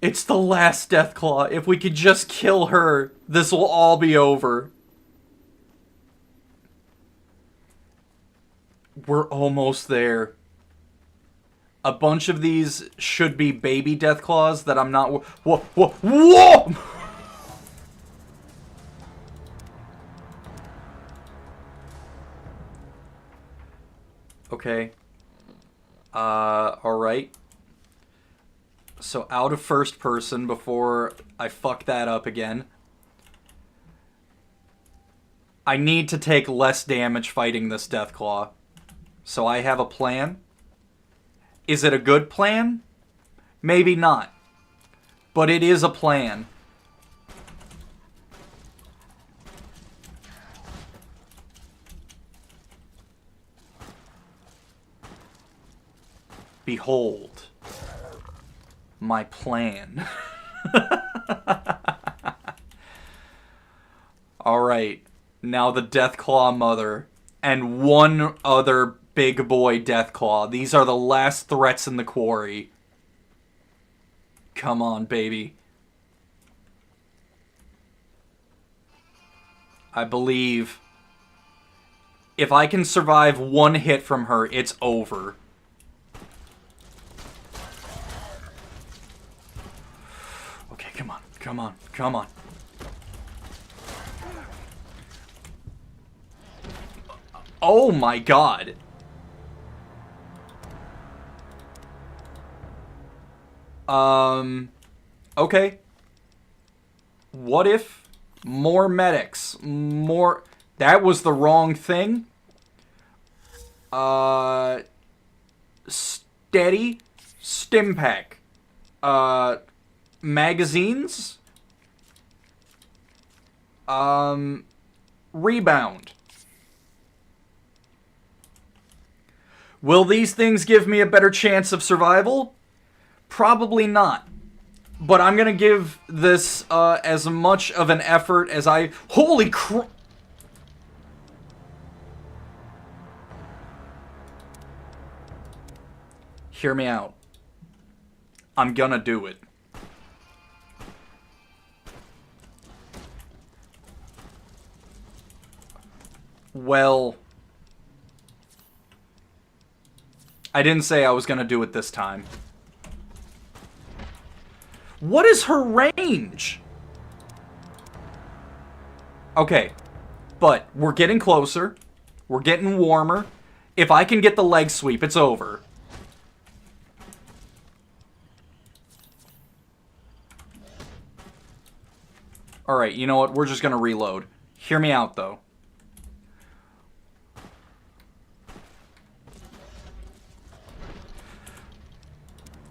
S1: It's the last Deathclaw. If we could just kill her, this will all be over. We're almost there. A bunch of these should be baby Deathclaws that I'm not... Whoa, whoa, whoa! Okay. Alright. So out of first person before I fuck that up again. I need to take less damage fighting this Deathclaw. So I have a plan. Is it a good plan? Maybe not. But it is a plan. Behold. My plan. Alright. Now the Deathclaw mother. And one other big boy Deathclaw. These are the last threats in the quarry. Come on, baby. I believe. If I can survive one hit from her, it's over. Come on, come on, come on. Oh my god. Okay. What if more medics? More... That was the wrong thing. Steady. Stimpack. Magazines. Rebound. Will these things give me a better chance of survival? Probably not. But I'm gonna give this as much of an effort as I... Holy crap! Hear me out. I'm gonna do it. Well... I didn't say I was gonna do it this time. What is her range? Okay, but we're getting closer. We're getting warmer. If I can get the leg sweep, it's over. Alright, you know what? We're just gonna reload. Hear me out, though.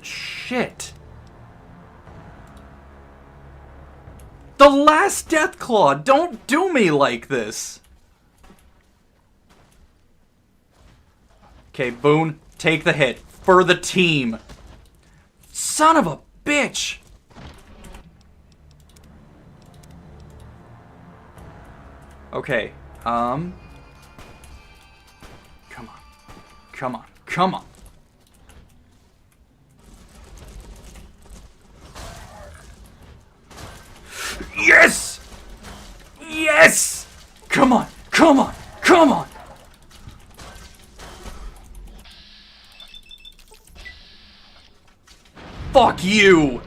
S1: Shit. The last Deathclaw! Don't do me like this! Okay, Boone, take the hit. For the team. Son of a bitch! Okay, Come on. Come on. Come on. Yes! Yes! Come on! Come on! Come on! Fuck you!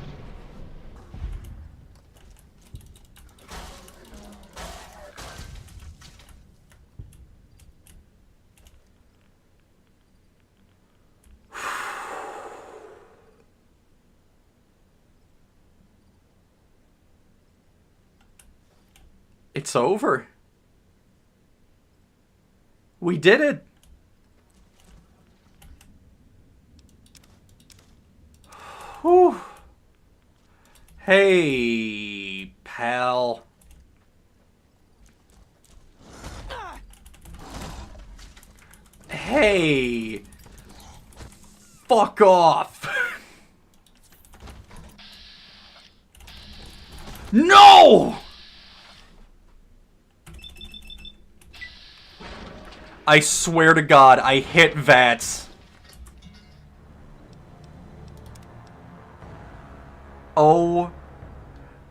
S1: It's over. We did it. Whew. Hey, pal. Hey. Fuck off. No! I swear to God, I hit Vats. Oh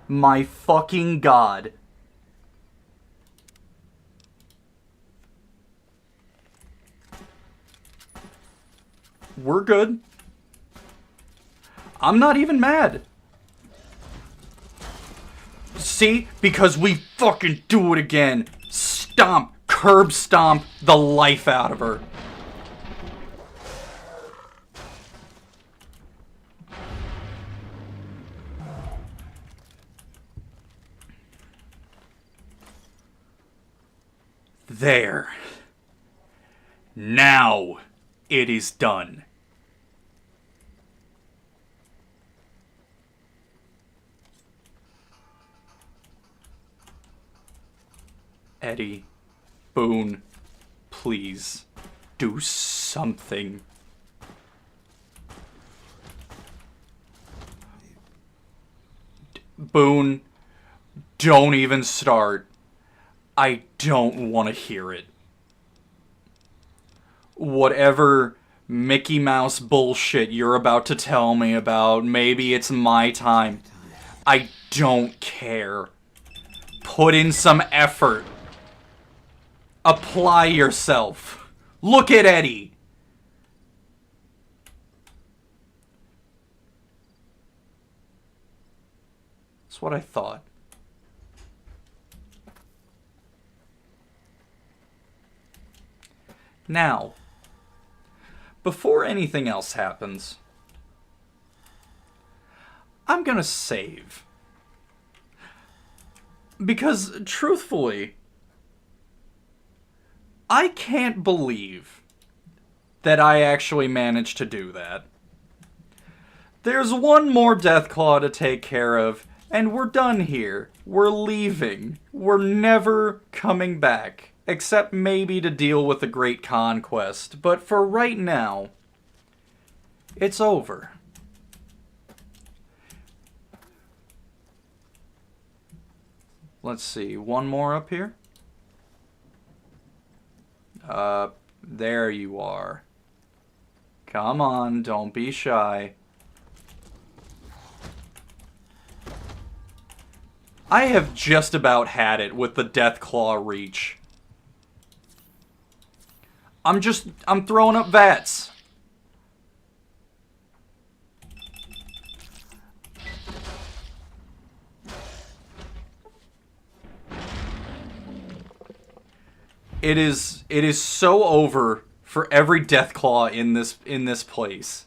S1: my fucking God. We're good. I'm not even mad. See? Because we fucking do it again. Stomp. Curb stomp the life out of her. There. Now it is done. Eddie. Boone, please, do something. Boone, don't even start. I don't want to hear it. Whatever Mickey Mouse bullshit you're about to tell me about, maybe it's my time. I don't care. Put in some effort. Apply yourself. Look at Eddie. That's what I thought. Now, before anything else happens, I'm gonna save. Because, truthfully, I can't believe that I actually managed to do that. There's one more Deathclaw to take care of, and we're done here. We're leaving. We're never coming back, except maybe to deal with the Great Conquest. But for right now, it's over. Let's see, one more up here. There you are. Come on, don't be shy. I have just about had it with the Deathclaw reach. I'm throwing up VATS. It is so over for every Deathclaw in this place.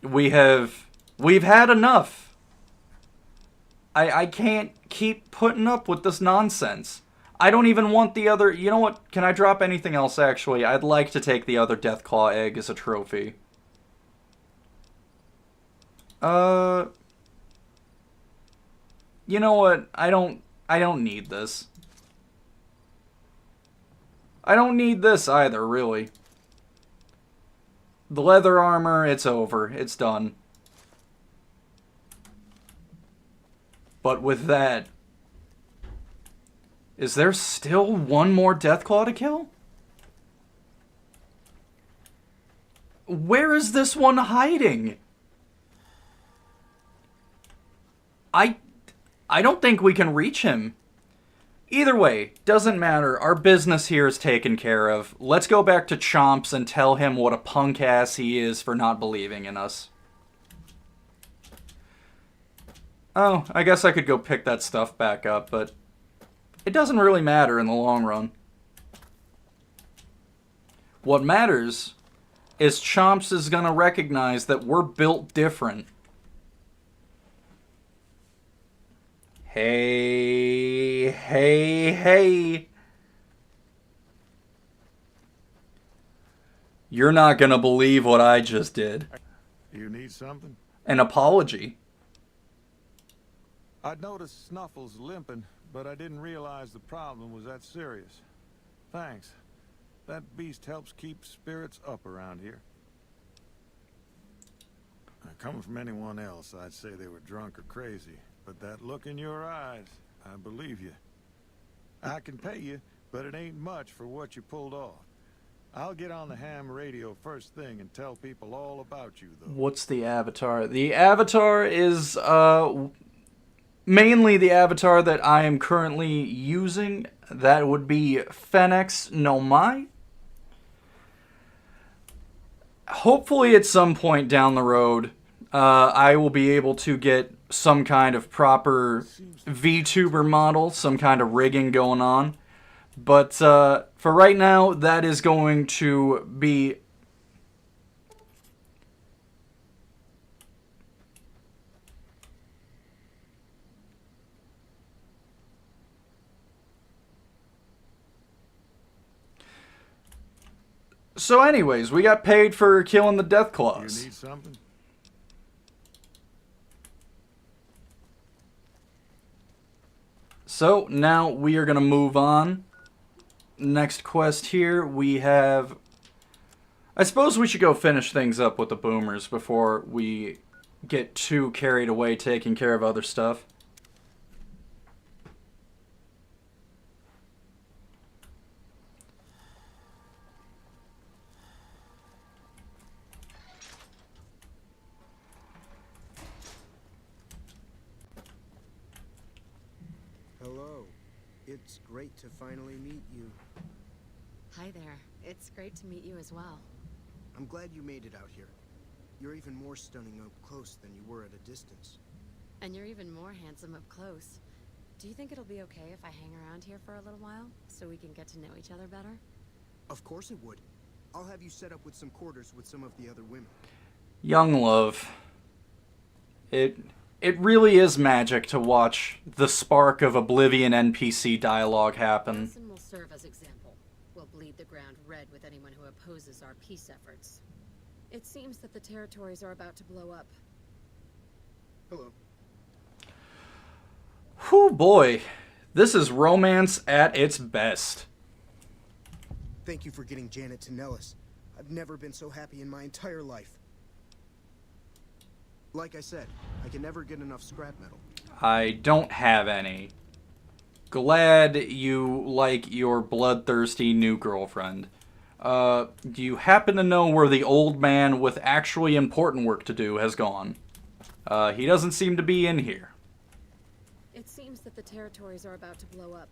S1: We've had enough. I can't keep putting up with this nonsense. I don't even want the other... You know what? Can I drop anything else, actually? I'd like to take the other Deathclaw egg as a trophy. You know what? I don't need this. I don't need this either, really. The leather armor, it's over. It's done. But with that... Is there still one more Deathclaw to kill? Where is this one hiding? I don't think we can reach him. Either way, doesn't matter. Our business here is taken care of. Let's go back to Chomps and tell him what a punk ass he is for not believing in us. Oh, I guess I could go pick that stuff back up, but it doesn't really matter in the long run. What matters is Chomps is gonna recognize that we're built different. Hey, hey, hey. You're not gonna believe what I just did.
S6: You need something?
S1: An apology.
S6: I'd noticed Snuffles limping, but I didn't realize the problem was that serious. Thanks. That beast helps keep spirits up around here. Coming from anyone else, I'd say they were drunk or crazy. But that look in your eyes, I believe you. I can pay you, but it ain't much for what you pulled off. I'll get on the ham radio first thing and tell people all about you, though.
S1: What's the avatar? The avatar is, mainly the avatar that I am currently using. That would be Fennex no Mai. Hopefully at some point down the road, I will be able to get some kind of proper Vtuber model, some kind of rigging going on. But for right now, that is going to be... So anyways, we got paid for killing the Deathclaws.
S6: You need something?
S1: So now we are going to move on. Next quest here, we have... I suppose we should go finish things up with the boomers before we get too carried away taking care of other stuff.
S4: Hello. It's great to finally meet you.
S12: Hi there. It's great to meet you as well.
S4: I'm glad you made it out here. You're even more stunning up close than you were at a distance.
S12: And you're even more handsome up close. Do you think it'll be okay if I hang around here for a little while, so we can get to know each other better?
S4: Of course it would. I'll have you set up with some quarters with some of the other women.
S1: Young love. It really is magic to watch the spark of Oblivion NPC dialogue happen.
S12: Will serve as example. We'll bleed the ground red with anyone who opposes our peace efforts. It seems that the territories are about to blow up.
S4: Hello.
S1: Whew, boy. This is romance at its best.
S4: Thank you for getting Janet to Nellis. I've never been so happy in my entire life. Like I said, I can never get enough scrap metal.
S1: I don't have any. Glad you like your bloodthirsty new girlfriend. Do you happen to know where the old man with actually important work to do has gone? He doesn't seem to be in here.
S12: It seems that the territories are about to blow up.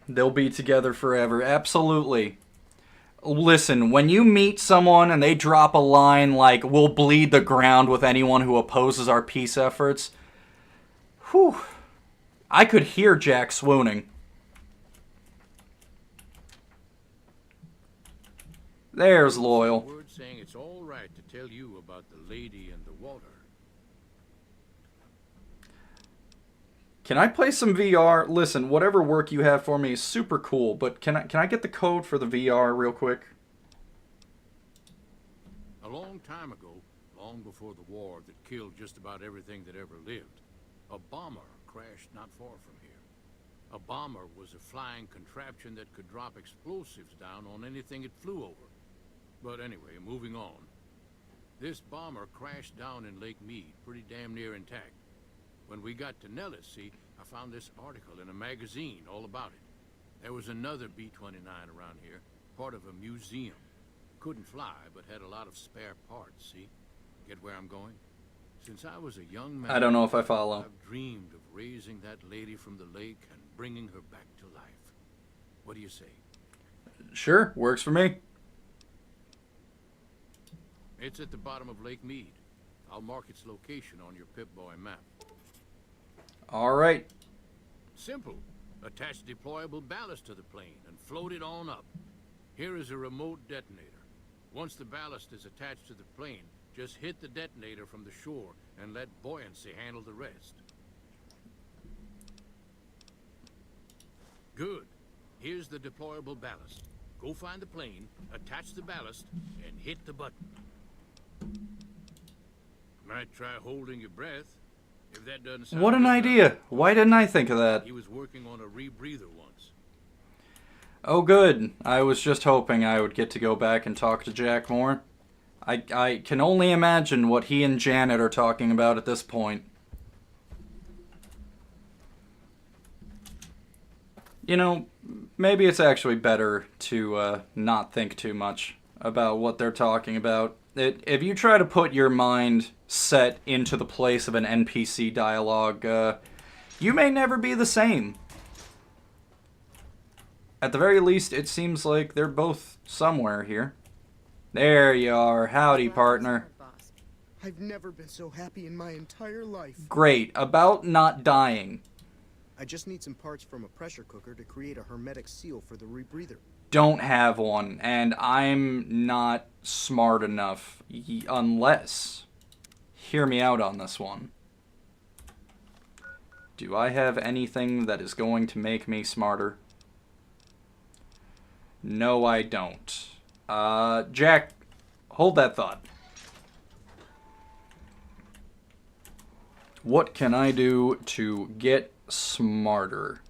S1: They'll be together forever. Absolutely. Listen, when you meet someone and they drop a line like, "We'll bleed the ground with anyone who opposes our peace efforts," whew, I could hear Jack swooning. There's Loyal.
S2: Word saying it's all right to tell you about the lady in the water.
S1: Can I play some VR? Listen, whatever work you have for me is super cool, but can I get the code for the VR real quick?
S2: A long time ago, long before the war that killed just about everything that ever lived, a bomber crashed not far from here. A bomber was a flying contraption that could drop explosives down on anything it flew over. But anyway, moving on. This bomber crashed down in Lake Mead, pretty damn near intact. When we got to Nellis, see, I found this article in a magazine all about it. There was another B-29 around here, part of a museum. Couldn't fly, but had a lot of spare parts, see? Get where I'm going? Since I was a young man,
S1: I don't know if I follow.
S2: I've dreamed of raising that lady from the lake and bringing her back to life. What do you say?
S1: Sure, works for me.
S2: It's at the bottom of Lake Mead. I'll mark its location on your Pip-Boy map.
S1: Alright.
S2: Simple. Attach deployable ballast to the plane and float it on up. Here is a remote detonator. Once the ballast is attached to the plane, just hit the detonator from the shore and let buoyancy handle the rest. Good. Here's the deployable ballast. Go find the plane, attach the ballast, and hit the button. Might try holding your breath. If that doesn't sound
S1: What an
S2: good
S1: idea.
S2: enough.
S1: Why didn't I think of that?
S2: He was working on a rebreather once.
S1: Oh, good. I was just hoping I would get to go back and talk to Jack more. I can only imagine what he and Janet are talking about at this point. You know, maybe it's actually better to not think too much about what they're talking about. If you try to put your mind set into the place of an NPC dialogue, you may never be the same. At the very least, it seems like they're both somewhere here. There you are. Howdy, partner.
S4: I've never been so happy in my entire life.
S1: Great. About not dying.
S4: I just need some parts from a pressure cooker to create a hermetic seal for the rebreather.
S1: Don't have one, and I'm not smart enough, unless... Hear me out on this one. Do I have anything that is going to make me smarter? No, I don't. Jack, hold that thought. What can I do to get smarter?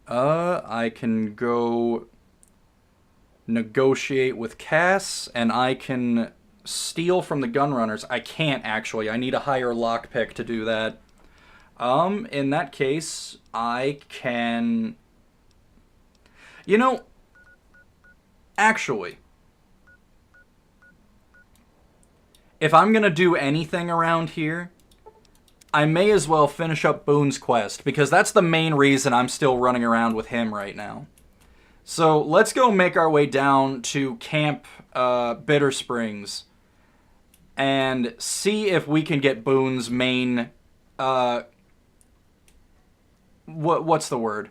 S1: I can go negotiate with Cass, and I can steal from the gunrunners. I can't, actually. I need a higher lockpick to do that. In that case, I can... You know, actually, if I'm gonna do anything around here, I may as well finish up Boone's quest, because that's the main reason I'm still running around with him right now. So let's go make our way down to Camp Bitter Springs and see if we can get Boone's main... what's the word?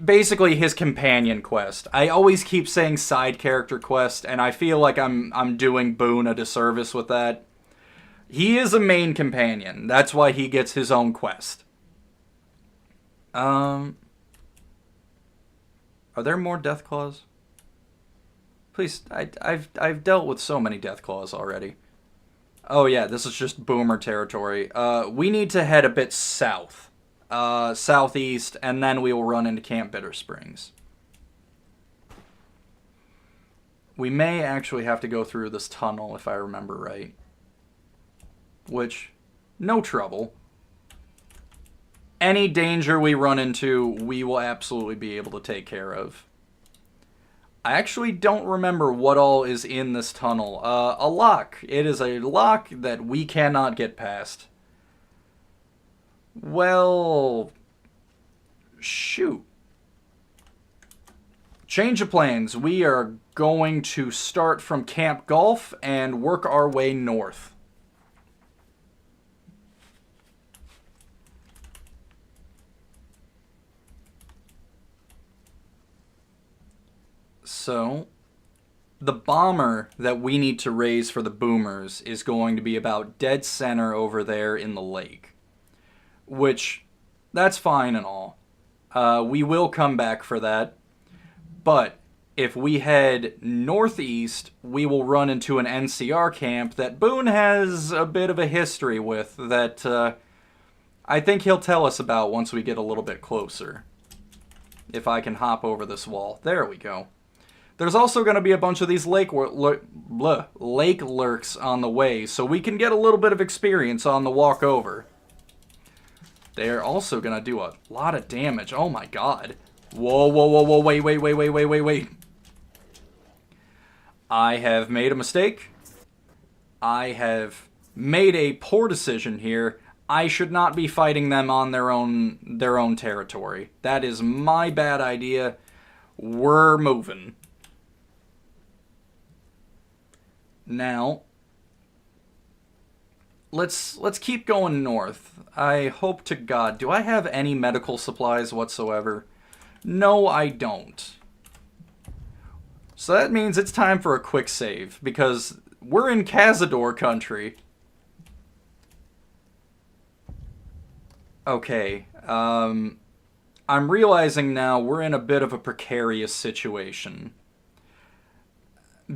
S1: Basically his companion quest. I always keep saying side character quest, and I feel like I'm doing Boone a disservice with that. He is a main companion. That's why he gets his own quest. Are there more Deathclaws? Please, I've dealt with so many Deathclaws already. Oh yeah, this is just boomer territory. We need to head a bit south. Southeast, and then we will run into Camp Bitter Springs. We may actually have to go through this tunnel, if I remember right. Which, no trouble. Any danger we run into, we will absolutely be able to take care of. I actually don't remember what all is in this tunnel. A lock. It is a lock that we cannot get past. Well, shoot. Change of plans. We are going to start from Camp Gulf and work our way north. So, the bomber that we need to raise for the boomers is going to be about dead center over there in the lake. Which, that's fine and all. We will come back for that. But, if we head northeast, we will run into an NCR camp that Boone has a bit of a history with that I think he'll tell us about once we get a little bit closer. If I can hop over this wall. There we go. There's also going to be a bunch of these lake lurks on the way, so we can get a little bit of experience on the walk over. They're also going to do a lot of damage. Oh my god. Whoa, whoa, whoa, whoa, wait. I have made a mistake. I have made a poor decision here. I should not be fighting them on their own territory. That is my bad idea. We're moving. Now, let's keep going north. I hope to God. Do I have any medical supplies whatsoever? No, I don't. So that means it's time for a quick save, because we're in Cazador country. Okay, I'm realizing now we're in a bit of a precarious situation.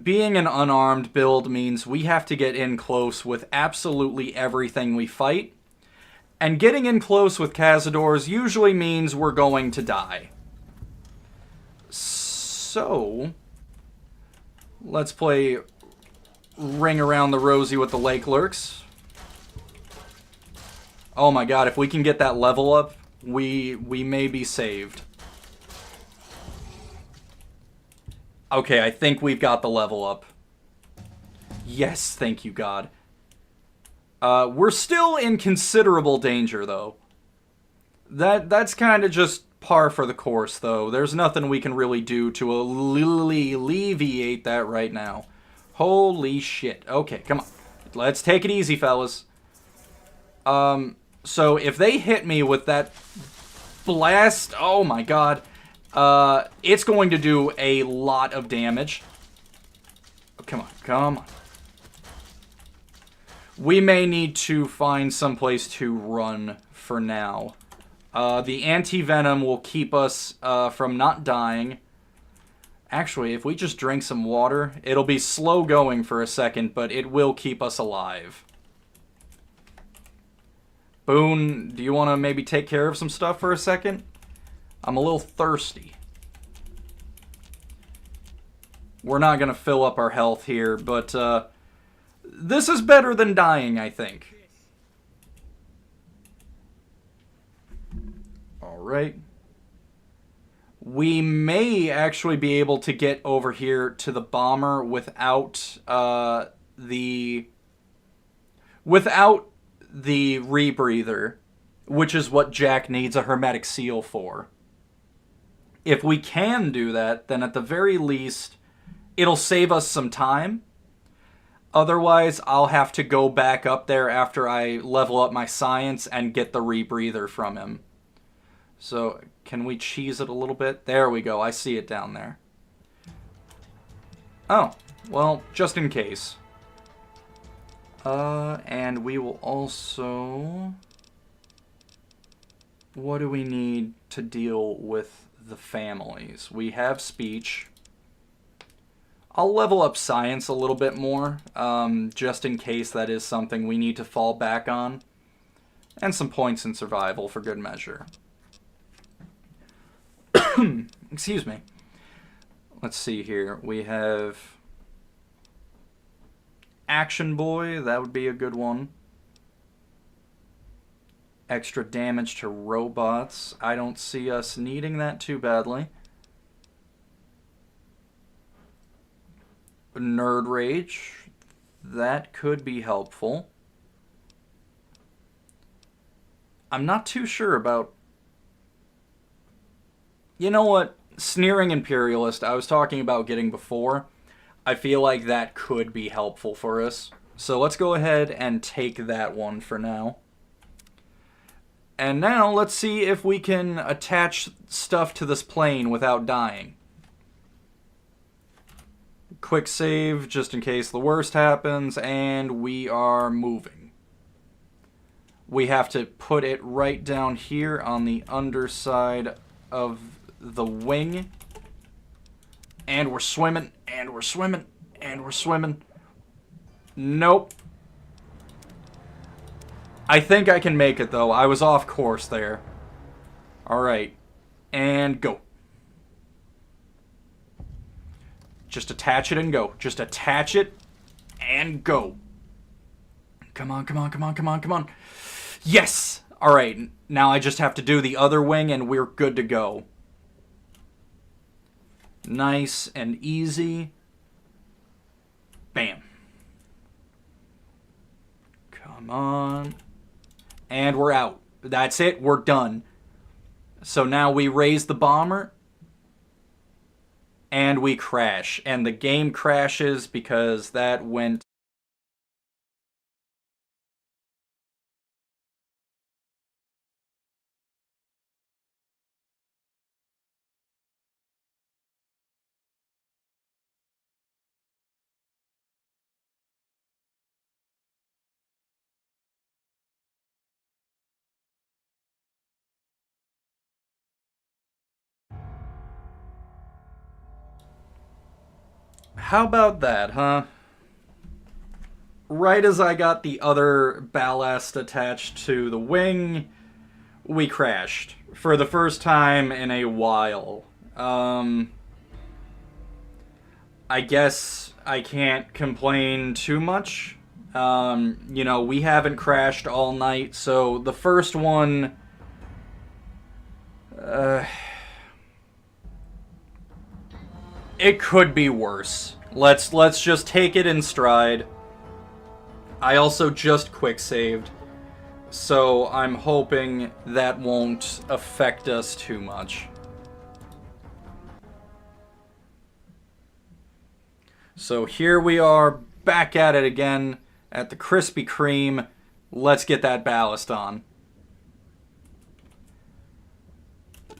S1: Being an unarmed build means we have to get in close with absolutely everything we fight. And getting in close with Cazadors usually means we're going to die. So, let's play Ring Around the Rosie with the Lake Lurks. Oh my god, if we can get that level up, we may be saved. Okay, I think we've got the level up. Yes, thank you, God. We're still in considerable danger, though. That's kind of just par for the course, though. There's nothing we can really do to alleviate that right now. Holy shit. Okay, come on. Let's take it easy, fellas. So if they hit me with that blast, oh my god, it's going to do a lot of damage. Oh, come on, come on. We may need to find someplace to run for now. The anti-venom will keep us from not dying. Actually, if we just drink some water, it'll be slow going for a second, but it will keep us alive. Boone, do you want to maybe take care of some stuff for a second? I'm a little thirsty. We're not going to fill up our health here, but this is better than dying, I think. Alright. We may actually be able to get over here to the bomber without the rebreather, which is what Jack needs a hermetic seal for. If we can do that, then at the very least, it'll save us some time. Otherwise, I'll have to go back up there after I level up my science and get the rebreather from him. So, can we cheese it a little bit? There we go, I see it down there. Oh, well, just in case. And we will also... What do we need to deal with the families? We have speech. I'll level up science a little bit more, just in case that is something we need to fall back on. And some points in survival for good measure. Excuse me. Let's see here. We have Action Boy. That would be a good one. Extra damage to robots. I don't see us needing that too badly. Nerd Rage. That could be helpful. I'm not too sure about... You know what? Sneering Imperialist, I was talking about getting before. I feel like that could be helpful for us. So let's go ahead and take that one for now. And now let's see if we can attach stuff to this plane without dying. Quick save just in case the worst happens, and we are moving. We have to put it right down here on the underside of the wing. And we're swimming, and we're swimming, and we're swimming. Nope. I think I can make it, though. I was off course there. Alright. And go. Just attach it and go. Just attach it and go. Come on, come on, come on, come on, come on. Yes! Alright, now I just have to do the other wing and we're good to go. Nice and easy. Bam. Come on. And we're out. That's it. We're done. So now we raise the bomber. And we crash. And the game crashes because that went... How about that, huh? Right as I got the other ballast attached to the wing, we crashed. For the first time in a while. I guess I can't complain too much. You know, we haven't crashed all night, so the first one... it could be worse. Let's just take it in stride. I also just quick saved, so I'm hoping that won't affect us too much. So here we are, back at it again, at the Krispy Kreme. Let's get that ballast on.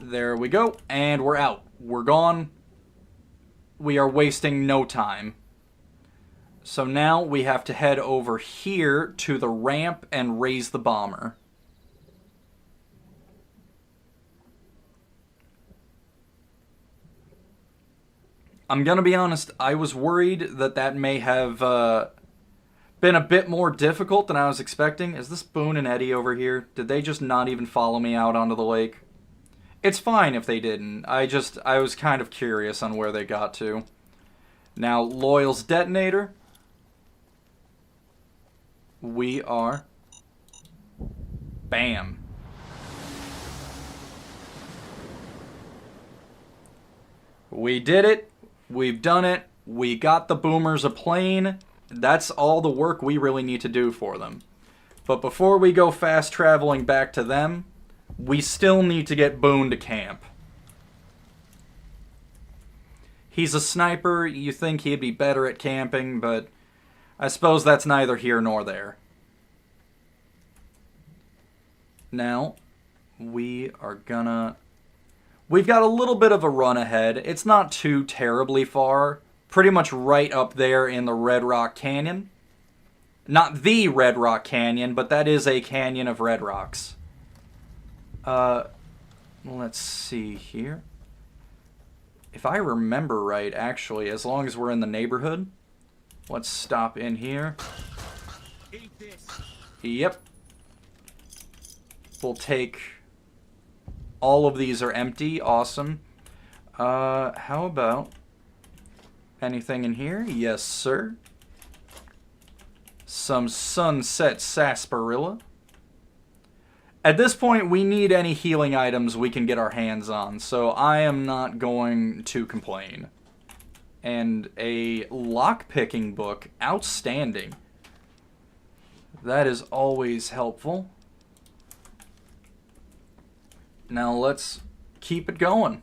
S1: There we go, and we're out. We're gone. We are wasting no time. So now we have to head over here to the ramp and raise the bomber. I'm gonna be honest, I was worried that that may have been a bit more difficult than I was expecting. Is this Boone and Eddie over here? Did they just not even follow me out onto the lake? It's fine if they didn't. I was kind of curious on where they got to. Now, Loyal's detonator. We are... Bam. We did it. We've done it. We got the boomers a plane. That's all the work we really need to do for them. But before we go fast traveling back to them, we still need to get Boone to camp. He's a sniper. You think he'd be better at camping, but I suppose that's neither here nor there. Now, we are gonna... We've got a little bit of a run ahead. It's not too terribly far. Pretty much right up there in the Red Rock Canyon. Not the Red Rock Canyon, but that is a canyon of red rocks. Let's see here. If I remember right, actually, as long as we're in the neighborhood, let's stop in here.
S16: Eat this.
S1: Yep. We'll take... All of these are empty. Awesome. How about... Anything in here? Yes, sir. Some sunset sarsaparilla. At this point, we need any healing items we can get our hands on, so I am not going to complain. And a lockpicking book. Outstanding. That is always helpful. Now let's keep it going.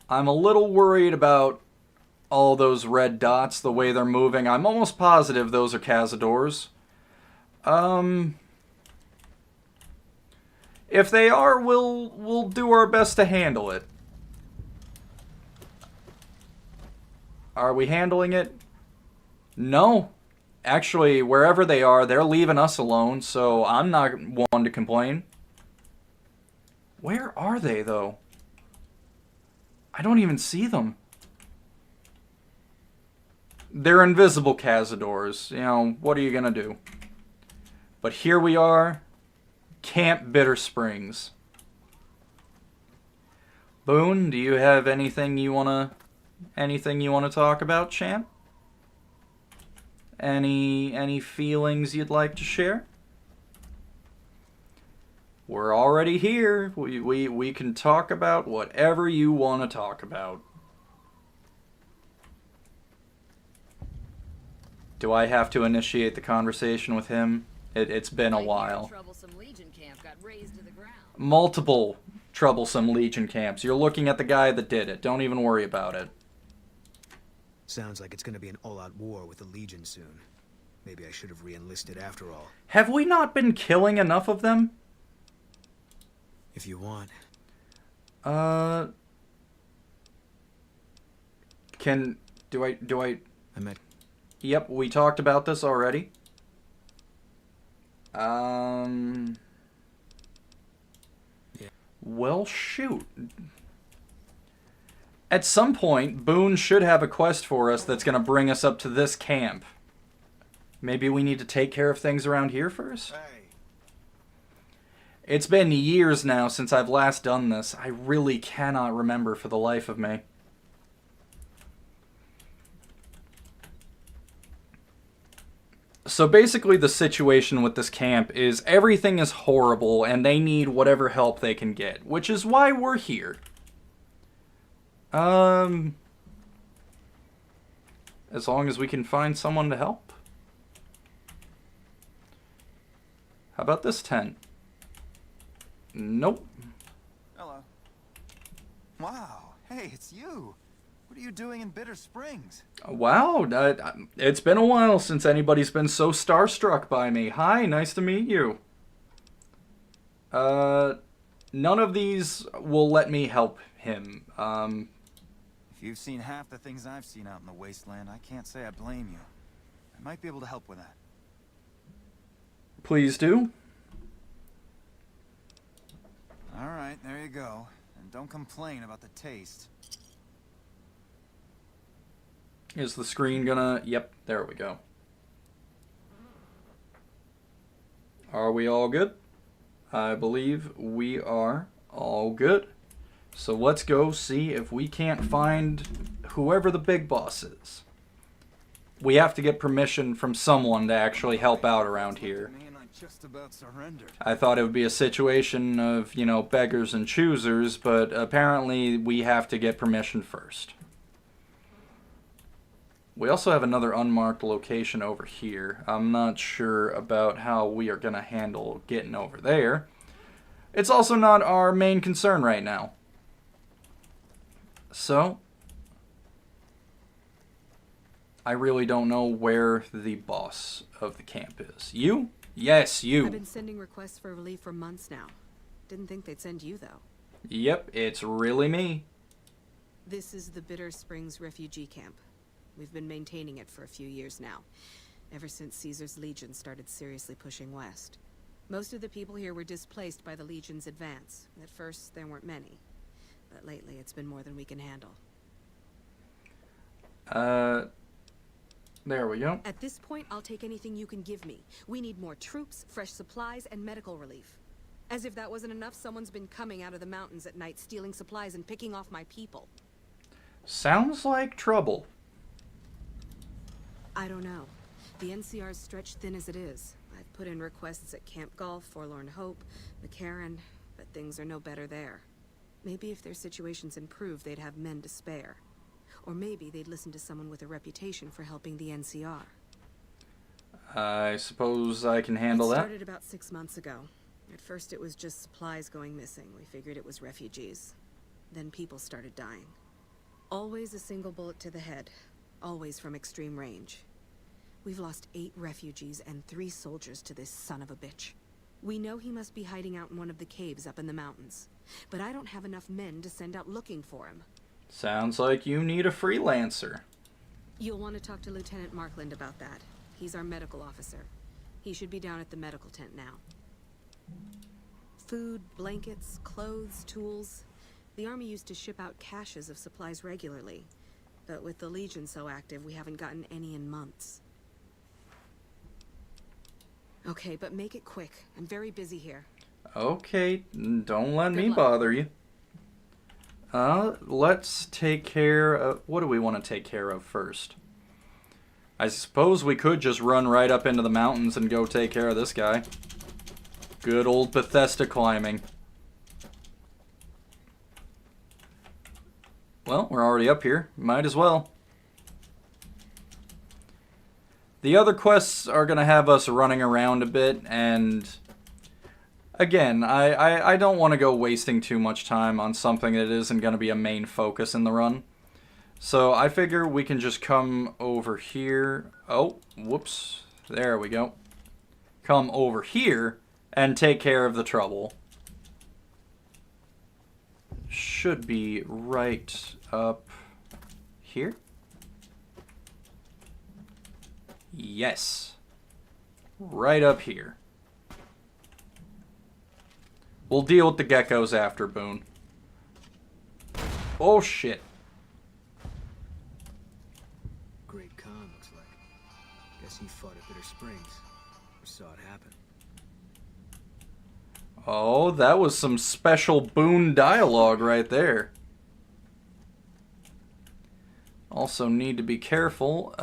S1: I'm a little worried about all those red dots, the way they're moving. I'm almost positive those are cazadors. If they are, we'll do our best to handle it. Are we handling it? No. Actually, wherever they are, they're leaving us alone, so I'm not one to complain. Where are they, though? I don't even see them. They're invisible cazadors. You know, what are you gonna do? But here we are. Camp Bitter Springs. Boone, do you have anything you wanna talk about, champ? Any feelings you'd like to share? We're already here. We can talk about whatever you want to talk about. Do I have to initiate the conversation with him? It's been a while. Multiple troublesome Legion camps. You're looking at the guy that did it. Don't even worry about it.
S3: Sounds like it's gonna be an all-out war with the Legion soon. Maybe I should have re-enlisted after all.
S1: Have we not been killing enough of them?
S3: If you want.
S1: Do I...
S3: I met...
S1: Yep, we talked about this already.
S3: Yeah.
S1: Well, shoot. At some point, Boone should have a quest for us that's going to bring us up to this camp. Maybe we need to take care of things around here first?
S6: Hey.
S1: It's been years now since I've last done this. I really cannot remember for the life of me. So basically the situation with this camp is everything is horrible and they need whatever help they can get, which is why we're here. As long as we can find someone to help. How about this tent? Nope.
S15: Hello. Wow. Hey, it's you. What are you doing in Bitter Springs?
S1: Wow, it's been a while since anybody's been so starstruck by me. Hi, nice to meet you. None of these will let me help him.
S15: If you've seen half the things I've seen out in the wasteland, I can't say I blame you. I might be able to help with that.
S1: Please do.
S15: Alright, there you go. And don't complain about the taste.
S1: Is the screen gonna... Yep, there we go. Are we all good? I believe we are all good. So let's go see if we can't find whoever the big boss is. We have to get permission from someone to actually help out around here. I thought it would be a situation of, you know, beggars and choosers, but apparently we have to get permission first. We also have another unmarked location over here. I'm not sure about how we are going to handle getting over there. It's also not our main concern right now. So, I really don't know where the boss of the camp is. You? Yes, you.
S5: I've been sending requests for relief for months now. Didn't think they'd send you, though.
S1: Yep, it's really me.
S5: This is the Bitter Springs refugee camp. We've been maintaining it for a few years now, ever since Caesar's Legion started seriously pushing west. Most of the people here were displaced by the Legion's advance. At first, there weren't many, but lately it's been more than we can handle.
S1: There we go.
S5: At this point, I'll take anything you can give me. We need more troops, fresh supplies, and medical relief. As if that wasn't enough, someone's been coming out of the mountains at night, stealing supplies and picking off my people.
S1: Sounds like trouble.
S5: I don't know. The NCR's stretched thin as it is. I've put in requests at Camp Golf, Forlorn Hope, McCarran, but things are no better there. Maybe if their situations improve, they'd have men to spare. Or maybe they'd listen to someone with a reputation for helping the NCR.
S1: I suppose I can handle
S5: It
S1: that.
S5: started about 6 months ago. At first it was just supplies going missing. We figured it was refugees. Then people started dying. Always a single bullet to the head. Always from extreme range. We've lost 8 refugees and 3 soldiers to this son of a bitch. We know he must be hiding out in one of the caves up in the mountains. But I don't have enough men to send out looking for him.
S1: Sounds like you need a freelancer.
S5: You'll want to talk to Lieutenant Markland about that. He's our medical officer. He should be down at the medical tent now. Food, blankets, clothes, tools. The Army used to ship out caches of supplies regularly. But with the Legion so active, we haven't gotten any in months. Okay, but make it quick. I'm very busy here.
S1: Okay, don't let me
S5: luck.
S1: bother you. Let's take care of... What do we want to take care of first? I suppose we could just run right up into the mountains and go take care of this guy. Good old Bethesda climbing. Well, we're already up here. Might as well. The other quests are going to have us running around a bit, and... Again, I don't want to go wasting too much time on something that isn't going to be a main focus in the run. So I figure we can just come over here. Oh, whoops. There we go. Come over here and take care of the trouble. Should be right up here. Yes. Right up here. We'll deal with the geckos after, Boone. Oh, shit.
S3: Great con, looks like. Guess he fought at Bitter Springs. Or saw it happen.
S1: Oh, that was some special Boone dialogue right there. Also need to be careful,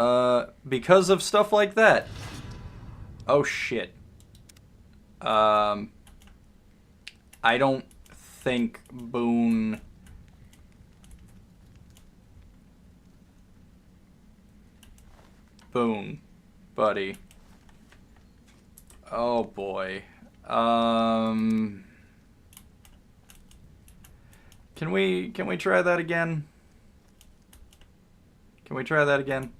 S1: because of stuff like that. Oh, shit. I don't think Boone... Boone, buddy. Oh boy. Can we try that again? Can we try that again?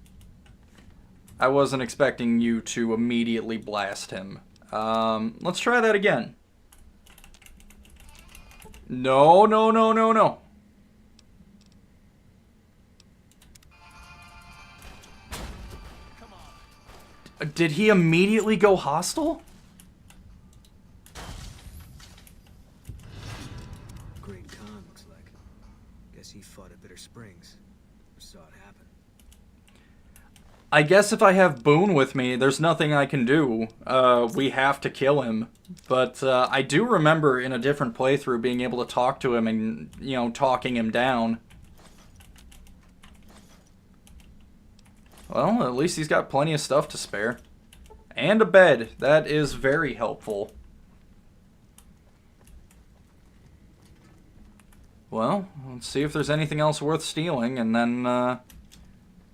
S1: I wasn't expecting you to immediately blast him. Let's try that again. No, no, no, no, no. Did he immediately go hostile?
S3: Great con, looks like. Guess he fought at Bitter Springs. Or saw it happen.
S1: I guess if I have Boone with me, there's nothing I can do. We have to kill him. But I do remember in a different playthrough being able to talk to him and, you know, talking him down. Well, at least he's got plenty of stuff to spare. And a bed. That is very helpful. Well, let's see if there's anything else worth stealing, and then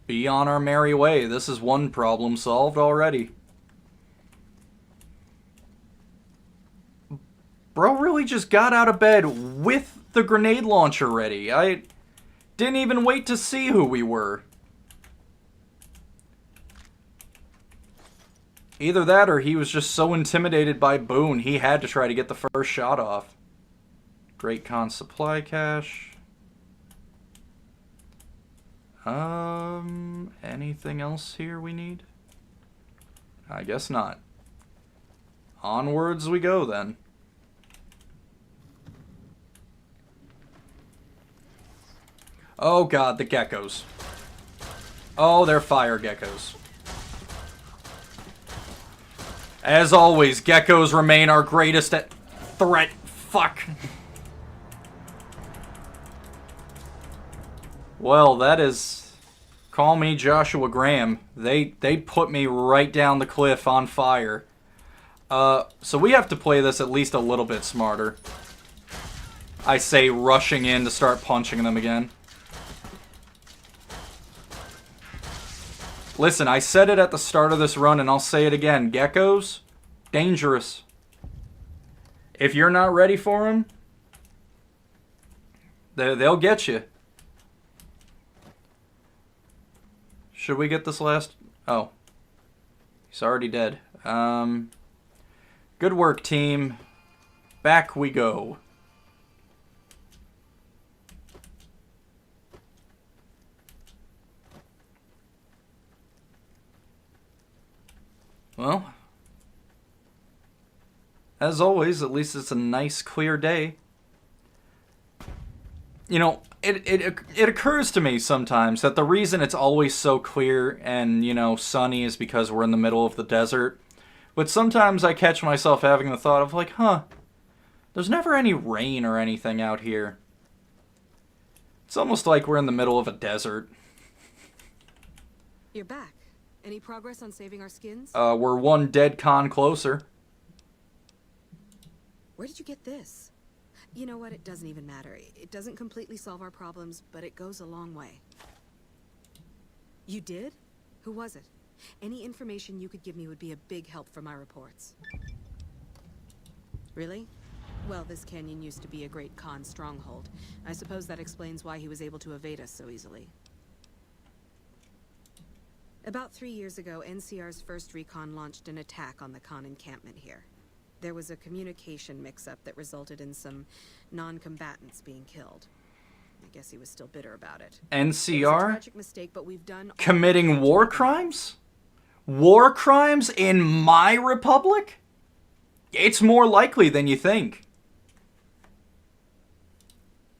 S1: be on our merry way. This is one problem solved already. Bro really just got out of bed with the grenade launcher ready. I didn't even wait to see who we were. Either that or he was just so intimidated by Boone, he had to try to get the first shot off. Great Con supply cache. Anything else here we need? I guess not. Onwards we go then. Oh god, the geckos. Oh, they're fire geckos. As always, geckos remain our greatest threat. Fuck. Well, that is... Call me Joshua Graham. They put me right down the cliff on fire. So we have to play this at least a little bit smarter. I say rushing in to start punching them again. Listen, I said it at the start of this run and I'll say it again. Geckos, dangerous. If you're not ready for them, they'll get you. Should we get this last... Oh. He's already dead. Good work, team. Back we go. Well, as always, at least it's a nice, clear day. You know, it occurs to me sometimes that the reason it's always so clear and, you know, sunny is because we're in the middle of the desert. But sometimes I catch myself having the thought of like, huh, there's never any rain or anything out here. It's almost like we're in the middle of a desert.
S5: You're back. Any progress on saving our skins?
S1: We're one dead con closer.
S5: Where did you get this? You know what? It doesn't even matter. It doesn't completely solve our problems, but it goes a long way. You did? Who was it? Any information you could give me would be a big help for my reports. Really? Well, this canyon used to be a great con stronghold. I suppose that explains why he was able to evade us so easily. About 3 years ago, NCR's first recon launched an attack on the con encampment here. There was a communication mix-up that resulted in some non-combatants being killed. I guess he was still bitter about it.
S1: NCR?
S5: It was a tragic mistake, but we've done
S1: committing war crimes? War crimes in my republic? It's more likely than you think.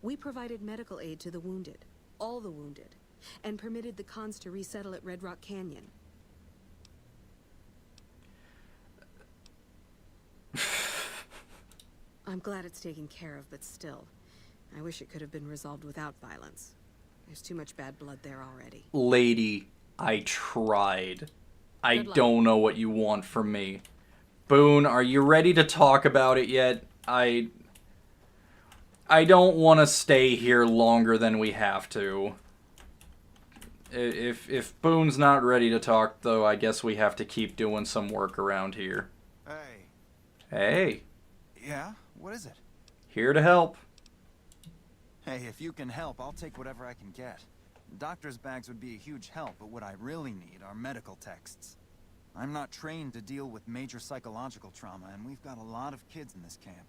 S5: We provided medical aid to the wounded, all the wounded, and permitted the cons to resettle at Red Rock Canyon. I'm glad it's taken care of, but still, I wish it could have been resolved without violence. There's too much bad blood there already.
S1: Lady, I tried. I don't know what you want from me. Boone, are you ready to talk about it yet? I don't want to stay here longer than we have to. If Boone's not ready to talk, though, I guess we have to keep doing some work around here.
S15: Hey.
S1: Hey.
S15: Yeah? What is it?
S1: Here to help.
S15: Hey, if you can help, I'll take whatever I can get. Doctor's bags would be a huge help, but what I really need are medical texts. I'm not trained to deal with major psychological trauma, and we've got a lot of kids in this camp.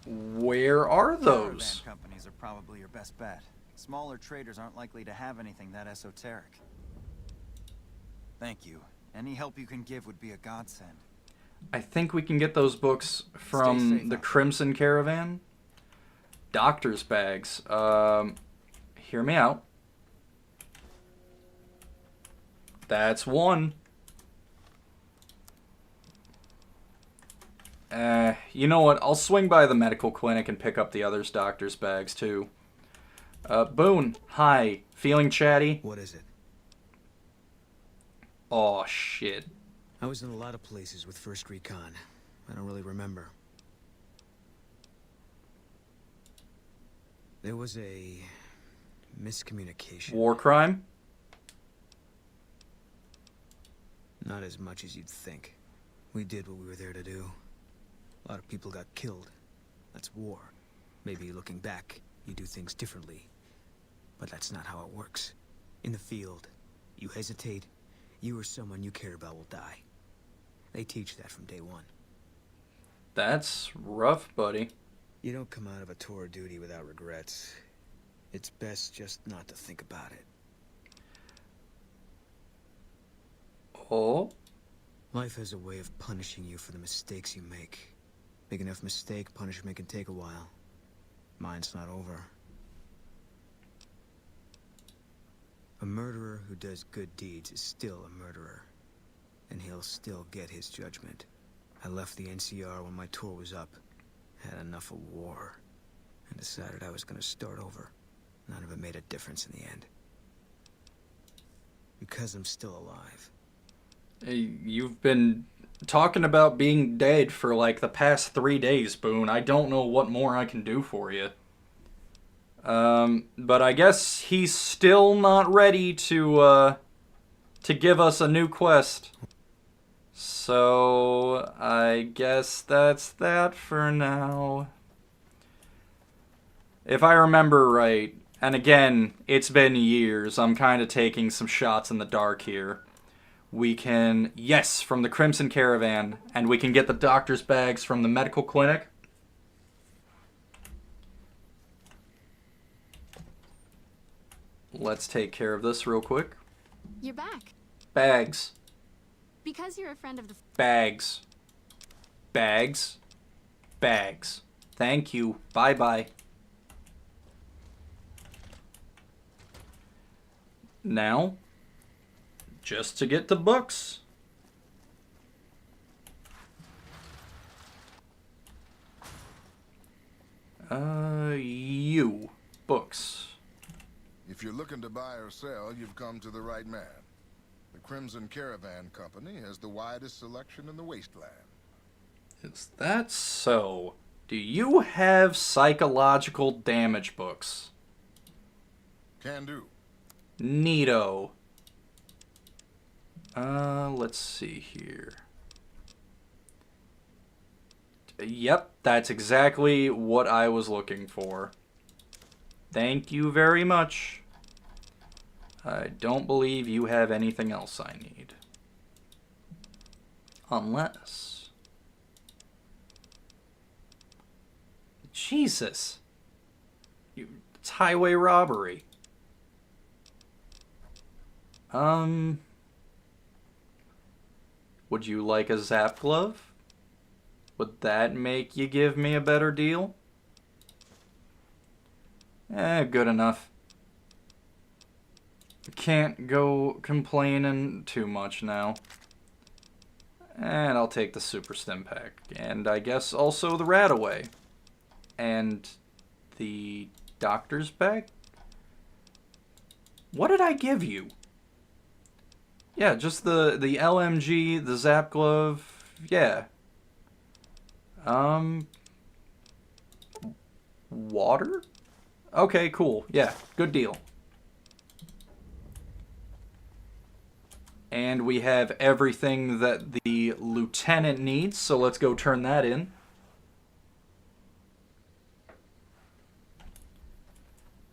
S1: Where are those?
S15: Caravan companies are probably your best bet. Smaller traders aren't likely to have anything that esoteric. Thank you. Any help you can give would be a godsend.
S1: I think we can get those books from the Crimson Caravan. Doctor's bags. Hear me out. That's one. You know what? I'll swing by the medical clinic and pick up the others' doctor's bags, too. Boone, hi. Feeling chatty?
S3: What is it?
S1: Oh, shit.
S3: I was in a lot of places with First Recon. I don't really remember. There was a miscommunication.
S1: War crime?
S3: Not as much as you'd think. We did what we were there to do. A lot of people got killed. That's war. Maybe looking back, you do things differently. But that's not how it works. In the field, you hesitate, you or someone you care about will die. They teach that from day one.
S1: That's rough, buddy.
S3: You don't come out of a tour of duty without regrets. It's best just not to think about it.
S1: Oh?
S3: Life has a way of punishing you for the mistakes you make. Big enough mistake, punishment can take a while. Mine's not over. A murderer who does good deeds is still a murderer. And he'll still get his judgment. I left the NCR when my tour was up. Had enough of war. And decided I was gonna start over. None of it made a difference in the end. Because I'm still alive.
S1: Hey, you've been talking about being dead for like the past 3 days, Boone. I don't know what more I can do for you. But I guess he's still not ready to give us a new quest. So, I guess that's that for now. If I remember right, and again, it's been years, I'm kind of taking some shots in the dark here. We can, yes, from the Crimson Caravan, and we can get the doctor's bags from the medical clinic. Let's take care of this real quick.
S10: You're back.
S1: Bags.
S10: Because you're a friend of the...
S1: Bags. Bags. Bags. Thank you. Bye-bye. Now, just to get to books. You. Books.
S22: If you're looking to buy or sell, you've come to the right man. The Crimson Caravan Company has the widest selection in the wasteland.
S1: Is that so? Do you have psychological damage books?
S22: Can do.
S1: Neato. Let's see here. Yep, that's exactly what I was looking for. Thank you very much. I don't believe you have anything else I need. Unless... Jesus. It's highway robbery. Would you like a zap glove? Would that make you give me a better deal? Good enough. Can't go complaining too much now. And I'll take the Super Stim Pack. And I guess also the Radaway. And the doctor's bag? What did I give you? Yeah, just the LMG, the Zap Glove, yeah. Water? Okay, cool. Yeah, good deal. And we have everything that the lieutenant needs, so let's go turn that in.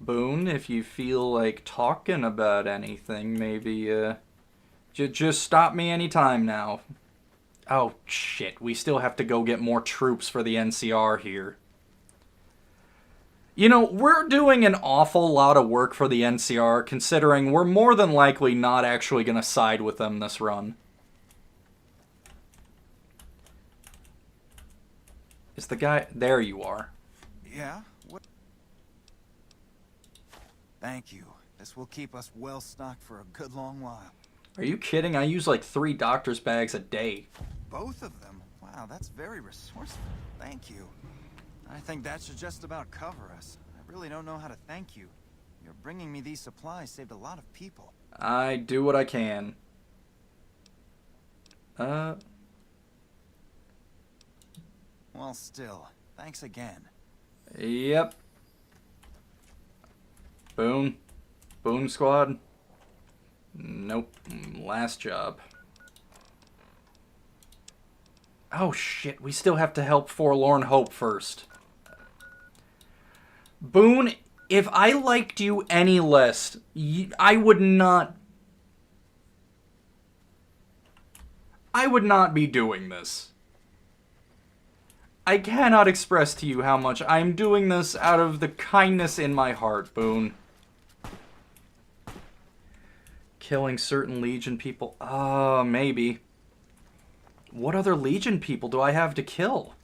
S1: Boone, if you feel like talking about anything, maybe, just stop me anytime now. Oh, shit. We still have to go get more troops for the NCR here. You know, we're doing an awful lot of work for the NCR, considering we're more than likely not actually going to side with them this run. Is the guy... There you are.
S15: Yeah? What? Thank you. This will keep us well stocked for a good long while.
S1: Are you kidding? I use like 3 doctor's bags a day.
S15: Both of them? Wow, that's very resourceful. Thank you. I think that should just about cover us. I really don't know how to thank you. Your bringing me these supplies saved a lot of people.
S1: I do what I can.
S15: Well, still, thanks again.
S1: Yep. Boone. Boone squad. Nope. Last job. Oh shit, we still have to help Forlorn Hope first. Boone, if I liked you any less, I would not... I would not be doing this. I cannot express to you how much I'm doing this out of the kindness in my heart, Boone. Killing certain Legion people? Maybe. What other Legion people do I have to kill?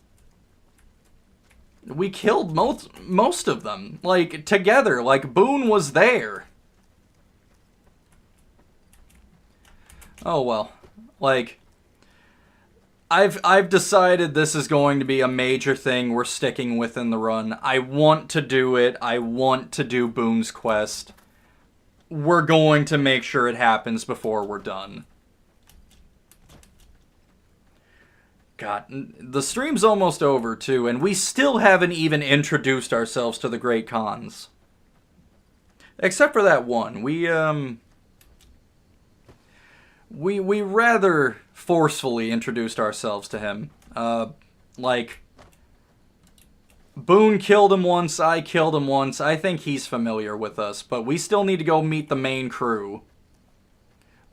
S1: We killed most of them. Like, together. Like, Boone was there. Oh, well. Like, I've decided this is going to be a major thing we're sticking with in the run. I want to do it. I want to do Boone's quest. We're going to make sure it happens before we're done. God, the stream's almost over, too, and we still haven't even introduced ourselves to the Great Khans. Except for that one. We rather forcefully introduced ourselves to him. Like, Boone killed him once, I killed him once. I think he's familiar with us, but we still need to go meet the main crew.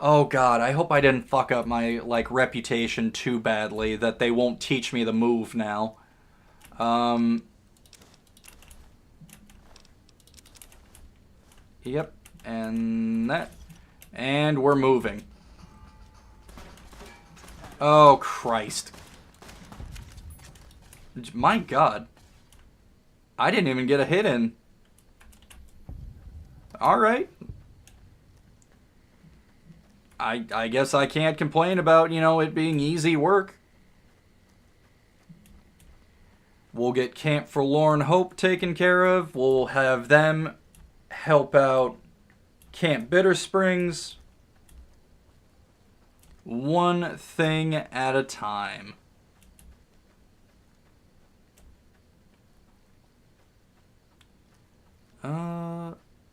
S1: Oh god, I hope I didn't fuck up my, like, reputation too badly that they won't teach me the move now. Yep, and that. And we're moving. Oh, Christ. My god. I didn't even get a hit in. Alright. I guess I can't complain about, you know, it being easy work. We'll get Camp Forlorn Hope taken care of. We'll have them help out Camp Bitter Springs. One thing at a time.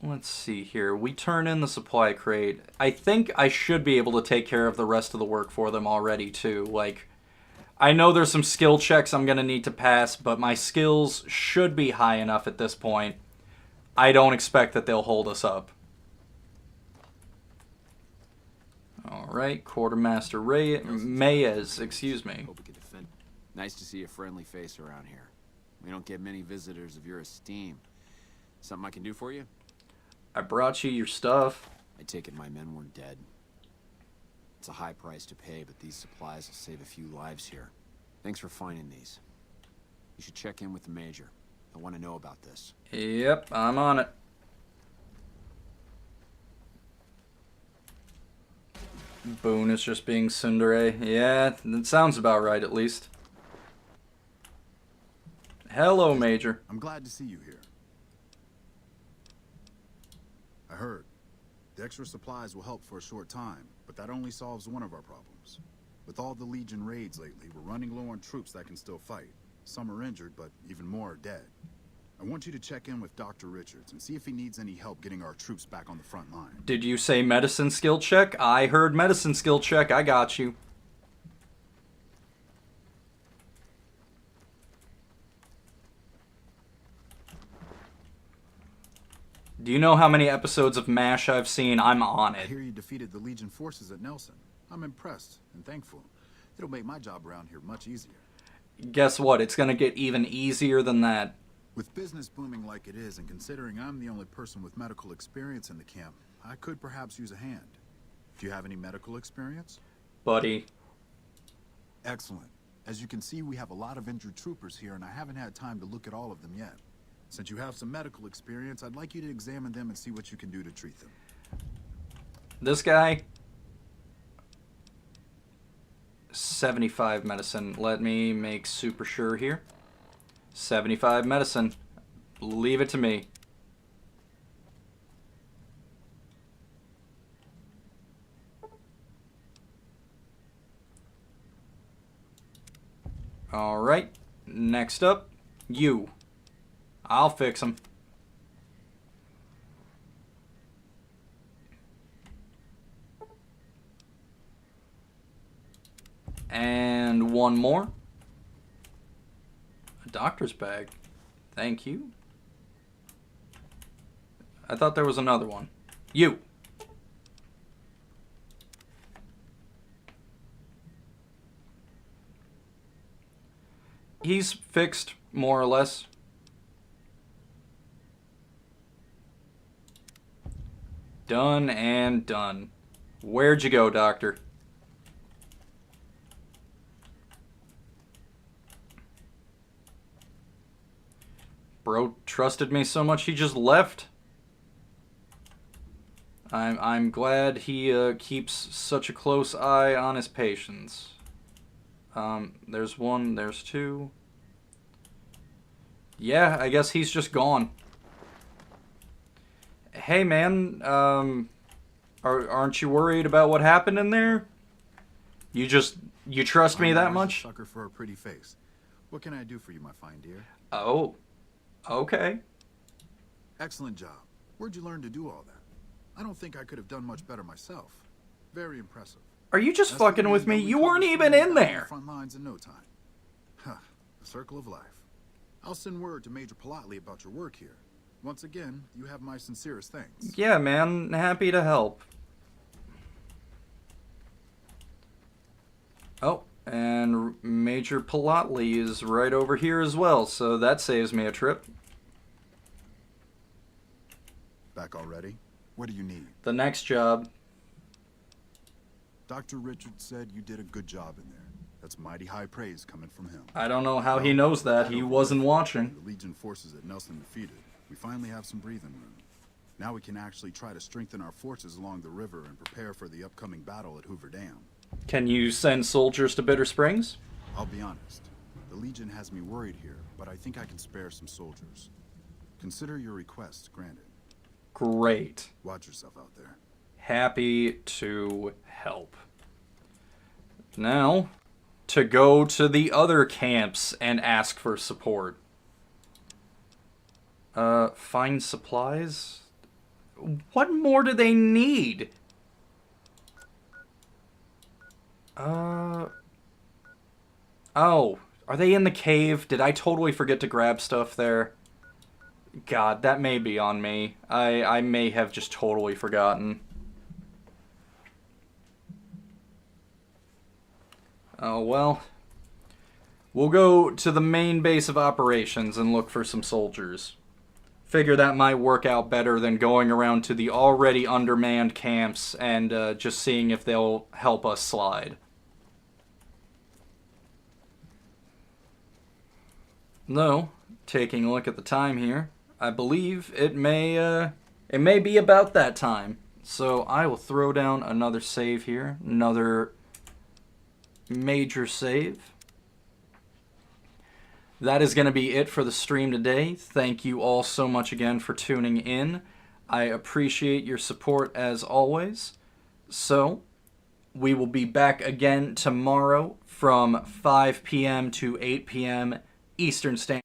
S1: Let's see here. We turn in the supply crate. I think I should be able to take care of the rest of the work for them already, too. Like, I know there's some skill checks I'm going to need to pass, but my skills should be high enough at this point. I don't expect that they'll hold us up. Alright, Quartermaster Mayes, excuse me.
S8: Hope we can defend. Nice to see a friendly face around here. We don't get many visitors of your esteem. Something I can do for you?
S1: I brought you your stuff.
S8: I take it my men weren't dead. It's a high price to pay, but these supplies will save a few lives here. Thanks for finding these. You should check in with the Major. I want to know about this.
S1: Yep, I'm on it. Boone is just being tsundere. Yeah, that sounds about right, at least. Hello, Major.
S11: I'm glad to see you here. I heard. The extra supplies will help for a short time, but that only solves one of our problems. With all the Legion raids lately, we're running low on troops that can still fight. Some are injured, but even more are dead. I want you to check in with Dr. Richards and see if he needs any help getting our troops back on the front line.
S1: Did you say medicine skill check? I heard medicine skill check. I got you. Do you know how many episodes of MASH I've seen? I'm on
S11: I
S1: it.
S11: hear you defeated the Legion forces at Nelson. I'm impressed and thankful. It'll make my job around here much easier.
S1: Guess what? It's gonna get even easier than that.
S11: With business booming like it is, and considering I'm the only person with medical experience in the camp, I could perhaps use a hand. Do you have any medical experience?
S1: Buddy.
S11: Excellent. As you can see, we have a lot of injured troopers here, and I haven't had time to look at all of them yet. Since you have some medical experience, I'd like you to examine them and see what you can do to treat them.
S1: This guy... 75 medicine. Let me make super sure here. 75 medicine. Leave it to me. Alright. Next up, you. I'll fix him. And one more. A doctor's bag. Thank you. I thought there was another one. You. he's fixed, more or less. Done and done. Where'd you go, Doctor? Bro trusted me so much he just left. I'm glad he keeps such a close eye on his patients. There's one, there's two. Yeah, I guess he's just gone. Hey man, aren't you worried about what happened in there? You trust me that much?
S11: Sucker for a pretty face. What can I do for you, my fine dear?
S1: Oh, okay.
S11: Excellent job. Where'd you learn to do all that? I don't think I could have done much better myself. Very impressive.
S1: Are you just fucking with me? You weren't even in there.
S11: Front lines in no time. Huh. The circle of life. I'll send word to Major Politely about your work here. Once again, you have my sincerest thanks.
S1: Yeah, man. Happy to help. Oh, and Major Politely is right over here as well, so that saves me a trip.
S11: Back already? What do you need?
S1: The next job.
S11: Dr. Richard said you did a good job in there. That's mighty high praise coming from him.
S1: I don't know how he knows that. He wasn't watching.
S11: The Legion forces at Nelson defeated. We finally have some breathing room. Now we can actually try to strengthen our forces along the river and prepare for the upcoming battle at Hoover Dam.
S1: Can you send soldiers to Bitter Springs?
S11: I'll be honest. The Legion has me worried here, but I think I can spare some soldiers. Consider your request granted.
S1: Great.
S11: Watch yourself out there.
S1: Happy to help. Now, to go to the other camps and ask for support. Find supplies? What more do they need? Oh, are they in the cave? Did I totally forget to grab stuff there? God, that may be on me. I may have just totally forgotten. Oh, well. We'll go to the main base of operations and look for some soldiers. Figure that might work out better than going around to the already undermanned camps and just seeing if they'll help us slide. No, taking a look at the time here, I believe it may be about that time. So I will throw down another save here, another major save. That is going to be it for the stream today. Thank you all so much again for tuning in. I appreciate your support as always. So, we will be back again tomorrow from 5 p.m. to 8 p.m. Eastern Standard